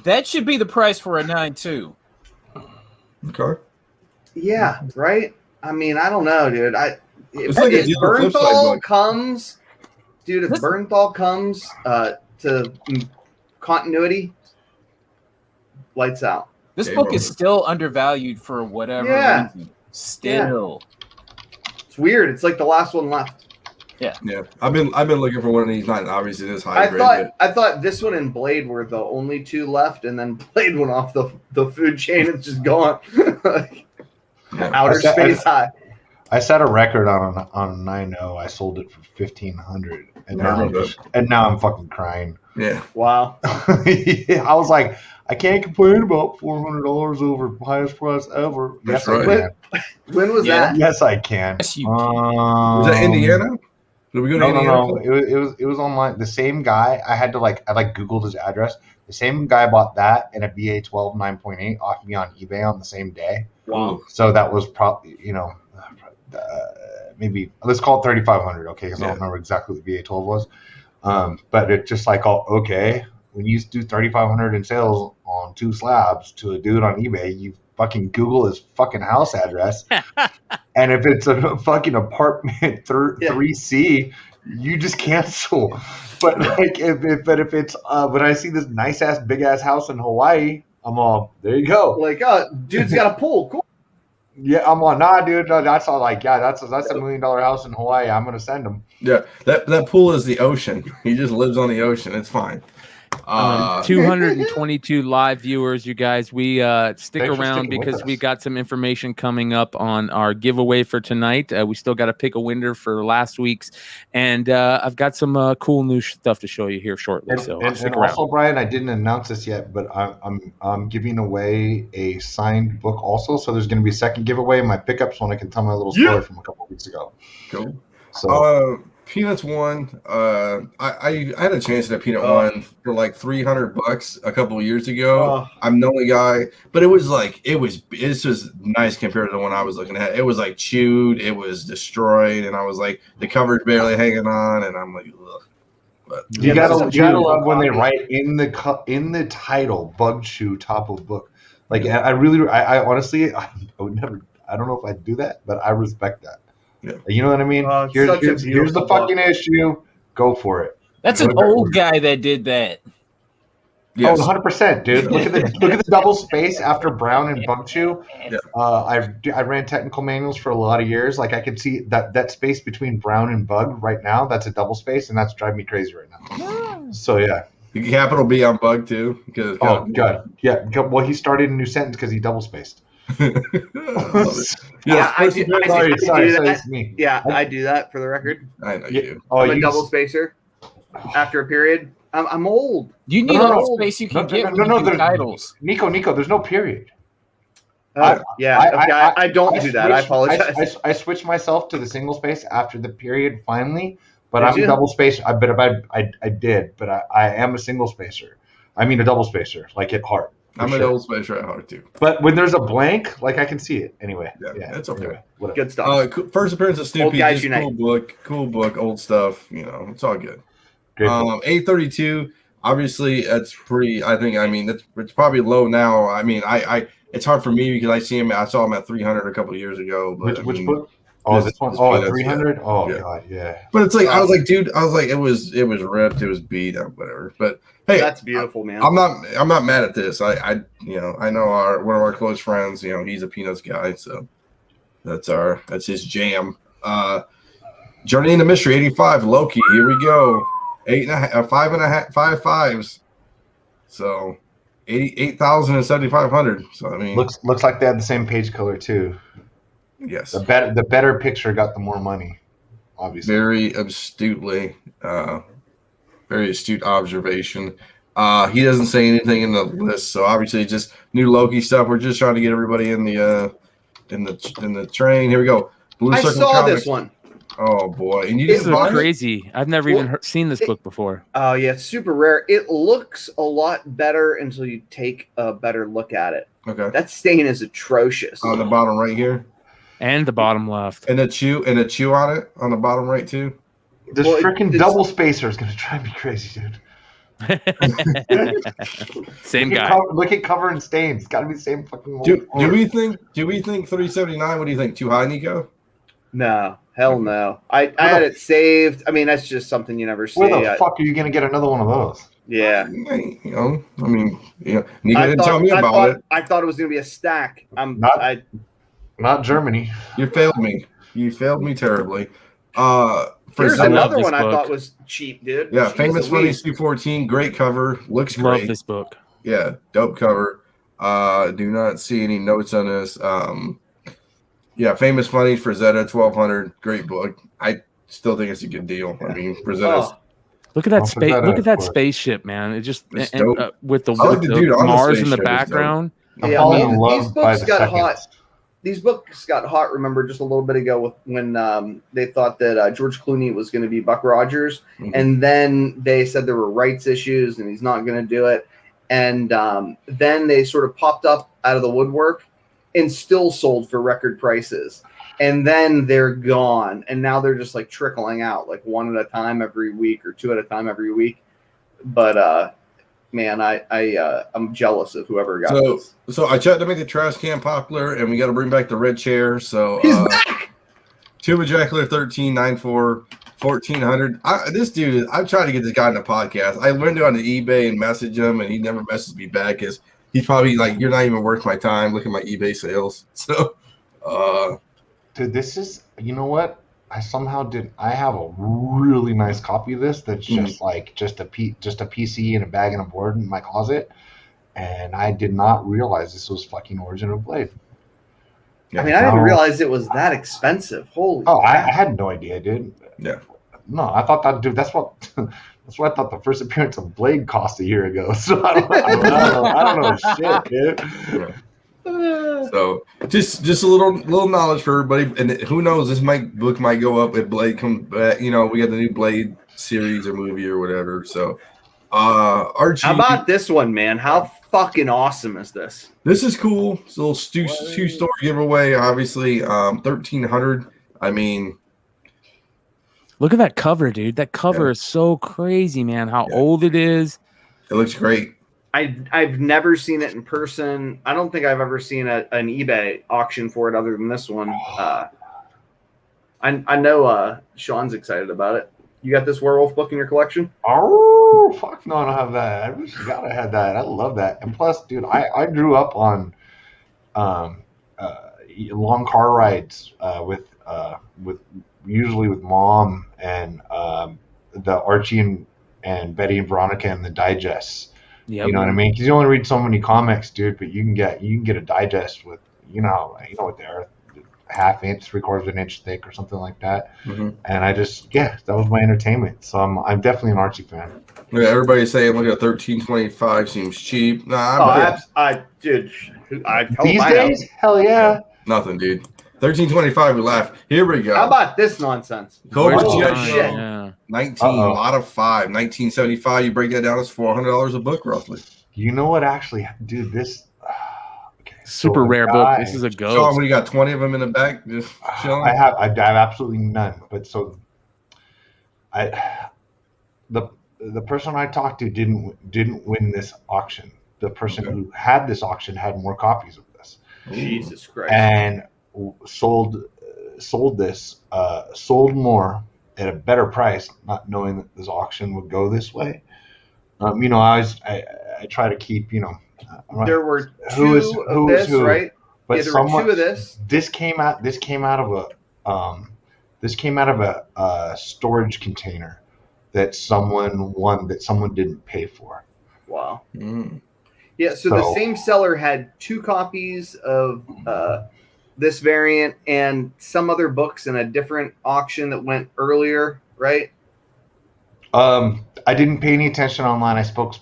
That should be the price for a 9.2. Okay. Yeah, right? I mean, I don't know, dude. If It's like a From The Flipside Bernthal book. comes, dude, if This- Bernthal comes to continuity, lights out. This book is still undervalued for whatever reason. Still. It's weird. It's like the last one left. Yeah. I've been looking for one of these. Not obviously this hybrid. I thought this one and Blade were the only two left, and then Blade went off the food chain. It's just gone. Outer space high. I set a record on 9.0. I sold it for $1,500, and now I'm fucking crying. Yeah. Wow. I was like, I can't complain about $400 over highest price ever. That's yes, right. I can. When was that? Yes, I can. Yes, you Was that Indiana? Did we go to Indiana? No. It was online. The same guy. I Googled his address. The same guy bought that and a BA12 9.8 off me on eBay on the same day. Wow. So that was probably maybe let's call it 3,500. Okay, because I don't remember exactly what the BA12 was. But it just like okay. When you do 3,500 in sales on 2 slabs to a dude on eBay, you fucking Google his fucking house address, and if it's a fucking apartment 3C, you just cancel. But like if it's when I see this nice ass big ass house in Hawaii, I'm all there you go. Like dude's got a pool. Cool. Yeah, I'm on. Nah, dude, that's all. Like, that's a $1 million house in Hawaii. I'm gonna send him. Yeah, that pool is the ocean. He just lives on the ocean. It's fine. 222 live viewers, you guys. We stick Thanks for around sticking with because we us. got some information coming up on our giveaway for tonight. We still got to pick a winner for last week's, and I've got some cool new stuff to show you here shortly. So stick around. Also, Brian, I didn't announce this yet, but I'm giving away a signed book also. So there's going to be a second giveaway. My pickups when I can tell my little story from a couple of weeks ago. Cool. So Peanuts won. I had a chance at a Peanut one for like $300 a couple of years ago. I'm the only guy, but it was nice compared to the one I was looking at. It was like chewed, it was destroyed, and I was like the cover's barely hanging on, and I'm like, ugh. But you gotta love when they write in the title "Bug Chew" top of book. Like I honestly I would never. I don't know if I'd do that, but I respect that. Yeah. You know what I mean? Here's the fucking issue. Go for it. That's an old guy that did that. Yes. Oh, 100%, dude. Look at the double space after Brown and Bug Chew. Yeah. I ran technical manuals for a lot of years. Like I could see that space between Brown and Bug right now. That's a double space, and that's driving me crazy right now. So yeah. The capital B on Bug too. Oh god. Yeah. Well, he started a new sentence because he double spaced. Yeah, I do that. It's me. Yeah, I do that for the record. I know you. I'm a double spacer after a period. I'm old. You need all the space you can get when you do titles. Nico, there's no period. I don't do that. I apologize. I switched myself to the single space after the period finally, but I'm a double spacer. I did, but I am a single spacer. I mean a double spacer, like at heart. I'm a double spacer at heart too. But when there's a blank, like I can see it anyway. Yeah, it's okay. Anyway, good stuff. First appearance of Snoopy. Old Guys Unite. Cool book, old stuff. You know, it's all good. Great. 832. Obviously, that's pretty. It's probably low now. I mean, it's hard for me because I saw him at 300 a couple of years ago. But which book? Oh, this one. Oh, 300. Yeah. Oh yeah. God, yeah. But it's like I was like, dude. I was like, it was ripped. It was beat up, whatever. But hey, that's beautiful, man. I'm not mad at this. I know one of our close friends. You know, he's a Peanuts guy, so that's his jam. Journey into Mystery 85 Loki. Here we go. 5.5 5.5s. So 88,000 and 7,500. So I mean, looks like they had the same page color too. Yes. The better picture got the more money, obviously. Very astutely, very astute observation. He doesn't say anything in the list, so obviously just new Loki stuff. We're just trying to get everybody in the train. Here we go. Blue I Circle saw Comics. this one. Oh boy, and you This didn't is buy it? crazy. I've never even seen this book before. Oh yeah, it's super rare. It looks a lot better until you take a better look at it. Okay. That stain is atrocious. On the bottom right here. And the bottom left. And a chew on it on the bottom right too. This freaking double spacer is gonna drive me crazy, dude. Same guy. Look at cover and stains. Got to be the same fucking. Do we think 379? What do you think? Too high, Nico? No, Hell no. I had it saved. I mean, that's just something you never see. Where the fuck are you gonna get another one of those? Yeah. You know, I mean, Nico didn't tell me about it. I thought it was gonna be a stack. Not Germany. You failed me. You failed me terribly. Here's another one I thought was cheap, dude. Yeah, Famous Funnies 214, great cover, looks great. Love this book. Yeah, dope cover. Do not see any notes on this. Yeah, Famous Funnies for Zeta 1200, great book. I still think it's a good deal. I mean, for Zeta's. Look at that space! Look at that spaceship, man! It just with the Mars in the background. Yeah, I mean, these books got hot. These books got hot. Remember, just a little bit ago, when they thought that George Clooney was going to be Buck Rogers, and then they said there were rights issues and he's not going to do it, and then they sort of popped up out of the woodwork and still sold for record prices, and then they're gone, and now they're just like trickling out, like one at a time every week or two at a time every week. But man, I'm jealous of whoever got this. So I tried to make the trash can popular, and we got to bring back the red chair. So he's back. Tube Ejacular 1394 1400. This dude, I've tried to get this guy on the podcast. I went on the eBay and messaged him, and he never messaged me back. He's probably like, you're not even worth my time. Look at my eBay sales. So, dude, this is, you know what? I somehow did. I have a really nice copy of this that's just like just a PC and a bag and a board in my closet, and I did not realize this was fucking Original Blade. I mean, I didn't realize it was that expensive. Holy! Oh, I had no idea, dude. Yeah. No, I thought that, dude. That's what I thought the first appearance of Blade cost a year ago. So I don't know shit, dude. Yeah. So just a little knowledge for everybody, and who knows, this book might go up if Blade comes back. You know, we got the new Blade series or movie or whatever. So Archie, how about this one, man? How fucking awesome is this? This is cool. It's a little two-story giveaway, obviously. 1300. I mean, look at that cover, dude. That cover is so crazy, man. How old it is. It looks great. I've never seen it in person. I don't think I've ever seen an eBay auction for it other than this one. I know Sean's excited about it. You got this werewolf book in your collection? Oh, fuck no, I don't have that. I wish I had that. I love that. And plus, dude, I grew up on long car rides with usually with mom and the Archie and Betty and Veronica and the digests. Yep. You know what I mean? Because you only read so many comics, dude. But you can get a digest with you know what they are, half inch, 3/4 inch thick, or something like that. And I just that was my entertainment. So I'm definitely an Archie fan. Yeah, everybody's saying look at 1325 seems cheap. Nah, dude. These days, hell yeah. Nothing, dude. 1325, we laugh. Here we go. How about this nonsense? Shit. 19, lot of 5. 1975, you break that down, it's $400 a book, roughly. You know what, actually, dude, this... Super rare book. This is a ghost. Sean, when you got 20 of them in the back, just chilling? I have absolutely none. But so... The person I talked to didn't win this auction. The person who had this auction had more copies of this. Jesus Christ. And sold more at a better price, not knowing that this auction would go this way. You know, I try to keep, you know. There were two of this, right? But there were two of this. This came out of a storage container that someone won that someone didn't pay for. Wow. Yeah, so the same seller had 2 copies of this variant and some other books in a different auction that went earlier, right? I didn't pay any attention online. I spoke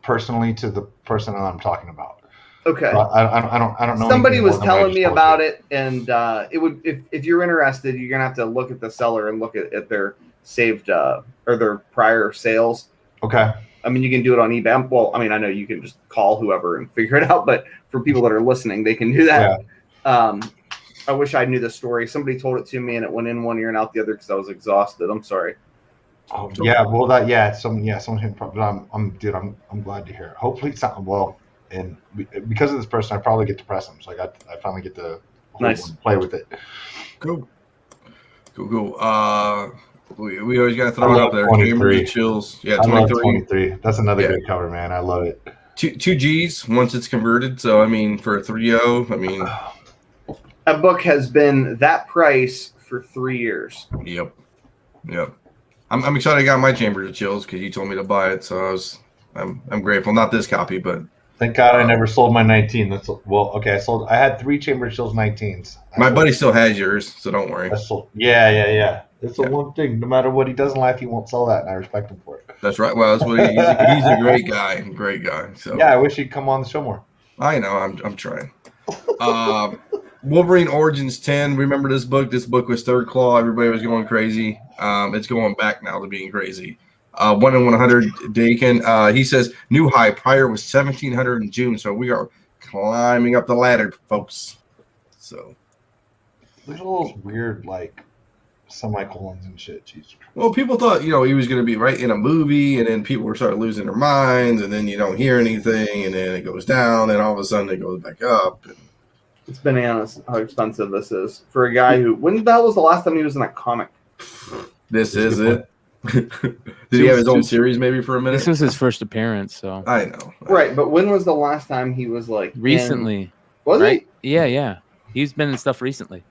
personally to the person that I'm talking about. Okay. So I don't know. Somebody was telling me about it, and it would if you're interested, you're gonna have to look at the seller and look at their saved or their prior sales. Okay. I mean, you can do it on eBay. Well, I mean, I know you can just call whoever and figure it out, but for people that are listening, they can do that. Yeah. I wish I knew the story. Somebody told it to me, and it went in one ear and out the other because I was exhausted. I'm sorry. Oh yeah, well someone had probably. I'm glad to hear it. Hopefully it's not well, and because of this person, I probably get to press them, so I finally get to play with it. Cool. Cool. We always got to throw it up there. 23. Chambers of Chills. Yeah, I love 23. 23. That's another Yeah. great cover, man. I love it. Two G's once it's converted. So, I mean, for a 3.0, I mean. That book has been that price for 3 years. Yep. I'm excited I got my Chambers of Chills because you told me to buy it. So I'm grateful. Not this copy, but. Thank God I never sold my 19. I had 3 Chamber Chills 19s. My buddy still has yours, so don't worry. Yeah. It's the one thing. No matter what he does in life, he won't sell that, and I respect him for it. That's right. Well, that's what he's a great guy. So yeah, I wish he'd come on the show more. I know. I'm trying. Wolverine Origins 10. Remember this book? This book was Third Claw. Everybody was going crazy. It's going back now to being crazy. 1 in 100 Dakin. He says new high prior was 1,700 in June, so we are climbing up the ladder, folks. So there's all those weird like semicolons and shit. Jesus. Well, people thought he was going to be right in a movie, and then people were starting losing their minds, and then you don't hear anything, and then it goes down, and all of a sudden it goes back up. It's bananas how expensive this is for a guy who. When the hell was the last time he was in a comic? This is it. Did he have his own series maybe for a minute? This was his first appearance, so I know. Right, but when was the last time he was like recently? Was right? Yeah. He's been in stuff recently.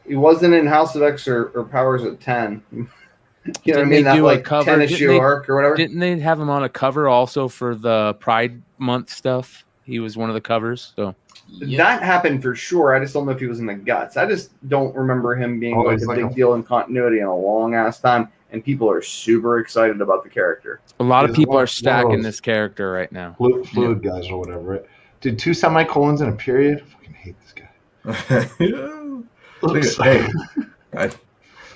He wasn't in House of X or Powers at 10. You know what I mean? That do a like cover? 10 issue arc or whatever. Didn't they have him on a cover also for the Pride Month stuff? He was one of the covers. So that happened for sure. I just don't know if he was in the guts. I just don't remember him being like a big deal in continuity in a long ass time. And people are super excited about the character. A lot of people are stacking this character right now. Fluid guys or whatever. Right? Did 2 semicolons and a period? I fucking hate this guy. Hey,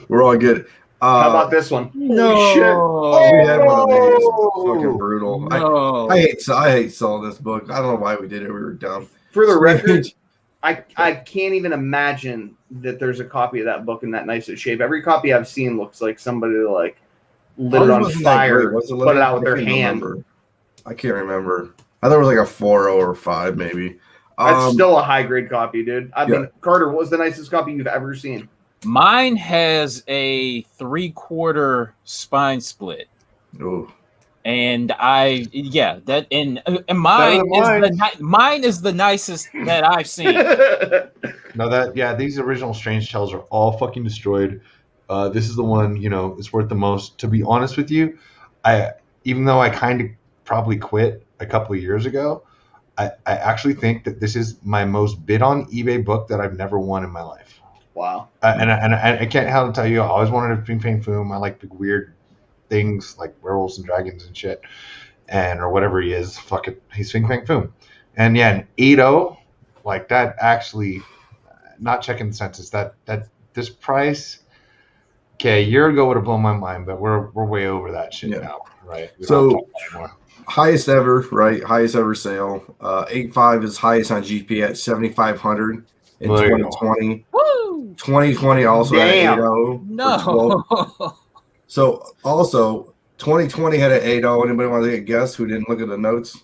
we're all good. How about this one? No, shit. We had one of these. It's fucking brutal. No. I hate selling this book. I don't know why we did it. We were dumb. For the record, I can't even imagine that there's a copy of that book in that nice of shape. Every copy I've seen looks like somebody like lit it on fire, put it out with their hand. I can't remember. I thought it was like a 4.0 or 5 maybe. That's still a high grade copy, dude. I mean, Carter, what was the nicest copy you've ever seen? Mine has a 3/4 spine split. Oh. And mine is the nicest that I've seen. These original Strange Tales are all fucking destroyed. This is the one, it's worth the most. To be honest with you, even though I kind of probably quit a couple of years ago, I actually think that this is my most bid on eBay book that I've never won in my life. Wow. And I can't help to tell you, I always wanted a Ping Fang Foom. I like big weird things like werewolves and dragons and shit, or whatever he is. Fuck it, he's Fing Fang Foom. And yeah, an 8.0, like that actually, not checking the census, that this price, okay, a year ago would have blown my mind, but we're way over that shit now, right? So highest ever, right? Highest ever sale. 8.5 is highest on GP at 7,500 in 2020. Woo! 2020 also had 8.0. No. So also 2020 had an 8.0. Anybody want to take a guess who didn't look at the notes?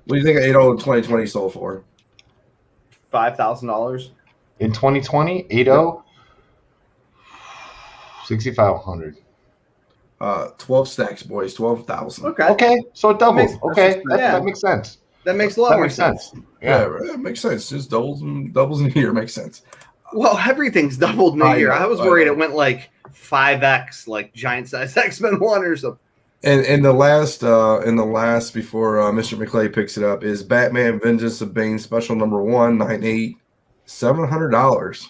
What do you think an 8.0 in 2020 sold for? $5,000 in 2020. 8.0, 6,500. 12 stacks, boys. 12,000. Okay. So it doubled. That makes sense. That makes a lot more sense. Yeah, that makes sense. Just doubles in here makes sense. Well, everything's doubled in a year. I was worried it went like 5x, like giant size X-Men 1 or something. And the last before Mr. McClay picks it up is Batman Vengeance of Bane special number 198, $700.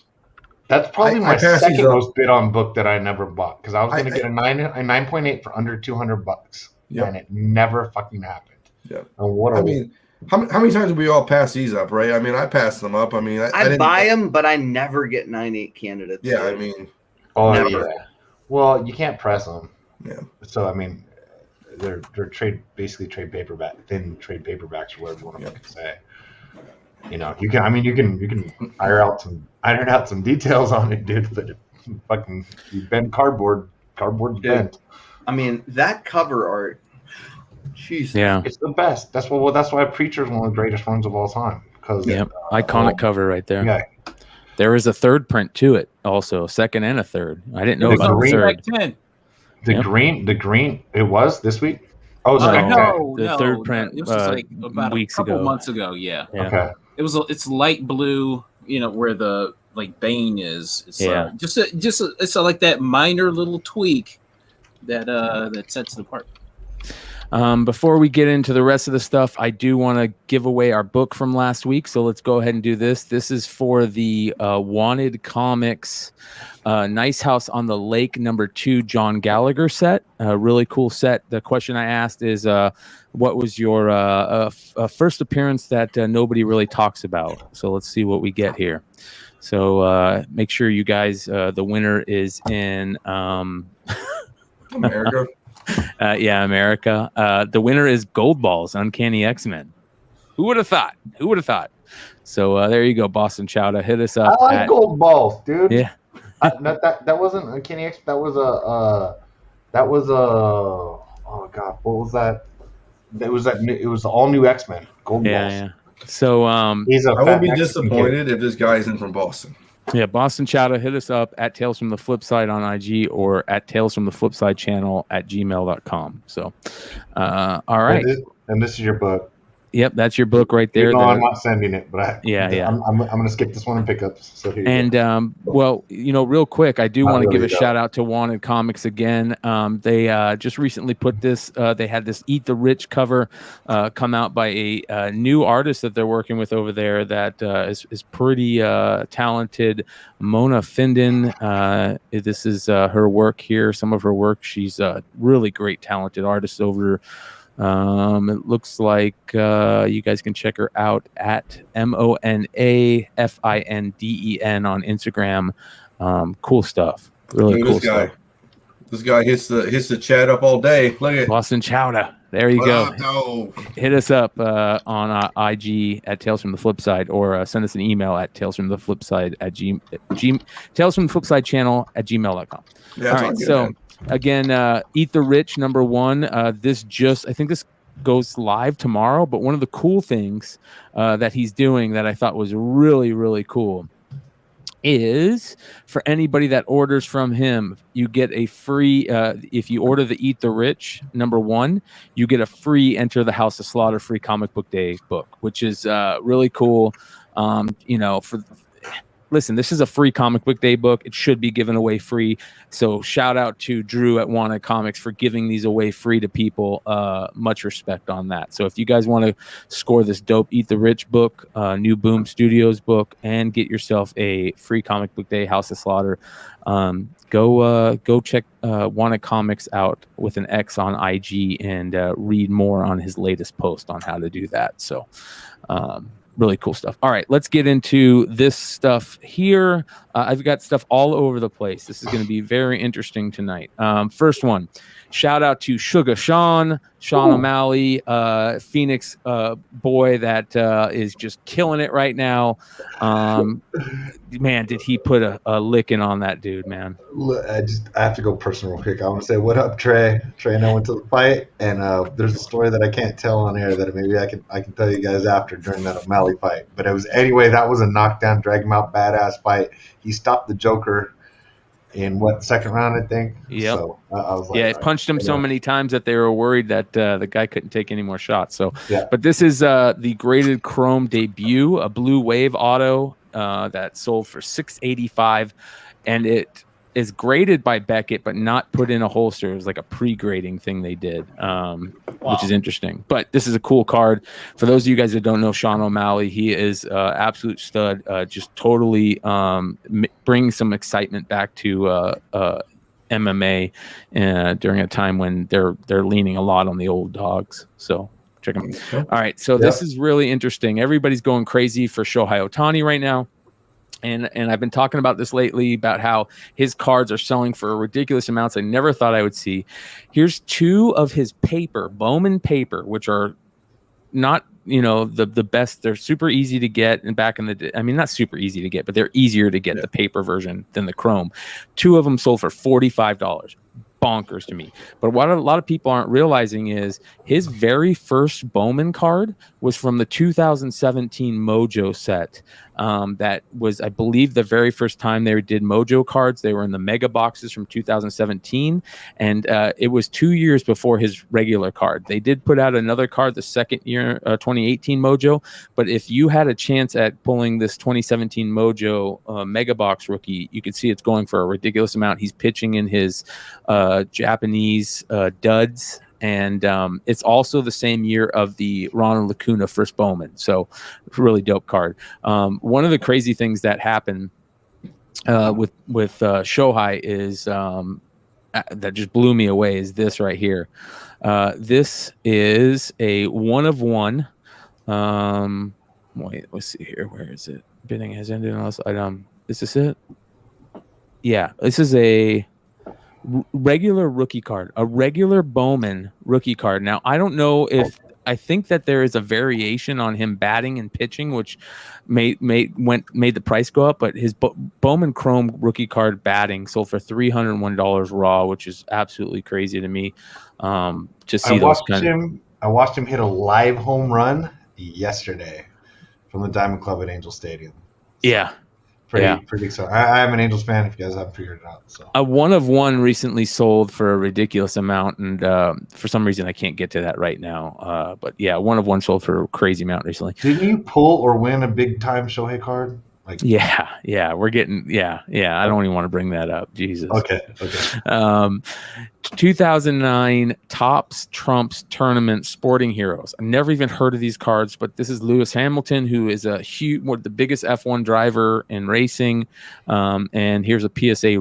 That's probably my second most bid on book that I never bought because I was going to get a 9.8 for under $200. Yeah, and it never fucking happened. Yeah, and how many times do we all pass these up, right? I mean, I pass them up. I mean, I buy them, but I never get 9.8 candidates. Yeah, I mean, never. Yeah. Well, you can't press them. Yeah. So I mean, they're basically trade thin trade paperbacks or whatever you want to say. You can iron out some details on it, dude. But fucking you bend cardboard bent. I mean, that cover art. Jesus. Yeah, it's the best. That's why Preacher is one of the greatest runs of all time. Because iconic cover right there. Yeah, There is a third print to it, also second and a third. I didn't know The about the green- third. The Yep. green. It was this week. Oh, No. okay. The third print, It was just like about weeks a couple ago. months ago. Yeah. Yeah. Okay. It's light blue. You know where the like Bane is. It's Yeah. it's like that minor little tweak that sets it apart. Before we get into the rest of the stuff, I do want to give away our book from last week. So let's go ahead and do this. This is for the Wanted Comics Nice House on the Lake #2 John Gallagher set. A really cool set. The question I asked is, what was your first appearance that nobody really talks about? So let's see what we get here. So make sure you guys, the winner is in America. America. The winner is Gold Balls, Uncanny X-Men. Who would have thought? Who would have thought? So there you go, Boston Chowda. Hit us up. I like Gold Balls, dude. Yeah. That wasn't Uncanny X. That was oh god, what was that? It was the all new X-Men. Gold Balls. Yeah. So I would be disappointed if this guy isn't from Boston. yeah, Boston Chowda, hit us up at Tales from the Flipside on IG or at Tales from the Flipside channel at gmail.com. So, all right. And this is your book. Yep, that's your book right there. No, I'm not sending it, but Yeah. I'm going to skip this one and pick up. So here you And go. well, real quick, I do Not want to really, give a though. shout out to Wanted Comics again. They just recently put this. They had this Eat the Rich cover come out by a new artist that they're working with over there. That is pretty talented. Mona Finden. This is her work here. Some of her work. She's a really great, talented artist over. It looks like you guys can check her out at MonaFinden on Instagram. Cool stuff. Really cool stuff. This guy hits the chat up all day. Look at Boston Chowda. There you go. No. Hit us up on IG at Tales from the Flipside, or send us an email at Tales from the Flipside at Tales from the Flipside channel at gmail.com. Yeah, all right, so. Again, Eat the Rich #1. I think this goes live tomorrow. But one of the cool things that he's doing that I thought was really, really cool is for anybody that orders from him, you get a free. If you order the Eat the Rich #1, you get a free Enter the House of Slaughter free comic book day book, which is really cool. Listen, this is a free comic book day book. It should be given away free. So shout out to Drew at Wanted Comics for giving these away free to people. Much respect on that. So if you guys want to score this dope Eat the Rich book, new Boom Studios book, and get yourself a free comic book day House of Slaughter, go check Wanted Comics out with an X on IG and read more on his latest post on how to do that. So really cool stuff. All right, let's get into this stuff here. I've got stuff all over the place. This is going to be very interesting tonight. First one, shout out to Sugar Sean O'Malley, Phoenix boy that is just killing it right now. Man, did he put a licking on that dude, man. I have to go personal real quick. I want to say, what up, Trey? Trey and I went to the fight, and there's a story that I can't tell on air that maybe I can tell you guys after during that O'Malley fight. But that was a knockdown, drag him out, badass fight. He stopped the Joker in the second round, I think. Yep. So I was like, it punched him so many times that they were worried that the guy couldn't take any more shots. So, yeah. But this is the graded chrome debut, a Blue Wave auto that sold for $685, and it is graded by Beckett, but not put in a holster. It was like a pre-grading thing they did, which is interesting. But this is a cool card. For those of you guys that don't know Sean O'Malley, he is absolute stud. Just totally bring some excitement back to MMA during a time when they're leaning a lot on the old dogs. So check them. All right, so this is really interesting. Everybody's going crazy for Shohei Ohtani right now. And I've been talking about this lately about how his cards are selling for ridiculous amounts I never thought I would see. Here's two of his paper, Bowman paper, which are not, the best. They're super easy to get. And back in the day, I mean, not super easy to get, but they're easier to get the paper version than the chrome. Two of them sold for $45. bonkers to me. But what a lot of people aren't realizing is his very first Bowman card was from the 2017 Mojo set. That was, I believe, the very first time they did Mojo cards. They were in the mega boxes from 2017, and it was 2 years before his regular card. They did put out another card the second year, 2018 Mojo. But if you had a chance at pulling this 2017 Mojo mega box rookie, you could see it's going for a ridiculous amount. He's pitching in his Japanese duds. And it's also the same year of the Ronald Lacuna first Bowman. So really dope card. One of the crazy things that happened with Shohei is that just blew me away is this right here. This is a 1 of 1. Wait, let's see here. Where is it? Bidding has ended on this item. Is this it? Yeah, this is a regular rookie card, a regular Bowman rookie card. Now, I don't know if I think that there is a variation on him batting and pitching, which made the price go up. But his Bowman Chrome rookie card batting sold for $301 raw, which is absolutely crazy to me. To see I watched him hit a live home run yesterday from the Diamond Club at Angel Stadium. Yeah. Pretty exciting. I'm an Angels fan, if you guys haven't figured it out. So a 1 of 1 recently sold for a ridiculous amount, and for some reason I can't get to that right now. But yeah, 1 of 1 sold for a crazy amount recently. Didn't you pull or win a big time Shohei card? Yeah, we're getting I don't even want to bring that up. Jesus. Okay. 2009 Topps Trumps Tournament Sporting Heroes. I've never even heard of these cards, but this is Lewis Hamilton, who is one of the biggest F1 driver in racing. And here's a PSA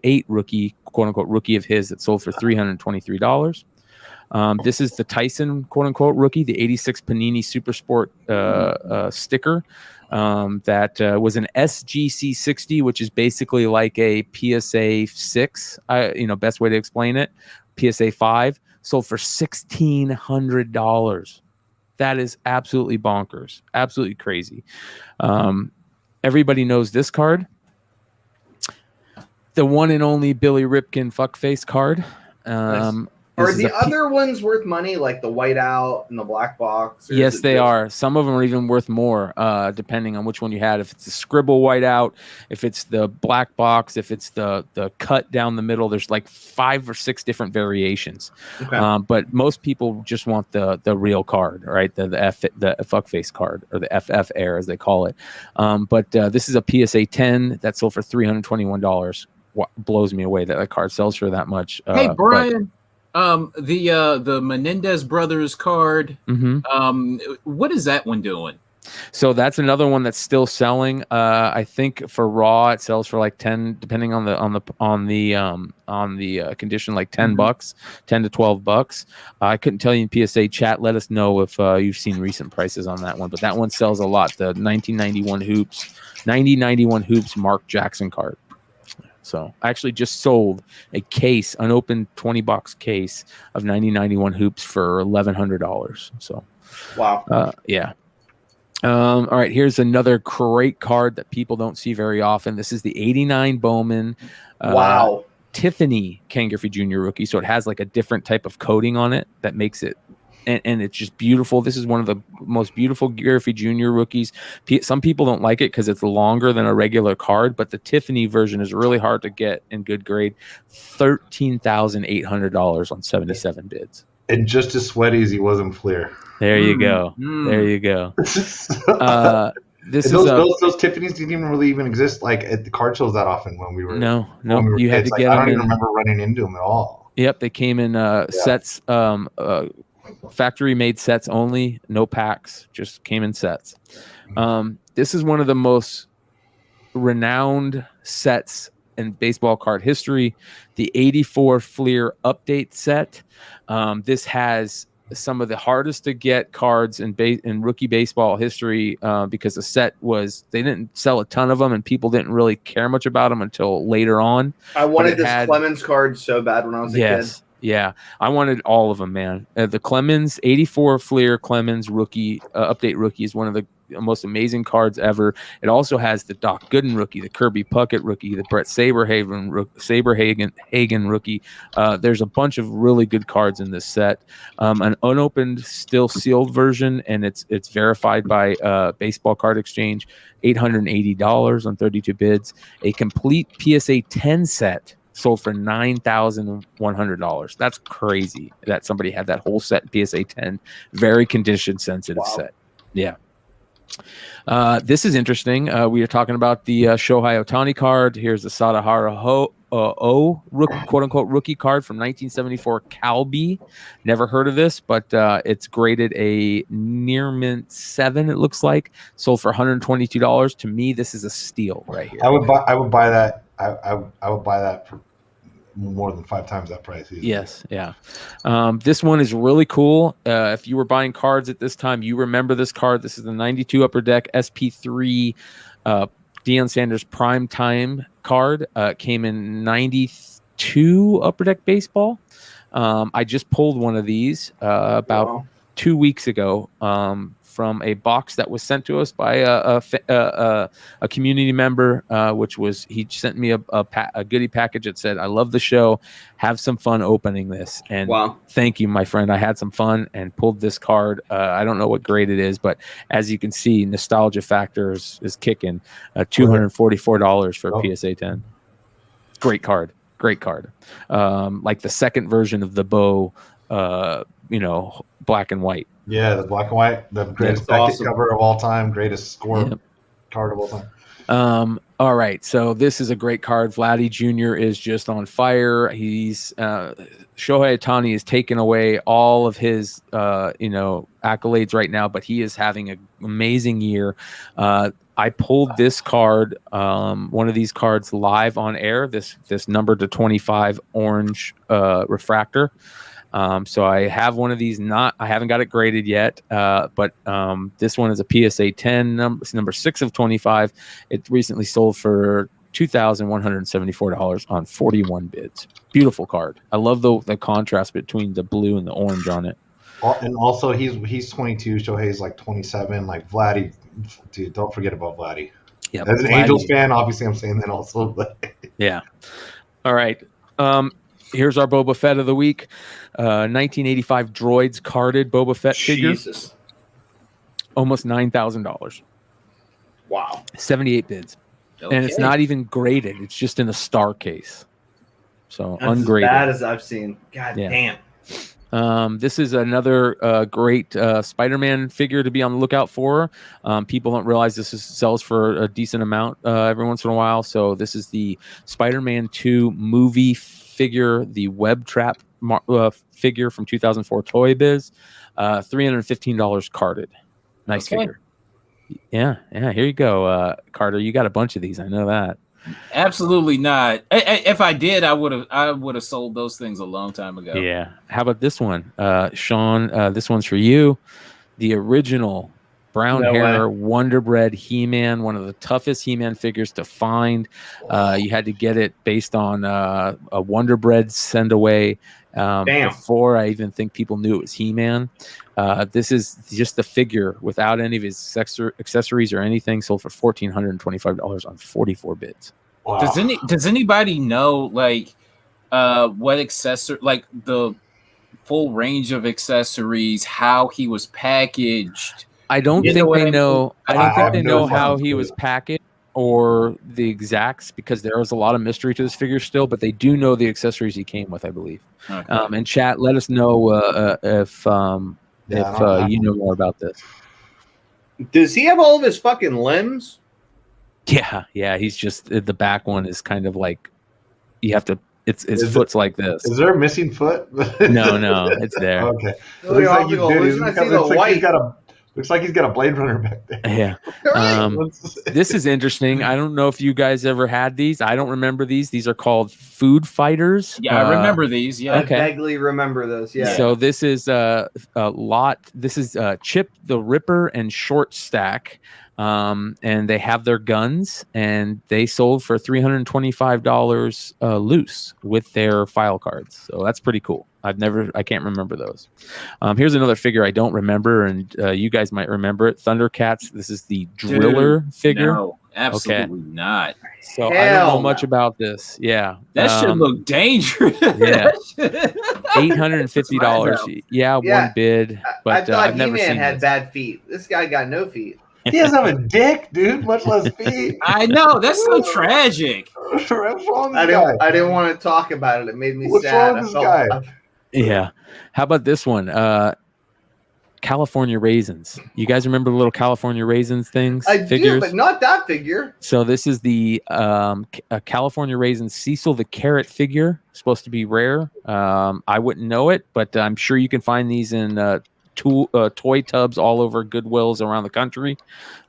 8 rookie, quote unquote rookie of his that sold for $323. This is the Tyson, quote unquote rookie, the 86 Panini Super Sport sticker. That was an SGC 60, which is basically like a PSA 6. Best way to explain it. PSA 5 sold for $1,600. That is absolutely bonkers, absolutely crazy. Everybody knows this card, the one and only Billy Ripken fuckface card. Nice. Are the other ones worth money, like the whiteout and the black box? Yes, they are. Some of them are even worth more, depending on which one you had. If it's the scribble whiteout, if it's the black box, if it's the cut down the middle, there's like 5 or 6 different variations. Okay. But most people just want the real card, right? The fuckface card, or the FF Air as they call it. But this is a PSA 10 that sold for $321. What blows me away that a card sells for that much. Hey, Brian. The Menendez brothers card. Mm-hmm. What is that one doing? So that's another one that's still selling. I think for raw it sells for like 10, depending on the condition, like $10, $10 to $12. I couldn't tell you in PSA chat. Let us know if you've seen recent prices on that one. But that one sells a lot. The 1991 hoops Mark Jackson card. So I actually just sold a case, unopened $20 case of 1991 hoops for $1,100. So, wow. Yeah. All right. Here's another great card that people don't see very often. This is the 89 Bowman. Wow. Tiffany Ken Griffey Jr. rookie. So it has like a different type of coating on it that makes it. And it's just beautiful. This is one of the most beautiful Griffey Jr. rookies. Some people don't like it because it's longer than a regular card, but the Tiffany version is really hard to get in good grade. $13,800 on 77 bids. And just as sweaty as he was in Fleer. There you go. There you go. Those Tiffany's didn't even exist like at the card shows that often when we were. No. You had to get I them. don't even remember running into them at all. Yep, they came in sets. Factory made sets only, no packs, just came in sets. This is one of the most renowned sets in baseball card history, the 84 Fleer update set. This has some of the hardest to get cards in rookie baseball history because the set they didn't sell a ton of them and people didn't really care much about them until later on. I wanted this Clemens card so bad when I was a kid. Yeah, I wanted all of them, man. The Clemens 84 Fleer Clemens rookie update rookie is one of the most amazing cards ever. It also has the Doc Gooden rookie, the Kirby Puckett rookie, the Brett Saberhagen rookie. There's a bunch of really good cards in this set. An unopened, still sealed version, and it's verified by Baseball Card Exchange, $880 on 32 bids. A complete PSA 10 set sold for $9,100. That's crazy that somebody had that whole set in PSA 10. Very condition sensitive set. Yeah. This is interesting. We are talking about the Shohei Ohtani card. Here's the Sadahara quote unquote rookie card from 1974 Calbee. Never heard of this, but it's graded a near mint 7. It looks like, sold for $122. To me, this is a steal right here. I would buy that. I would buy that for more than 5 times that price. Easily. Yes, yeah. This one is really cool. If you were buying cards at this time, you remember this card. This is the 92 Upper Deck SP3 Deion Sanders Prime Time card. Came in 92 Upper Deck Baseball. I just pulled one of these about 2 weeks ago from a box that was sent to us by a community member, which was, he sent me a goodie package that said, "I love the show. Have some fun opening this." And thank you, my friend. I had some fun and pulled this card. I don't know what grade it is, but as you can see, nostalgia factor is kicking. $244 for a PSA 10. Great card. Like the second version of the Bow, black and white. Yeah, the black and white, the greatest cover of all time, greatest score card of all time. All right, so this is a great card. Vladdy Jr. is just on fire. He's Shohei Ohtani is taking away all of his accolades right now, but he is having an amazing year. I pulled this card, one of these cards, live on air. This number to 25 orange refractor. So I have one of these. I haven't got it graded yet, but this one is a PSA 10, number 6 of 25. It recently sold for $2,174 on 41 bids. Beautiful card. I love the contrast between the blue and the orange on it. And also, he's 22. Shohei's like 27. Like Vladdy, dude, don't forget about Vladdy. Yeah, as an Angels fan, obviously, I'm saying that also. But yeah. All right. Here's our Boba Fett of the week. 1985 Droids carded Boba Fett figure. Almost $9,000. Wow. 78 bids. Okay. And it's not even graded. It's just in a star case. So that's ungraded. As bad as I've seen. God damn. This is another great Spider-Man figure to be on the lookout for. People don't realize this sells for a decent amount every once in a while. So this is the Spider-Man 2 movie figure, the Web Trap figure from 2004 Toy Biz. $315 carded. Nice figure. Yeah. Here you go, Carter. You got a bunch of these. I know that. Absolutely not. If I did, I would have sold those things a long time ago. Yeah. How about this one, Sean? This one's for you. The original brown hair Wonder Bread He-Man, one of the toughest He-Man figures to find. You had to get it based on a Wonder Bread send away. Before I even think people knew it was He-Man. This is just the figure without any of his accessories or anything, sold for $1,425 on 44 bids. Wow. Does anybody know what accessory, like the full range of accessories, how he was packaged? I don't think they know. I don't think they know how he was packaged or the exacts, because there is a lot of mystery to this figure still, but they do know the accessories he came with, I believe. Okay. And chat, let us know if you know more about this. Does he have all of his fucking limbs? Yeah. He's just, the back one is kind of like, you have to, his foot's like this. Is there a missing foot? No, it's there. Okay. Looks like he's got a Blade Runner back there. Yeah. This is interesting. I don't know if you guys ever had these. I don't remember these. These are called Food Fighters. Yeah, I remember these. Yeah. Okay. I vaguely remember those. Yeah. So this is a lot. This is Chip the Ripper and Short Stack. And they have their guns, and they sold for $325 loose with their file cards. So that's pretty cool. I can't remember those. Here's another figure I don't remember, and you guys might remember it. Thundercats. This is the Driller figure. No, absolutely not. So I don't know much about this. Yeah, that should look dangerous. Yeah, $850. Yeah, one bid. But I thought I've never He-Man seen had this. bad feet. This guy got no feet. He doesn't have a dick, dude, much less feet. I know, that's so tragic. What's wrong with I this guy? didn't want to talk about it. It made me What's sad. wrong with this guy? Yeah. How about this one? California Raisins. You guys remember the little California Raisins things? I figures? do, but not that figure. So this is the California Raisins Cecil the Carrot figure. Supposed to be rare. I wouldn't know it, but I'm sure you can find these in toy tubs all over Goodwills around the country.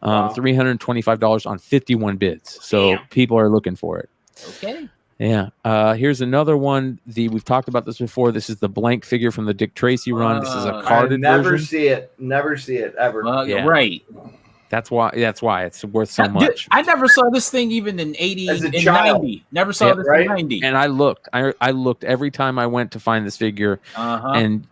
$325 on 51 bids. So people are looking for it. Okay. Yeah. Here's another one. We've talked about this before. This is the blank figure from the Dick Tracy run. This is a carded never version. see it. Never see it ever. Yeah. Right. That's why it's worth so much. I never saw this thing even in 80 As a and child. 90. Never saw this in 90. And I looked. I looked every time I went to find this figure, and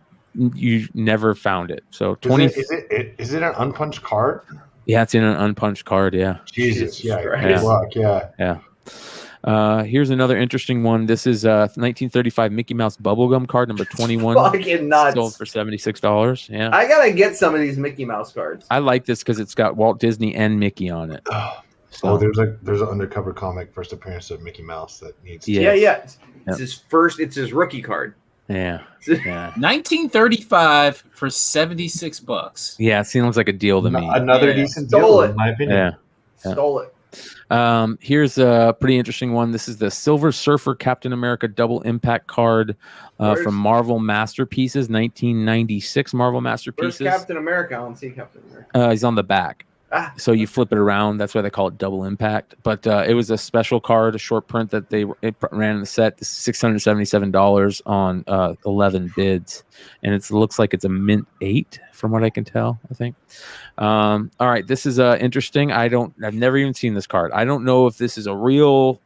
you never found it. So 20. Is it an unpunched card? Yeah, it's in an unpunched card. Yeah. Jesus. Yeah. Christ. Good luck. Yeah. Yeah. Here's another interesting one. This is 1935 Mickey Mouse bubblegum card number 21. Fucking nuts. Sold for $76. Yeah. I gotta get some of these Mickey Mouse cards. I like this because it's got Walt Disney and Mickey on it. Oh, there's an undercover comic first appearance of Mickey Mouse that needs. Yeah. It's his first. It's his rookie card. Yeah. 1935 for $76. Yeah, it seems like a deal to me. Another decent Stole deal, it. in my opinion. Stole it. Here's a pretty interesting one. This is the Silver Surfer Captain America Double Impact card from Marvel Masterpieces, 1996 Marvel Where's Masterpieces. Captain America? I don't see Captain America. He's on the back. So you flip it around. That's why they call it Double Impact. But it was a special card, a short print that it ran in the set. This is $677 on 11 bids, and it looks like it's a mint 8 from what I can tell. I think. All right, this is interesting. I've never even seen this card. I don't know if this is a real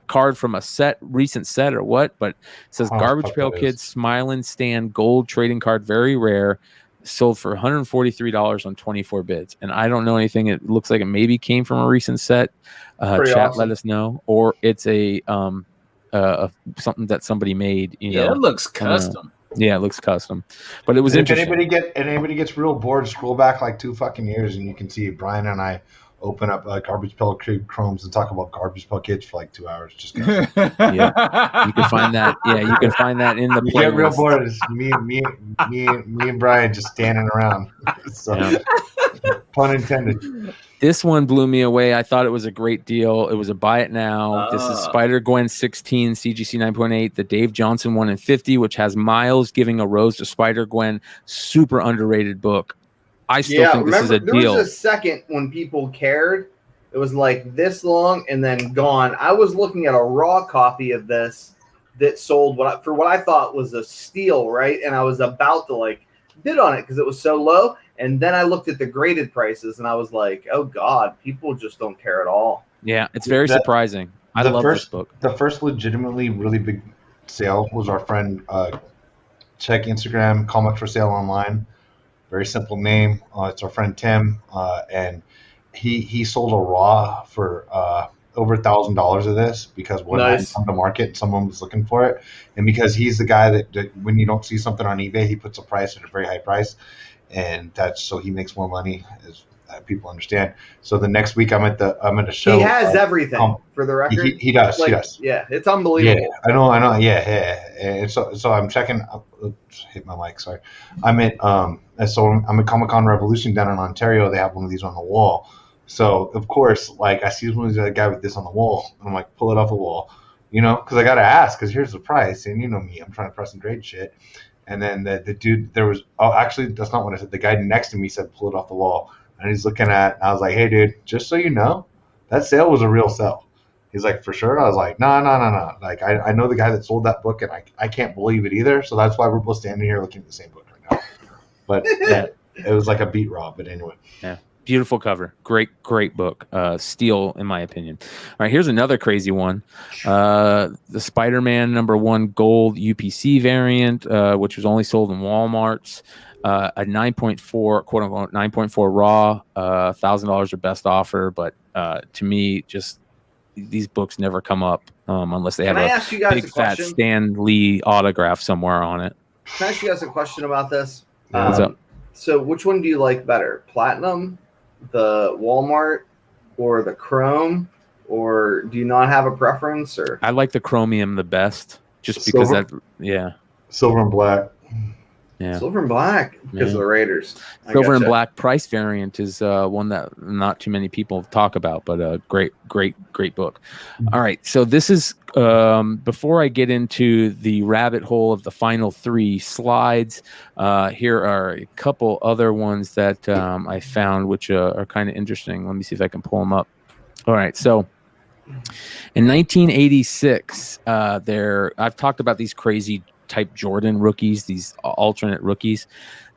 card from a recent set or what, but it says Garbage Pail Kids Smiling Stand Gold Trading Card, very rare. Sold for $143 on 24 bids, and I don't know anything. It looks like it maybe came from a recent set. Chat, awesome. let us know, or it's a something that somebody made. It looks custom. Yeah, it looks custom, but it was If interesting. anybody gets real bored, scroll back like 2 fucking years, and you can see Brian and I open up Garbage Pail Chromes and talk about Garbage Pail Kids for like 2 hours. Just yeah, you can find that. Yeah, you can find that in the you get real playlist. bored. It's me and Brian just standing around. So, pun intended. This one blew me away. I thought it was a great deal. It was a buy it now. This is Spider-Gwen 16, CGC 9.8, the Dave Johnson 1 in 50, which has Miles giving a rose to Spider-Gwen. Super underrated book. I still think this is a deal. There was a second when people cared. It was like this long and then gone. I was looking at a raw copy of this that sold for what I thought was a steal, right? And I was about to bid on it because it was so low. And then I looked at the graded prices and I was like, oh God, people just don't care at all. Yeah, it's very surprising. I love this book. The first legitimately really big sale was our friend, check Instagram, Comics for Sale Online. Very simple name. It's our friend Tim, and he sold a raw for over $1,000 of this because when it come to market, someone was looking for it, and because he's the guy that when you don't see something on eBay, he puts a price at a very high price, and that's so he makes more money, as people understand. So the next week I'm at a show. He has everything for the record. He does. He does. Yeah, it's unbelievable. Yeah, I know. Yeah. And so I'm checking. Oops, hit my mic. Sorry. I'm at Comic-Con Revolution down in Ontario. They have one of these on the wall. So of course, I see one of these guy with this on the wall, and I'm like, pull it off the wall, because I gotta ask, because here's the price, and you know me, I'm trying to press and trade shit. And then the dude, actually, that's not what I said. The guy next to me said, pull it off the wall. And he's looking at it, and I was like, hey, dude, just so you know, that sale was a real sale. He's like, for sure? I was like, no. I know the guy that sold that book, and I can't believe it either. So that's why we're both standing here looking at the same book right now. But yeah, it was like a beat raw. But anyway. Yeah. Beautiful cover. Great book. Steal, in my opinion. All right, here's another crazy one. The Spider-Man #1 gold UPC variant, which was only sold in Walmarts. A 9.4, quote unquote, 9.4 raw, $1,000 or best offer. But to me, just these books never come up unless they have Can I ask you guys big a fat question? Stan Lee autograph somewhere on it. Can I ask you guys a question about this? What's up? So which one do you like better? Platinum, the Walmart, or the Chrome? Or do you not have a preference? Or I like the Chromium the best, just because Silver? Silver and black. Yeah. Silver and black because of the Raiders. Silver and black price variant is one that not too many people talk about, but a great book. All right, so this is before I get into the rabbit hole of the final 3 slides. Here are a couple other ones that I found, which are kind of interesting. Let me see if I can pull them up. All right, so in 1986, I've talked about these crazy type Jordan rookies, these alternate rookies.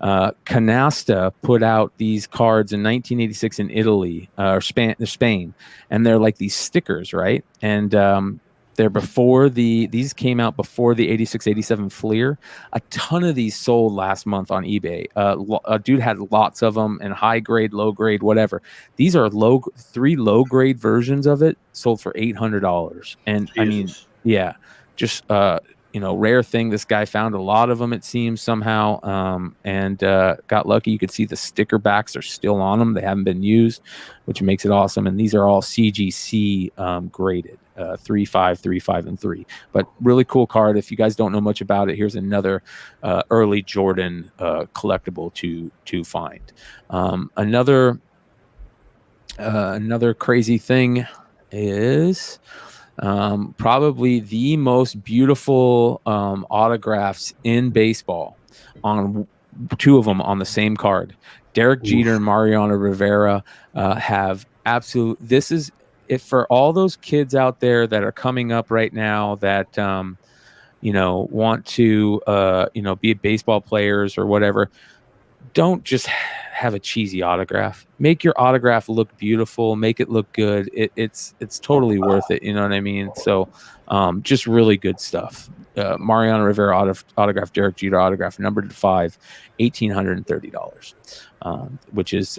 Canasta put out these cards in 1986 in Italy or Spain, and they're like these stickers, right? And they're before these came out before the 86-87 Fleer. A ton of these sold last month on eBay. A dude had lots of them in high grade, low grade, whatever. These are 3 low grade versions of it sold for $800. And Jesus. I mean, yeah, just rare thing. This guy found a lot of them, it seems, somehow, and got lucky. You could see the sticker backs are still on them. They haven't been used, which makes it awesome. And these are all CGC graded, 3, 5, 3, 5, and 3. But really cool card. If you guys don't know much about it, here's another early Jordan collectible to find. Another crazy thing is probably the most beautiful autographs in baseball, on 2 of them on the same card. Derek Jeter and Mariano Rivera have absolute. This is it for all those kids out there that are coming up right now that want to be baseball players or whatever. Don't just have a cheesy autograph. Make your autograph look beautiful. Make it look good. It's totally worth it. You know what I mean? So, just really good stuff. Mariano Rivera autograph, Derek Jeter autograph, numbered to 5, $1,830, which is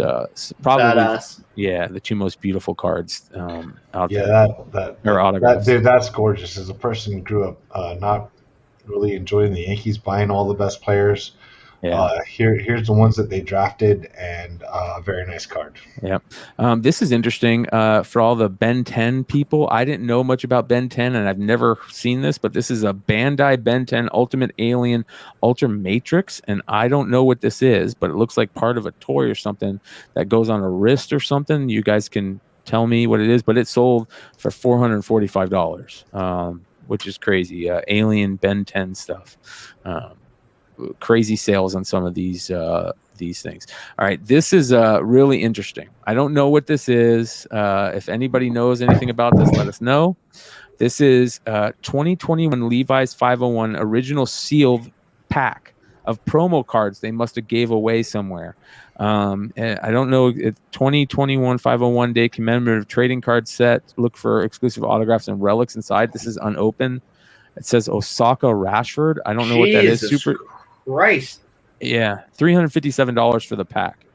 probably badass. Yeah, the 2 most beautiful cards out there. That autographs. dude, that's gorgeous. As a person who grew up not really enjoying the Yankees, buying all the best players. Yeah. Here's the ones that they drafted, and a very nice card. Yeah. This is interesting for all the Ben 10 people. I didn't know much about Ben 10, and I've never seen this, but this is a Bandai Ben 10 Ultimate Alien Ultra Matrix, and I don't know what this is, but it looks like part of a toy or something that goes on a wrist or something. You guys can tell me what it is, but it sold for $445, which is crazy. Alien Ben 10 stuff. Crazy sales on some of these things. All right, this is really interesting. I don't know what this is. If anybody knows anything about this, let us know. This is 2021 Levi's 501 original sealed pack of promo cards they must have gave away somewhere. And I don't know. It's 2021 501 day commemorative trading card set. Look for exclusive autographs and relics inside. This is unopened. It says Osaka Rashford. I don't know what that is. Super Christ. Yeah, $357 for the pack.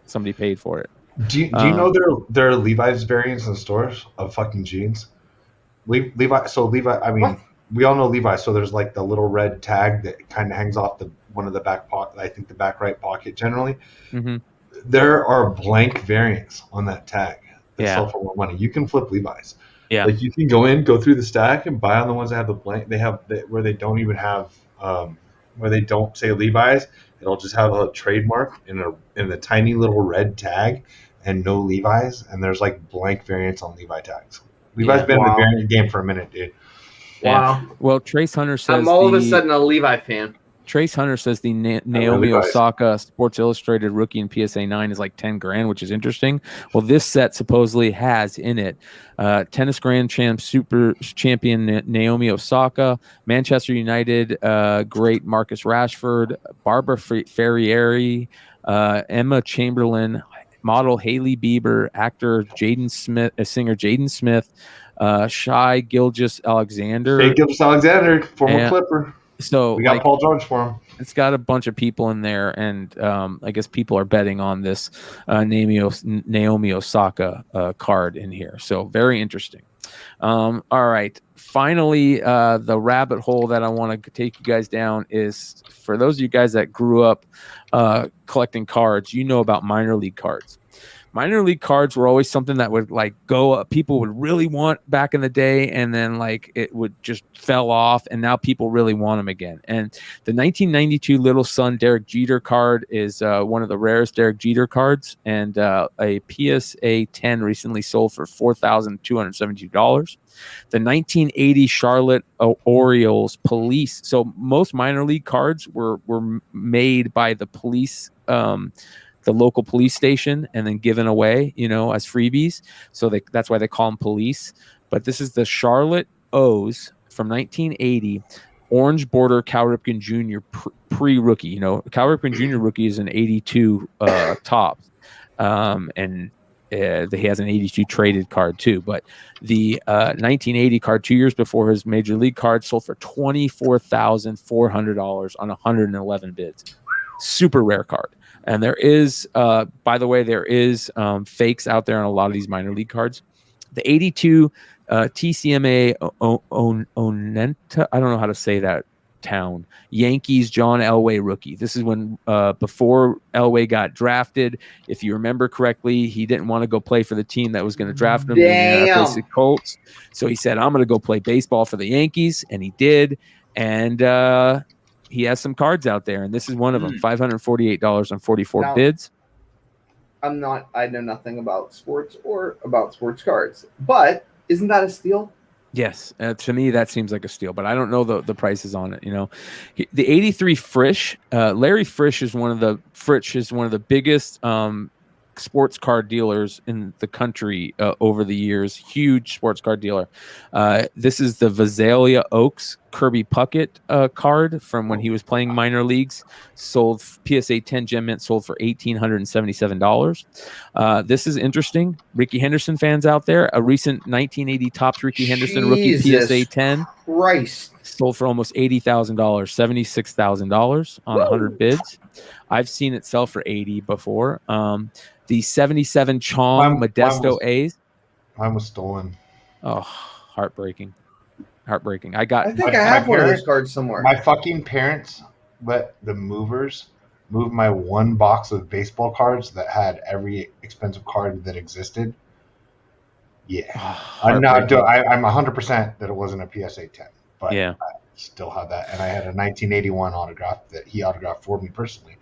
Somebody paid for it. Do you know there are Levi's variants in stores of fucking jeans? Levi. So Levi. I mean, what? We all know Levi. So there's like the little red tag that kind of hangs off one of the back pocket. I think the back right pocket generally. Mm-hmm. There are blank variants on that tag that sell for more money. You can flip Levi's. Yeah. Like you can go through the stack and buy on the ones that have the blank. They have where they don't even have. Where they don't say Levi's, it'll just have a trademark in the tiny little red tag and no Levi's, and there's like blank variants on Levi tags. Levi's been in the variant game for a minute, dude. Wow. Yeah. Well, Trace Hunter says I'm all of a sudden a Levi fan. Trace Hunter says the Naomi Osaka Sports Illustrated rookie in PSA 9 is like $10,000, which is interesting. Well, this set supposedly has in it tennis Grand Super champion Naomi Osaka, Manchester United great Marcus Rashford, Barbara Ferrieri, Emma Chamberlain, model Haley Bieber, actor Jaden Smith, singer Jaden Smith, Shai Gilgeous-Alexander. Shai Gilgeous-Alexander, former Clipper. So we got Paul George for him. It's got a bunch of people in there, and I guess people are betting on this Naomi Osaka card in here. So very interesting. All right. Finally, the rabbit hole that I want to take you guys down is for those of you guys that grew up collecting cards, you know about minor league cards. Minor league cards were always something that would like go up. People would really want back in the day, and then like it would just fell off, and now people really want them again. And the 1992 Little Son Derek Jeter card is one of the rarest Derek Jeter cards, and a PSA 10 recently sold for $4,272. The 1980 Charlotte Orioles Police. So most minor league cards were made by the police. The local police station, and then given away, as freebies. So that's why they call them police. But this is the Charlotte O's from 1980, orange border Cal Ripken Jr. pre-rookie. Cal Ripken Jr. rookie is an 82 top, and he has an 82 traded card too. But the 1980 card 2 years before his major league card sold for $24,400 on 111 bids. Super rare card. And there is, by the way, fakes out there on a lot of these minor league cards. The 82 TCMA Onenta, I don't know how to say that town. Yankees John Elway rookie. This is when before Elway got drafted. If you remember correctly, he didn't want to go play for the team that was going to draft him, the Indianapolis Colts. So he said, "I'm going to go play baseball for the Yankees," and he did. And he has some cards out there, and this is one of them. $548 on 44 bids. I know nothing about sports or about sports cards, but isn't that a steal? Yes, to me that seems like a steal, but I don't know the prices on it. The 83 Frisch, Larry Frisch is one of the biggest sports card dealers in the country over the years. Huge sports card dealer. This is the Visalia Oaks Kirby Puckett card from when he was playing minor leagues. Sold PSA 10 Gem Mint, sold for $1,877. This is interesting. Ricky Henderson fans out there, a recent 1980 Topps Ricky Henderson rookie PSA 10 Christ. sold for almost $80,000, $76,000 on 100 bids. I've seen it sell for 80 before. The 77 Chong Modesto A's. Mine was stolen. Oh, heartbreaking. I think I have one of those cards somewhere. My fucking parents let the movers move my one box of baseball cards that had every expensive card that existed. Yeah. I'm 100% that it wasn't a PSA 10. But yeah. I still have that. And I had a 1981 autograph that he autographed for me personally.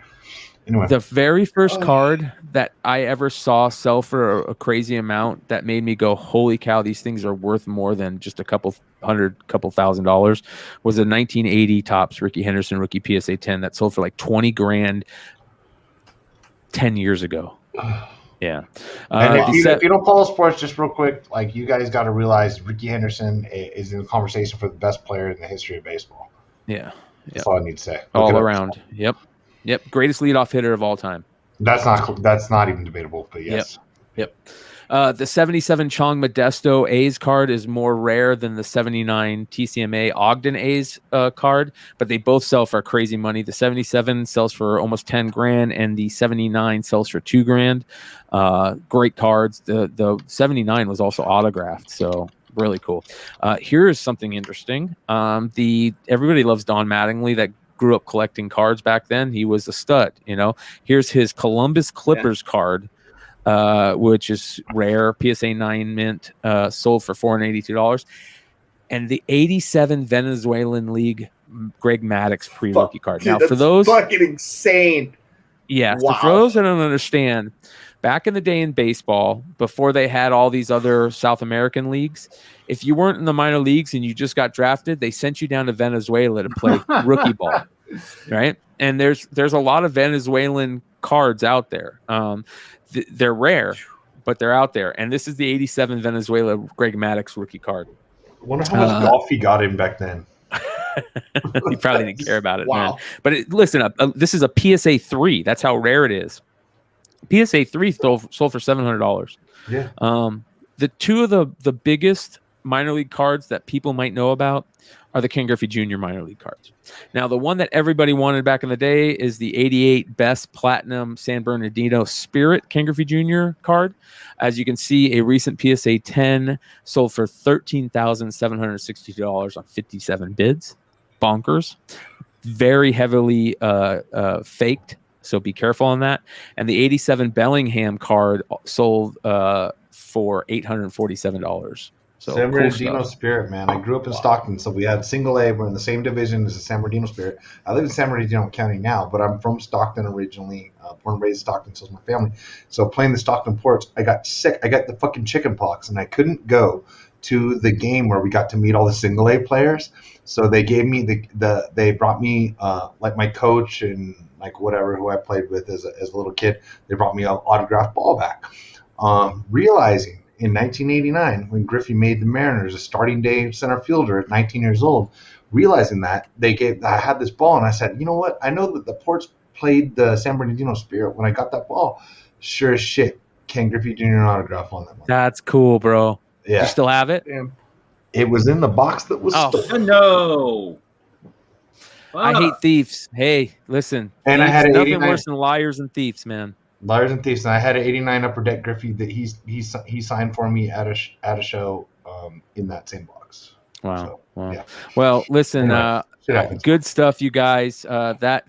Anyway. The very first card that I ever saw sell for a crazy amount that made me go, holy cow, these things are worth more than just a couple $1,000 was a 1980 Topps Ricky Henderson rookie PSA 10 that sold for like 20 grand 10 years ago. Yeah. And if you don't follow sports, just real quick, like you guys got to realize Ricky Henderson is in the conversation for the best player in the history of baseball. Yeah. That's all I need to say. All around. Yep. Greatest leadoff hitter of all time. That's not even debatable, but yes. Yep. The 77 Chong Modesto A's card is more rare than the 79 TCMA Ogden A's card, but they both sell for crazy money. The 77 sells for almost 10 grand, and the 79 sells for 2 grand. Great cards. The 79 was also autographed, so really cool. Here's something interesting. Everybody loves Don Mattingly, that grew up collecting cards back then. He was a stud. Here's his Columbus Clippers card, which is rare, PSA 9 mint, sold for $482. And the 87 Venezuelan League Greg Maddux pre-rookie card. Now, for those fucking insane. Yeah, wow. So for those that don't understand, back in the day in baseball, before they had all these other South American leagues, if you weren't in the minor leagues and you just got drafted, they sent you down to Venezuela to play rookie ball, right? And there's a lot of Venezuelan cards out there. They're rare, but they're out there. And this is the 87 Venezuela Greg Maddux rookie card. I wonder how much golf he got in back then. He probably didn't care about it, wow. man. But listen, this is a PSA 3. That's how rare it is. PSA 3 sold for $700. Yeah. The two of the biggest minor league cards that people might know about are the Ken Griffey Jr. minor league cards. Now, the one that everybody wanted back in the day is the 88 Best Platinum San Bernardino Spirit Ken Griffey Jr. card. As you can see, a recent PSA 10 sold for $13,760 on 57 bids. Bonkers. Very heavily faked, so be careful on that. And the 87 Bellingham card sold for $847. So San cool Bernardino stuff. Spirit, man. I grew up in Stockton, so we had single A. We're in the same division as the San Bernardino Spirit. I live in San Bernardino County now, but I'm from Stockton originally, born and raised in Stockton, so is my family. So playing the Stockton Ports, I got sick. I got the fucking chicken pox, and I couldn't go to the game where we got to meet all the single A players. So they gave me they brought me like my coach and like whatever who I played with as a little kid. They brought me an autographed ball back, realizing. In 1989, when Griffey made the Mariners a starting day center fielder at 19 years old, realizing that I had this ball, and I said, you know what? I know that the Ports played the San Bernardino Spirit. When I got that ball, sure as shit, Ken Griffey Jr. autograph on that one. That's cool, bro. Yeah. You still have it? Damn. It was in the box that was stolen. Oh, no. I hate thieves. Hey, listen. And thieves, I had an nothing 89 worse than liars and thieves, man. Liars and Thieves, and I had an 89 Upper Deck Griffey that he signed for me at a show in that same box. Wow. So, Wow. yeah. Well, listen, Anyway, shit happens. good stuff, you guys.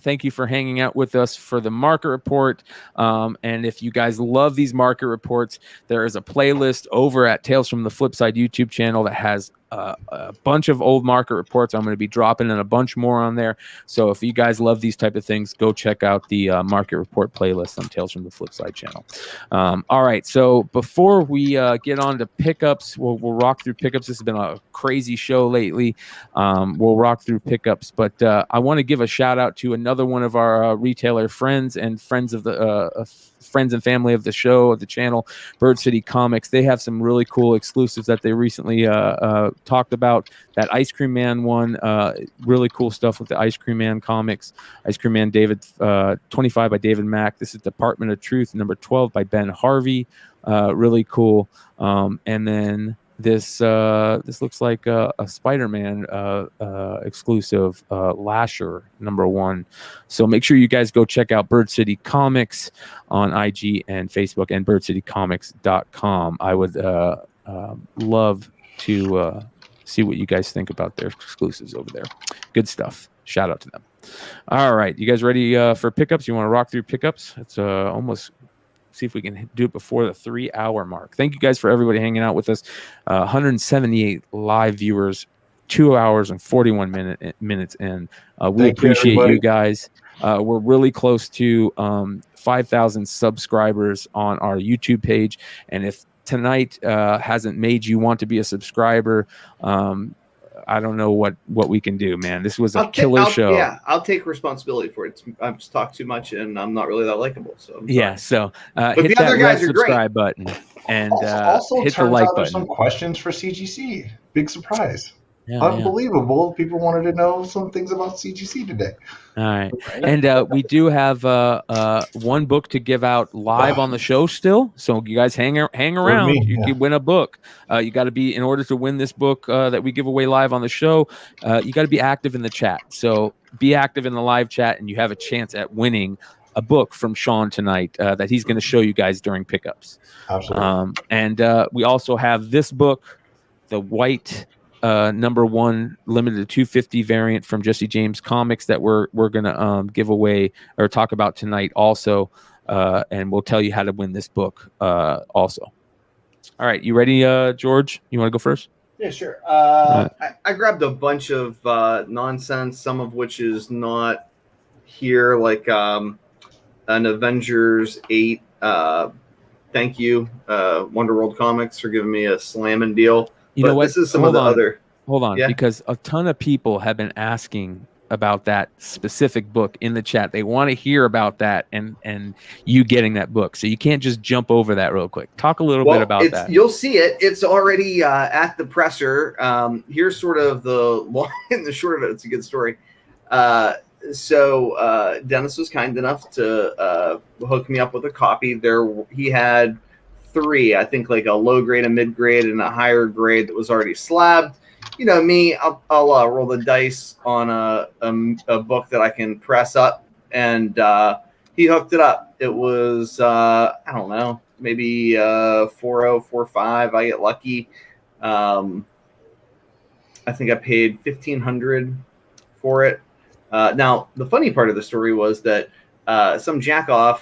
Thank you for hanging out with us for the market report. And if you guys love these market reports, there is a playlist over at Tales from the Flipside YouTube channel that has a bunch of old market reports. I'm going to be dropping in a bunch more on there. So if you guys love these type of things, go check out the market report playlist on Tales from the Flipside channel. All right. So before we get on to pickups, we'll rock through pickups. This has been a crazy show lately. We'll rock through pickups, but I want to give a shout out to another one of our retailer friends and friends of the friends and family of the show, of the channel, Bird City Comics. They have some really cool exclusives that they recently talked about. That Ice Cream Man one, really cool stuff with the Ice Cream Man comics. Ice Cream Man 25 by David Mack. This is Department of Truth number 12 by Ben Harvey. Really cool. And then this looks like a Spider-Man exclusive, Lasher number 1. So make sure you guys go check out Bird City Comics on IG and Facebook, and birdcitycomics.com. I would love to see what you guys think about their exclusives over there. Good stuff. Shout out to them. All right, you guys ready for pickups? You want to rock through pickups? It's almost. See if we can do it before the 3-hour mark. Thank you guys for everybody hanging out with us. 178 live viewers, 2 hours and 41 minutes in. We appreciate you guys. We're really close to 5,000 subscribers on our YouTube page. And if tonight hasn't made you want to be a subscriber, I don't know what we can do, man. This was a killer show. Yeah, I'll take responsibility for it. I've just talked too much, and I'm not really that likable. So yeah, so but hit the that other red guys are subscribe great. button and also hit the turns like out there's button. some questions for CGC. Big surprise. Yeah, Unbelievable. Yeah. People wanted to know some things about CGC today. All right. And we do have one book to give out live on the show still. So you guys hang around. You can win a book. You got to be, in order to win this book that we give away live on the show, you got to be active in the chat. So be active in the live chat, and you have a chance at winning a book from Sean tonight that he's going to show you guys during pickups. Absolutely. And we also have this book, the white number 1 limited 250 variant from Jesse James Comics that we're gonna give away or talk about tonight also, and we'll tell you how to win this book also. All right, you ready, George? You want to go first? Yeah, sure. I grabbed a bunch of nonsense, some of which is not here, like an Avengers 8. Thank you, Wonder World Comics, for giving me a slamming deal. You know what? This is some of the other. Hold on, yeah. Because a ton of people have been asking about that specific book in the chat. They want to hear about that and you getting that book. So you can't just jump over that real quick. Talk a little bit about that. You'll see it. It's already at the presser. Here's sort of the long and the short of it. It's a good story. So Dennis was kind enough to hook me up with a copy. He had 3, I think, like a low grade, a mid grade, and a higher grade that was already slabbed. You know me, I'll roll the dice on a book that I can press up, and he hooked it up. It was I don't know, maybe 4.0, 4.5. I get lucky. I think I paid $1,500 for it. Now, the funny part of the story was that some jackoff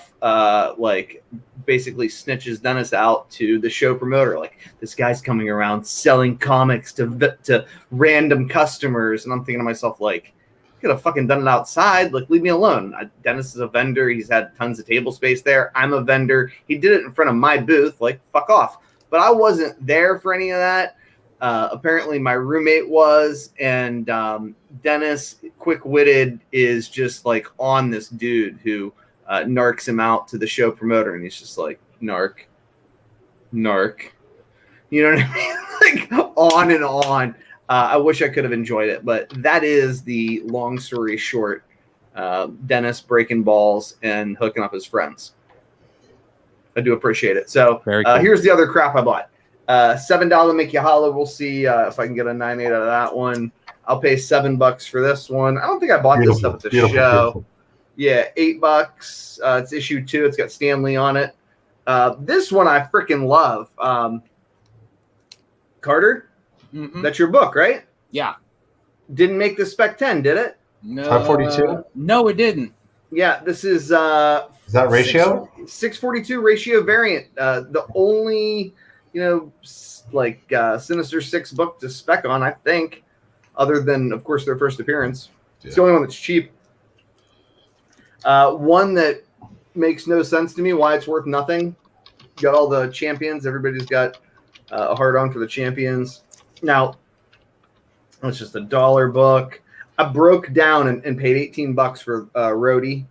like basically snitches Dennis out to the show promoter. Like, this guy's coming around selling comics to random customers. And I'm thinking to myself, like, could have fucking done it outside. Like, leave me alone. Dennis is a vendor. He's had tons of table space there. I'm a vendor. He did it in front of my booth. Like, fuck off. But I wasn't there for any of that. Apparently my roommate was, and Dennis, quick-witted, is just like on this dude who narcs him out to the show promoter, and he's just like, narc. You know what I mean? Like, on and on. I wish I could have enjoyed it, but that is the long story short. Dennis breaking balls and hooking up his friends. I do appreciate it. So Very cool. Here's the other crap I bought. $7 make you holler. We'll see if I can get a 9.8 out of that one. I'll pay $7 for this one. I don't think I bought this stuff at the show. Beautiful. Yeah, $8. It's issue 2. It's got Stanley on it. This one I freaking love. Carter, that's your book, right? Yeah. Didn't make the Spec 10, did it? No. 542? No, it didn't. Yeah, this is. Is that ratio? 642 ratio variant. The only, Sinister 6 book to spec on, I think, other than, of course, their first appearance. Yeah. It's the only one that's cheap. One that makes no sense to me, why it's worth nothing. Got all the champions. Everybody's got a hard-on for the champions. Now, it's just a $1 book. I broke down and paid $18 for Rhodey,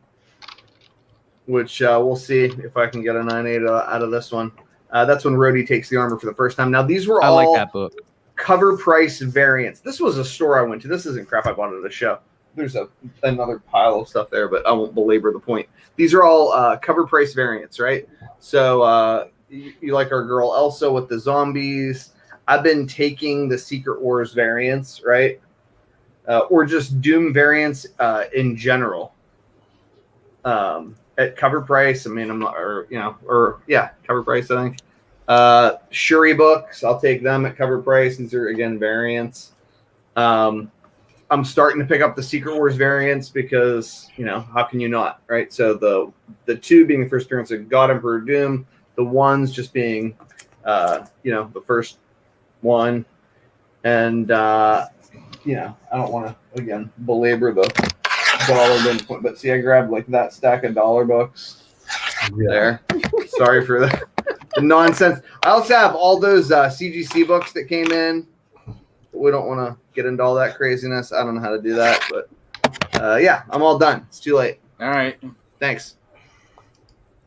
which we'll see if I can get a 9.8 out of this one. That's when Rhodey takes the armor for the first time. Now, these were all like that book. Cover price variants. This was a store I went to. This isn't crap I bought at a show. There's another pile of stuff there, but I won't belabor the point. These are all cover price variants, right? So you like our girl Elsa with the zombies. I've been taking the Secret Wars variants, right? Or just Doom variants in general. At cover price, I mean, cover price, I think. Shuri books, I'll take them at cover price. These are, again, variants. I'm starting to pick up the Secret Wars variants because, how can you not, right? So the 2 being the first appearance of God Emperor Doom, the 1s just being, the first one. And, I don't want to, again, belabor the $1 point, but see, I grabbed like that stack of $1 books there. Sorry for the nonsense. I also have all those CGC books that came in. We don't want to get into all that craziness. I don't know how to do that, but I'm all done. It's too late. All right. Thanks.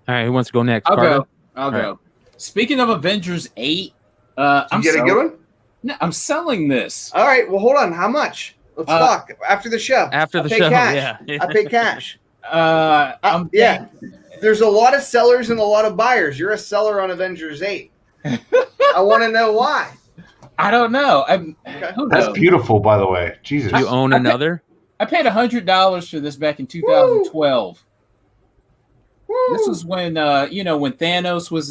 All right, who wants to go next? I'll go. Speaking of Avengers 8, I'm get a good one? No, I'm selling this. All right. Well, hold on. How much? Let's talk after the show. After the show, cash. yeah. I pay cash. Yeah. There's a lot of sellers and a lot of buyers. You're a seller on Avengers 8. I want to know why. I don't know. That's beautiful, by the way. Jesus. Do you own another? I paid $100 for this back in 2012. Woo. This was when when Thanos was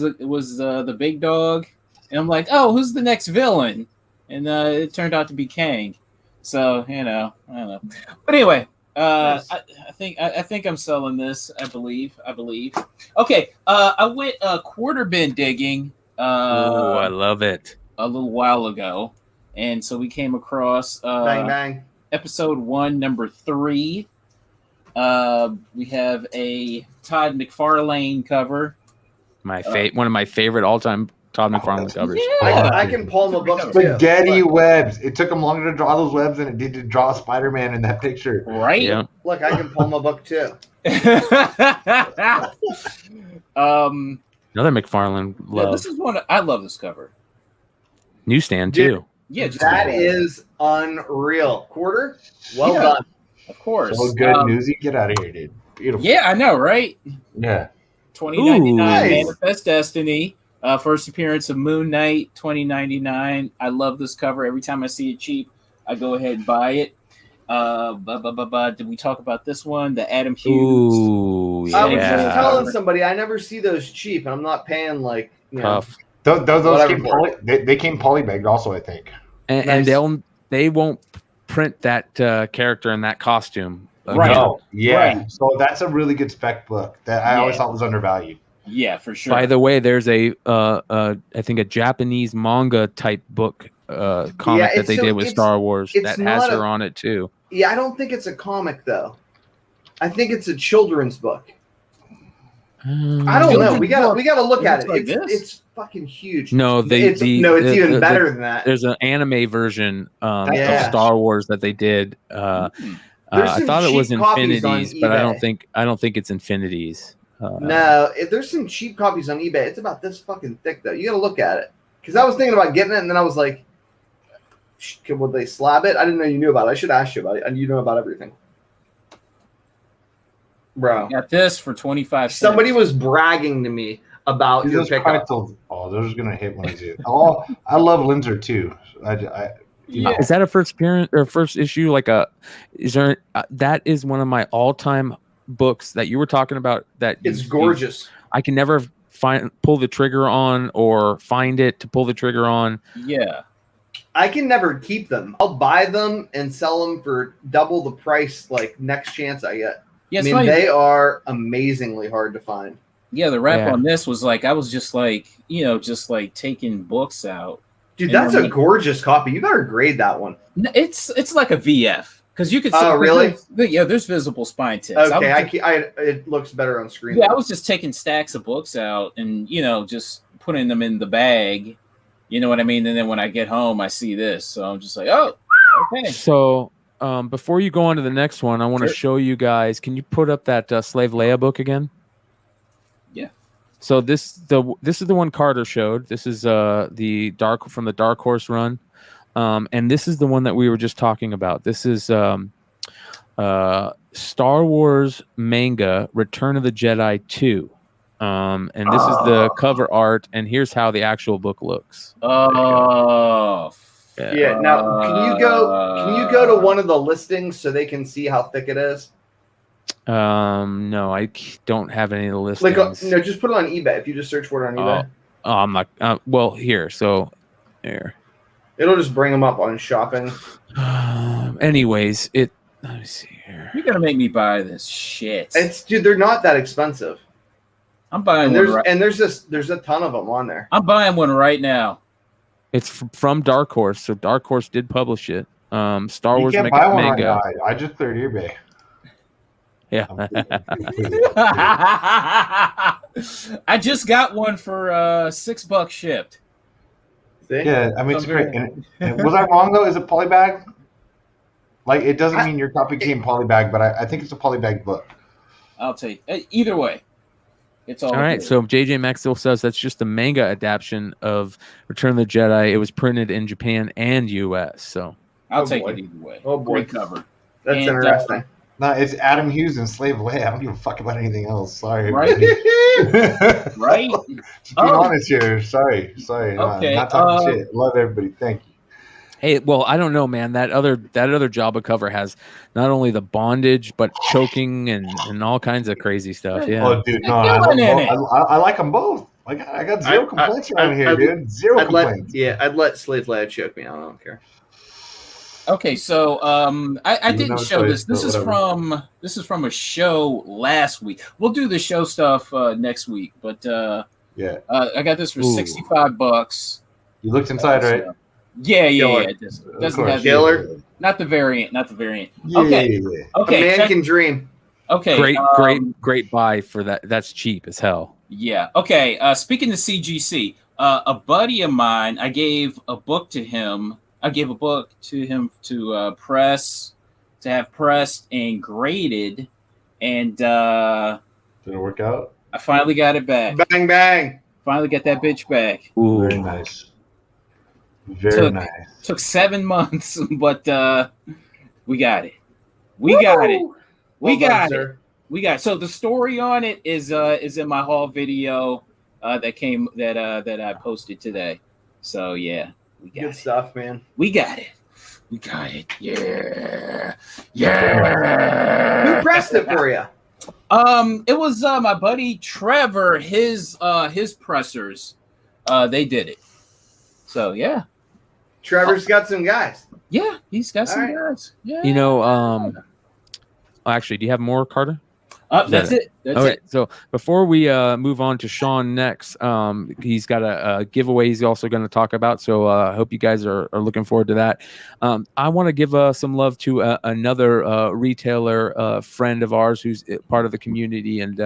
the big dog, and I'm like, oh, who's the next villain? And it turned out to be Kang. So I don't know. But anyway, nice. I think I'm selling this. I believe. Okay. I went quarter bin digging. Oh, I love it. A little while ago, and so we came across bang bang episode 1, number 3. We have a Todd McFarlane cover. One of my favorite all-time Todd McFarlane covers. Yeah. I can palm a book too. Spaghetti webs. It took him longer to draw those webs than it did to draw Spider-Man in that picture. Right? Yeah. Look, I can palm a book too. Another McFarlane love. Yeah, this is one. I love this cover. Newsstand too. Yeah, that is unreal. Quarter, well done. Of course. So good, Newsy. Get out of here, dude. Beautiful. Yeah, I know, right? Yeah. 2099 Nice. Manifest Destiny. First appearance of Moon Knight, 2099. I love this cover. Every time I see it cheap, I go ahead and buy it. Did we talk about this one? The Adam Hughes. Ooh, I was yeah. just telling somebody I never see those cheap, and I'm not paying like Tough. Those Whatever came for they came polybagged also, I think. And, Nice. and they won't print that character in that costume. Right. again. No, yeah. Right. So that's a really good spec book that I always thought was undervalued. Yeah, for sure. By the way, there's I think a Japanese manga type book comic that they did with Star Wars that has her on it too. Yeah, I don't think it's a comic though. I think it's a children's book. I don't know. We gotta look at it. It's fucking huge. No, it's even better than that. There's an anime version of Yeah. Star Wars that they did. I thought it was cheap copies on Infinities, but I eBay. don't think it's Infinities. No, there's some cheap copies on eBay. It's about this fucking thick though. You gotta look at it. Because I was thinking about getting it, and then I was like, would they slab it? I didn't know you knew about it. I should ask you about it. And you know about everything. Bro. Got this for 25 cents. Somebody was bragging to me about your Those pickup. those are gonna hit when I see it. Oh, I love Linzer too. Is that a first appearance or first issue? That is one of my all-time books that you were talking about. It's gorgeous. I can never pull the trigger on or find it to pull the trigger on. Yeah. I can never keep them. I'll buy them and sell them for double the price like next chance I get. Yeah, I mean, they are amazingly hard to find. Yeah, the wrap on this was like, I was just like, just like taking books out. Dude, that's a gorgeous copy. You better grade that one. It's like a VF because you could. Oh, really? There's visible spine tips. Okay, it looks better on screen. Yeah, I was just taking stacks of books out and just putting them in the bag. You know what I mean? And then when I get home, I see this, so I'm just like, oh, okay. So before you go on to the next one, I want to show you guys. Can you put up that Slave Leia book again? Yeah. So this is the one Carter showed. This is the Dark Horse run, and this is the one that we were just talking about. This is Star Wars manga Return of the Jedi 2. And this is the cover art, and here's how the actual book looks. Oh. Yeah. Now, can you go to one of the listings so they can see how thick it is? No, I don't have any of the listings. No, just put it on eBay. If you just search for it on eBay. Oh, I'm not. Well, here. So, there. It'll just bring them up on shopping. Anyways, let me see here. You're gonna make me buy this shit. Dude, they're not that expensive. I'm buying one. There's a ton of them on there. I'm buying one right now. It's from Dark Horse, so Dark Horse did publish it. Star Wars can't buy one manga. right now. I just cleared eBay. Yeah. I just got one for $6 shipped. See? Yeah, I mean, it's great. And was I wrong though? Is it polybag? Like, it doesn't mean your copy came polybag, but I think it's a polybag book. I'll take either way. It's all right. good. So JJ Maxwell says that's just the manga adaptation of Return of the Jedi. It was printed in Japan and U.S. So I'll take it either way. Oh boy, great cover. That's interesting. No, it's Adam Hughes and Slave Leia. I don't give a fuck about anything else. Sorry. Right? Right? Just being honest here. Sorry. Okay. Not talking shit. Love everybody. Thank you. Hey, well, I don't know, man. That other Jabba cover has not only the bondage, but choking and all kinds of crazy stuff. Yeah. Oh, dude, no, I like them both. Like, I got zero complaints around here, dude. Zero complaints. I'd let Slave Leia choke me. I don't care. Okay, so I didn't show this. This is from a show last week. We'll do the show stuff next week, but yeah, I got this for $65. You looked inside, right? Yeah. It doesn't have Killer. Not the variant. Yeah, okay. yeah. Okay. A man can dream. Okay. Great buy for that. That's cheap as hell. Yeah. Okay. Speaking to CGC, a buddy of mine, I gave a book to him to have pressed and graded, and did it work out? I finally got it back. Bang bang. Finally got that bitch back. Ooh. Very nice. Very nice. Took 7 months, but we got it. We got it. Woo! We Well done, got it. sir. We got it. So the story on it is in my haul video that I posted today. So yeah, we got Good it. stuff, man. We got it. We got it. Yeah. Who pressed it for you? It was my buddy Trevor. His pressers. They did it. So yeah. Trevor's got some guys. Yeah, he's got some guys. Yeah. You know, actually, do you have more, Carter? That's it. That's Okay, it. so before we move on to Sean next, he's got a giveaway he's also going to talk about. So I hope you guys are looking forward to that. I want to give some love to another retailer friend of ours who's part of the community, and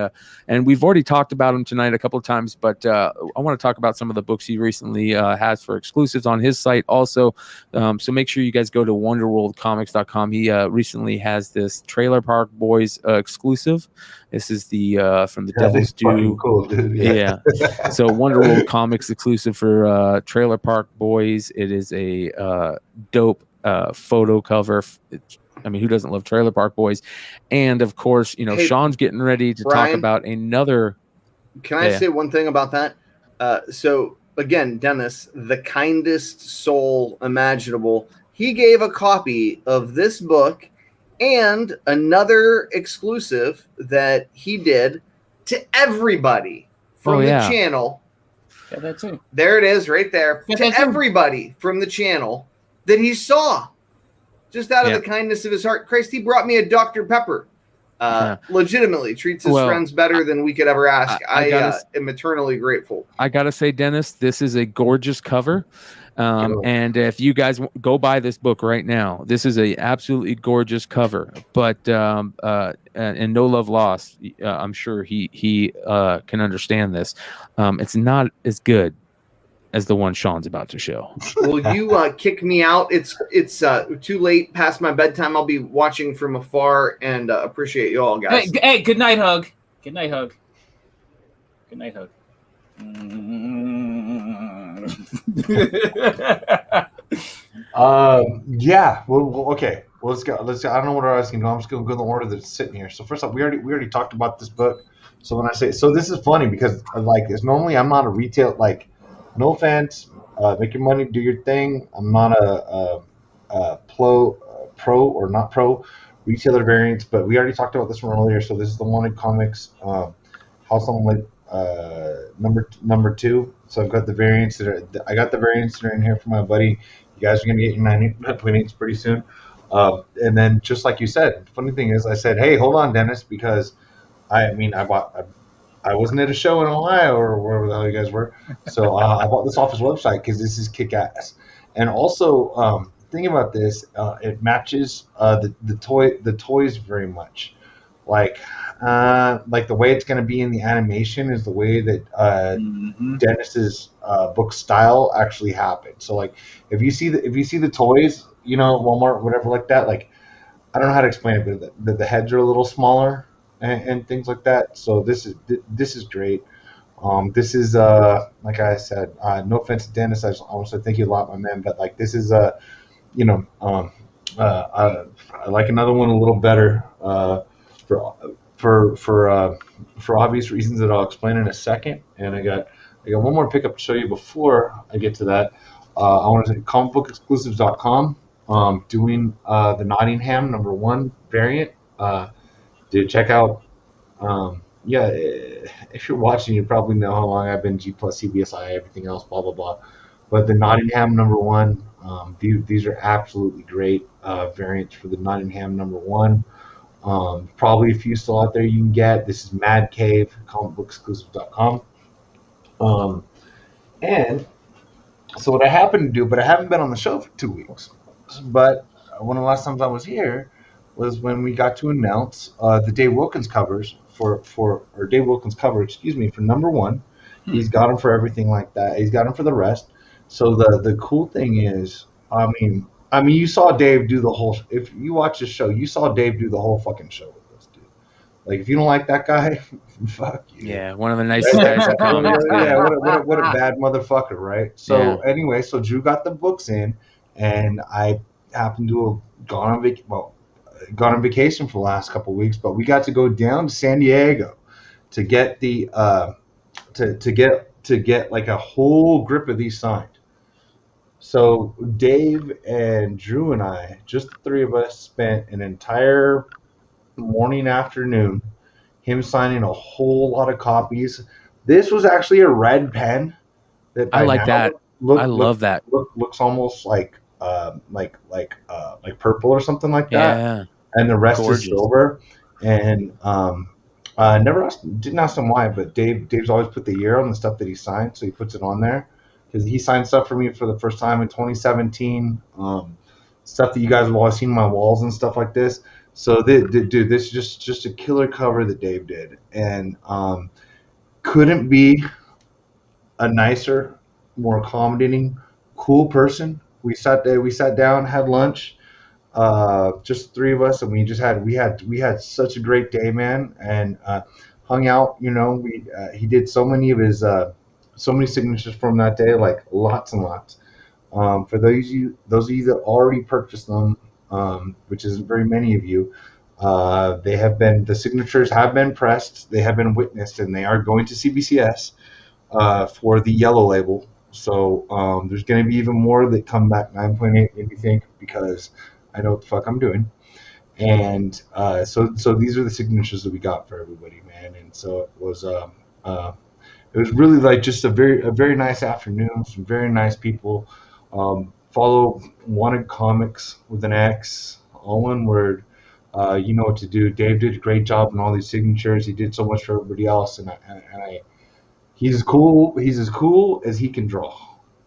we've already talked about him tonight a couple of times. But I want to talk about some of the books he recently has for exclusives on his site also. So make sure you guys go to WonderworldComics.com. He recently has this Trailer Park Boys exclusive. This is the from the Devil's Due. Cool, dude. Yeah. So Wonderworld Comics exclusive for Trailer Park Boys. It is a dope photo cover. I mean, who doesn't love Trailer Park Boys? And of course, you know, Hey, Sean's getting ready to Brian, talk about another. Can I say one thing about that? So again, Dennis, the kindest soul imaginable. He gave a copy of this book and another exclusive that he did to everybody from the channel. Yeah, that too. There it is right there. Yeah, to everybody from the channel that he saw. Just out of the kindness of his heart. Christ, he brought me a Dr. Pepper. Legitimately treats his friends better than we could ever ask. I am eternally grateful. I gotta say, Dennis, this is a gorgeous cover. And if you guys go buy this book right now, this is a absolutely gorgeous cover. But and No Love Lost, I'm sure he can understand this. It's not as good as the one Sean's about to show. Will you kick me out? It's too late past my bedtime. I'll be watching from afar and appreciate you all, guys. Hey, good night, hug. Good night, hug. Good night, hug. Yeah. Well, okay. Well, let's go. I don't know what I was going to go. I'm just going to go in the order that's sitting here. So first off, we already talked about this book. So when I say this is funny because it's normally I'm not a retail no offense. Make your money, do your thing. I'm not a pro or not pro retailer variants, but we already talked about this one earlier. So this is the Wanted Comics House on Lake number 2. So I've got the variants I got the variants that are in here for my buddy. You guys are gonna get your 9.8s pretty soon. And then just like you said, the funny thing is I said, hey, hold on, Dennis, because I wasn't at a show in Ohio or wherever the hell you guys were. So I bought this off his website because this is kick-ass. And also, thinking about this, it matches the toys very much. Like the way it's going to be in the animation is the way that Dennis's book style actually happened. So like if you see the toys, you know, Walmart, whatever like that, like I don't know how to explain it, but the heads are a little smaller and things like that. So this is great. This is like I said, no offense to Dennis, I want to say thank you a lot, my man. But like this is I like another one a little better for obvious reasons that I'll explain in a second. And I got one more pickup to show you before I get to that. I want to say comicbookexclusives.com doing the Nottingham #1 variant. Dude, check out. If you're watching, you probably know how long I've been G plus CBSI, everything else, blah blah blah. But the Nottingham #1, these are absolutely great variants for the Nottingham #1. Probably a few still out there you can get. This is Mad Cave, comicbookexclusive.com. And so what I happened to do, but I haven't been on the show for 2 weeks. But one of the last times I was here was when we got to announce the Dave Wilkins covers for #1. He's got them for everything like that. He's got them for the rest. So the cool thing is, I mean, you saw Dave do the whole. If you watch the show, you saw Dave do the whole fucking show with us, dude. Like, if you don't like that guy, fuck you. Yeah, one of the nicest guys in comics. Yeah, what a bad motherfucker, right? So anyway, so Drew got the books in, and I happened to have gone on vacation. Well, gone on vacation for the last couple of weeks, but we got to go down to San Diego to get the to get like a whole grip of these signed. So Dave and Drew and I, just the three of us, spent an entire morning, afternoon, him signing a whole lot of copies. This was actually a red pen that I like that. I love that. Looks almost like purple or something like that. Yeah. And the rest Gorgeous. is silver. And didn't ask him why, but Dave's always put the year on the stuff that he signed, so he puts it on there because he signed stuff for me for the first time in 2017. Stuff that you guys have always seen on my walls and stuff like this. So dude, this is just a killer cover that Dave did, and couldn't be a nicer, more accommodating, cool person. We sat down, had lunch, just three of us, and we had such a great day, man, and hung out. You know, he did so many of his so many signatures from that day, like lots and lots. For those of you that already purchased them, which isn't very many of you, the signatures have been pressed, they have been witnessed, and they are going to CBCS for the yellow label. So there's going to be even more that come back 9.8, maybe think, because I know what the fuck I'm doing. And so these are the signatures that we got for everybody, man. And so it was really like just a very nice afternoon. Some very nice people. Follow Wanted Comics with an X, all one word. You know what to do. Dave did a great job on all these signatures. He did so much for everybody else, and he's as cool as he can draw.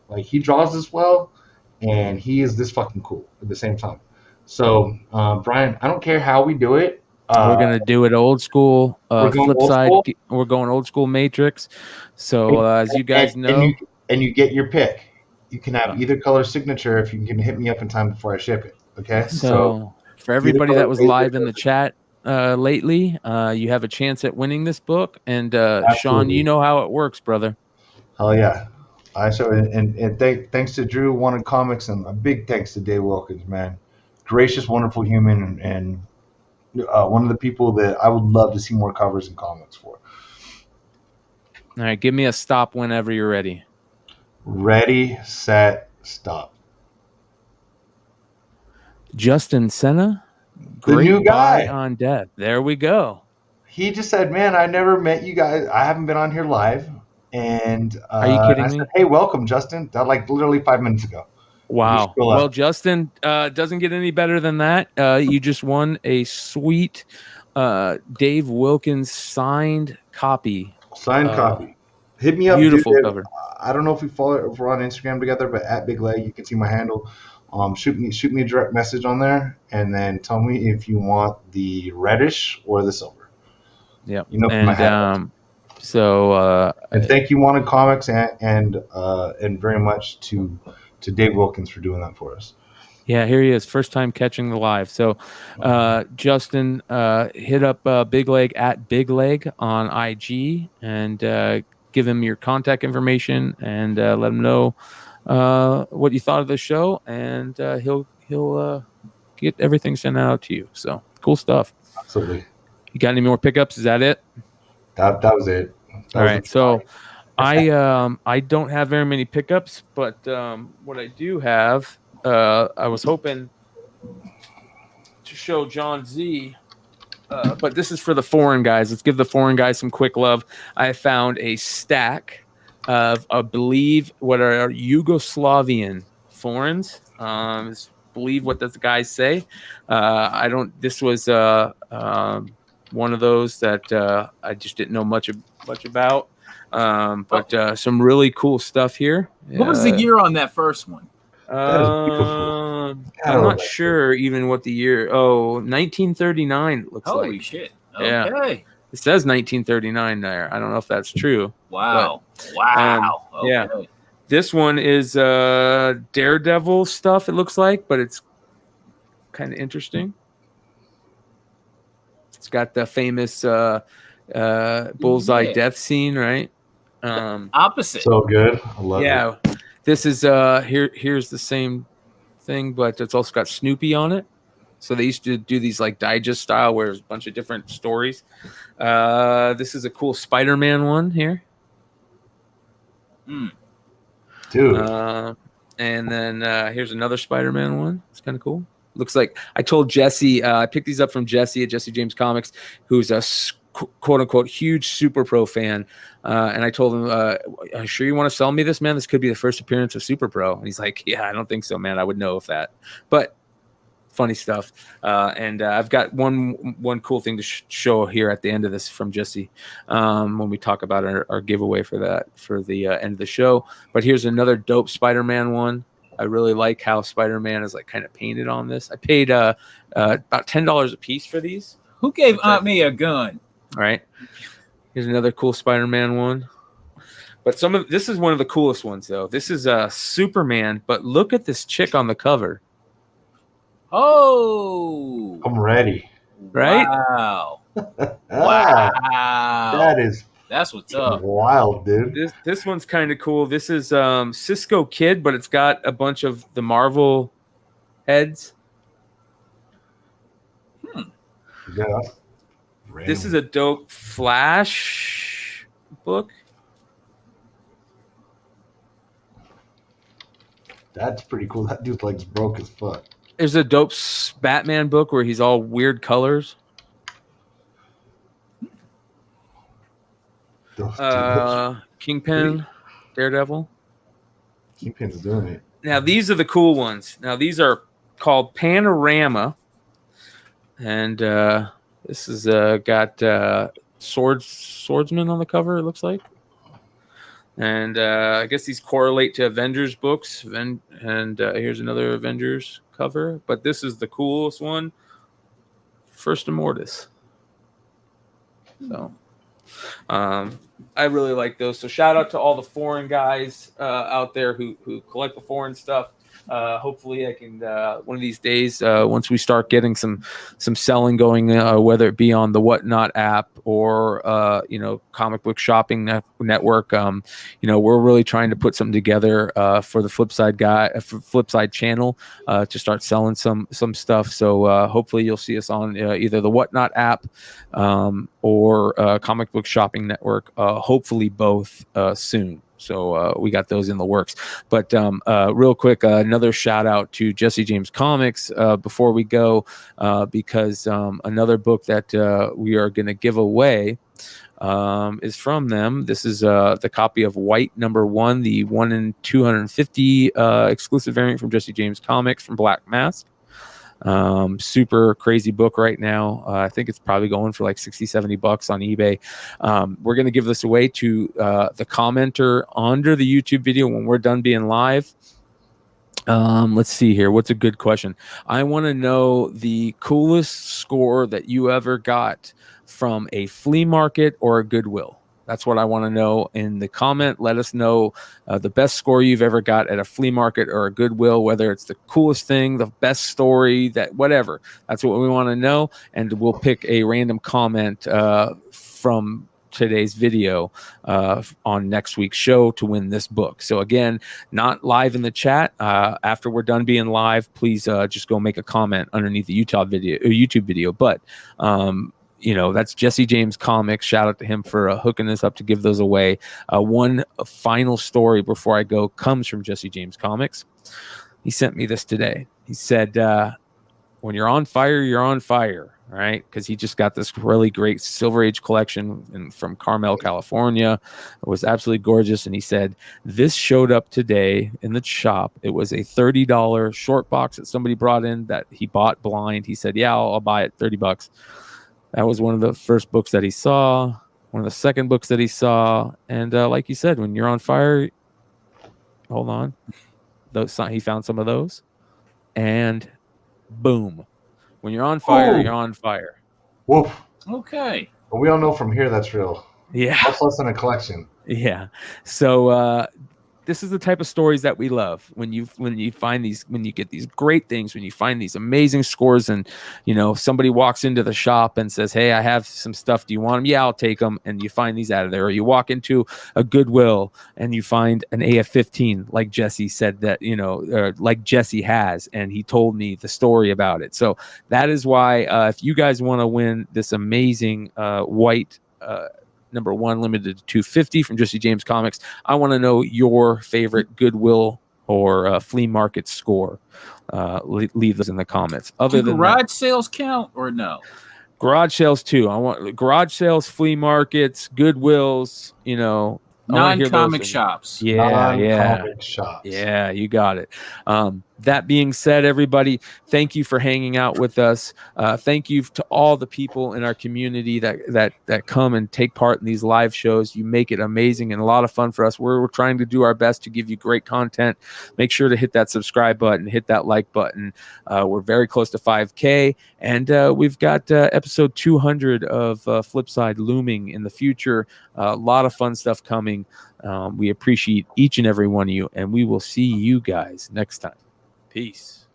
Like, he draws this well, and he is this fucking cool at the same time. So, Brian, I don't care how we do it. We're gonna do it old school. Flip side. We're going old school Matrix. So as you guys know, and you get your pick. You can have either color signature if you can hit me up in time before I ship it. Okay. So for everybody that was live in the chat lately, you have a chance at winning this book. And Sean, you know how it works, brother. Oh yeah. Thanks to Drew, Wanted Comics, and a big thanks to Dave Wilkins, man. Gracious, wonderful human, and one of the people that I would love to see more covers and comics for. All right, give me a stop whenever you're ready. Ready, set, stop. Justin Senna, the new guy on death. There we go. He just said, "Man, I never met you guys. I haven't been on here live." And are you kidding me? Said, "Hey, welcome, Justin." That like literally 5 minutes ago. Wow. Well, Justin, doesn't get any better than that. You just won a sweet Dave Wilkins signed copy. Copy. Hit me up. Beautiful dude. cover. I don't know if we're on Instagram together, but at Big Leg, you can see my handle. Shoot me a direct message on there, and then tell me if you want the reddish or the silver. Yeah. You know, and and thank you, Wanted Comics, and very much to Dave Wilkins for doing that for us. Yeah, here he is, first time catching the live. So, Justin, hit up Big Leg at Big Leg on IG and give him your contact information and let him know what you thought of the show, and he'll get everything sent out to you. So cool stuff. Absolutely. You got any more pickups? Is that it? That was it. All right. So I don't have very many pickups, but what I do have, I was hoping to show John Z. But this is for the foreign guys. Let's give the foreign guys some quick love. I found a stack of, I believe, what are Yugoslavian foreigns. Believe what the guys say. This was one of those that I just didn't know much about. But some really cool stuff here. What was the year on that first one? I'm not sure even what the year. 1939 looks like. Holy shit. Okay. Yeah. It says 1939 there. I don't know if that's true. Wow. Okay. Yeah. This one is Daredevil stuff, it looks like, but it's kind of interesting. It's got the famous bullseye death scene, right? Opposite. So good. I love it. Yeah. This is here's the same thing, but it's also got Snoopy on it. So they used to do these like digest style where there's a bunch of different stories. This is a cool Spider-Man one here. Dude. And then here's another Spider-Man one. It's kind of cool. Looks like I told Jesse, I picked these up from Jesse at Jesse James Comics, who's a quote unquote huge Super Pro fan. And I told him, are you sure you want to sell me this, man? This could be the first appearance of Super Pro. And he's like, yeah, I don't think so, man. I would know if that. But funny stuff. And I've got one cool thing to show here at the end of this from Jesse when we talk about our giveaway for the end of the show. But here's another dope Spider-Man one. I really like how Spider-Man is like kind of painted on this. I paid about $10 a piece for these. Who gave Aunt May a gun? All right. Here's another cool Spider-Man one. But this is one of the coolest ones though. This is Superman, but look at this chick on the cover. Oh, I'm ready. Right? Wow. Wow. That's what's up. Wild, dude. This one's kind of cool. This is Cisco Kid, but it's got a bunch of the Marvel heads. Yeah. This is a dope Flash book. That's pretty cool. That dude's legs broke as fuck. There's a dope Batman book where he's all weird colors. Kingpin, Daredevil. Kingpin's doing it. Now these are the cool ones. Now these are called Panorama, and this is got swordsman on the cover. It looks like, and I guess these correlate to Avengers books. And here's another Avengers cover, but this is the coolest one. First Immortus. So. I really like those. So shout out to all the foreign guys out there who collect the foreign stuff. Hopefully I can one of these days once we start getting some selling going, whether it be on the Whatnot app or comic book shopping network. We're really trying to put something together for the Flipside channel to start selling some stuff. So hopefully you'll see us on either the Whatnot app or comic book shopping network. Hopefully both soon. So we got those in the works. But real quick, another shout out to Jesse James Comics before we go, because another book that we are going to give away is from them. This is the copy of White #1, the 1 in 250 exclusive variant from Jesse James Comics from Black Mask. Super crazy book right now. I think it's probably going for like $60-$70 on eBay. We're going to give this away to the commenter under the YouTube video when we're done being live. Let's see here. What's a good question? I want to know the coolest score that you ever got from a flea market or a Goodwill. That's what I want to know in the comment. Let us know the best score you've ever got at a flea market or a Goodwill, whether it's the coolest thing, the best story, that whatever. That's what we want to know. And we'll pick a random comment from today's video on next week's show to win this book. So again, not live in the chat. After we're done being live, please just go make a comment underneath the YouTube video. But that's Jesse James Comics. Shout out to him for hooking us up to give those away. One final story before I go comes from Jesse James Comics. He sent me this today. He said, when you're on fire, you're on fire, right? Because he just got this really great Silver Age collection from Carmel, California. It was absolutely gorgeous. And he said, this showed up today in the shop. It was a $30 short box that somebody brought in that he bought blind. He said, yeah, I'll buy it, $30. That was one of the first books that he saw, one of the second books that he saw. And like you said, when you're on fire, hold on. He found some of those. And boom. When you're on fire, you're on fire. Woof. Okay. But we all know from here that's real. Yeah. That's less than a collection. Yeah. So this is the type of stories that we love. When you find these, when you get these great things, when you find these amazing scores, and somebody walks into the shop and says, "Hey, I have some stuff. Do you want them?" "Yeah, I'll take them." And you find these out of there. Or you walk into a Goodwill and you find an AF-15, like Jesse said that or like Jesse has, and he told me the story about it. So that is why if you guys want to win this amazing white number 1 limited to 250 from Jesse James Comics, I want to know your favorite Goodwill or flea market score. Leave those in the comments. Do garage sales count or no? Garage sales too. I want garage sales, flea markets, Goodwills. Non-comic shops. Non-comic shops. Yeah, you got it. That being said, everybody, thank you for hanging out with us. Thank you to all the people in our community that come and take part in these live shows. You make it amazing and a lot of fun for us. We're trying to do our best to give you great content. Make sure to hit that subscribe button, hit that like button. We're very close to 5K, and we've got episode 200 of Flipside looming in the future. A lot of fun stuff coming. We appreciate each and every one of you, and we will see you guys next time. Peace.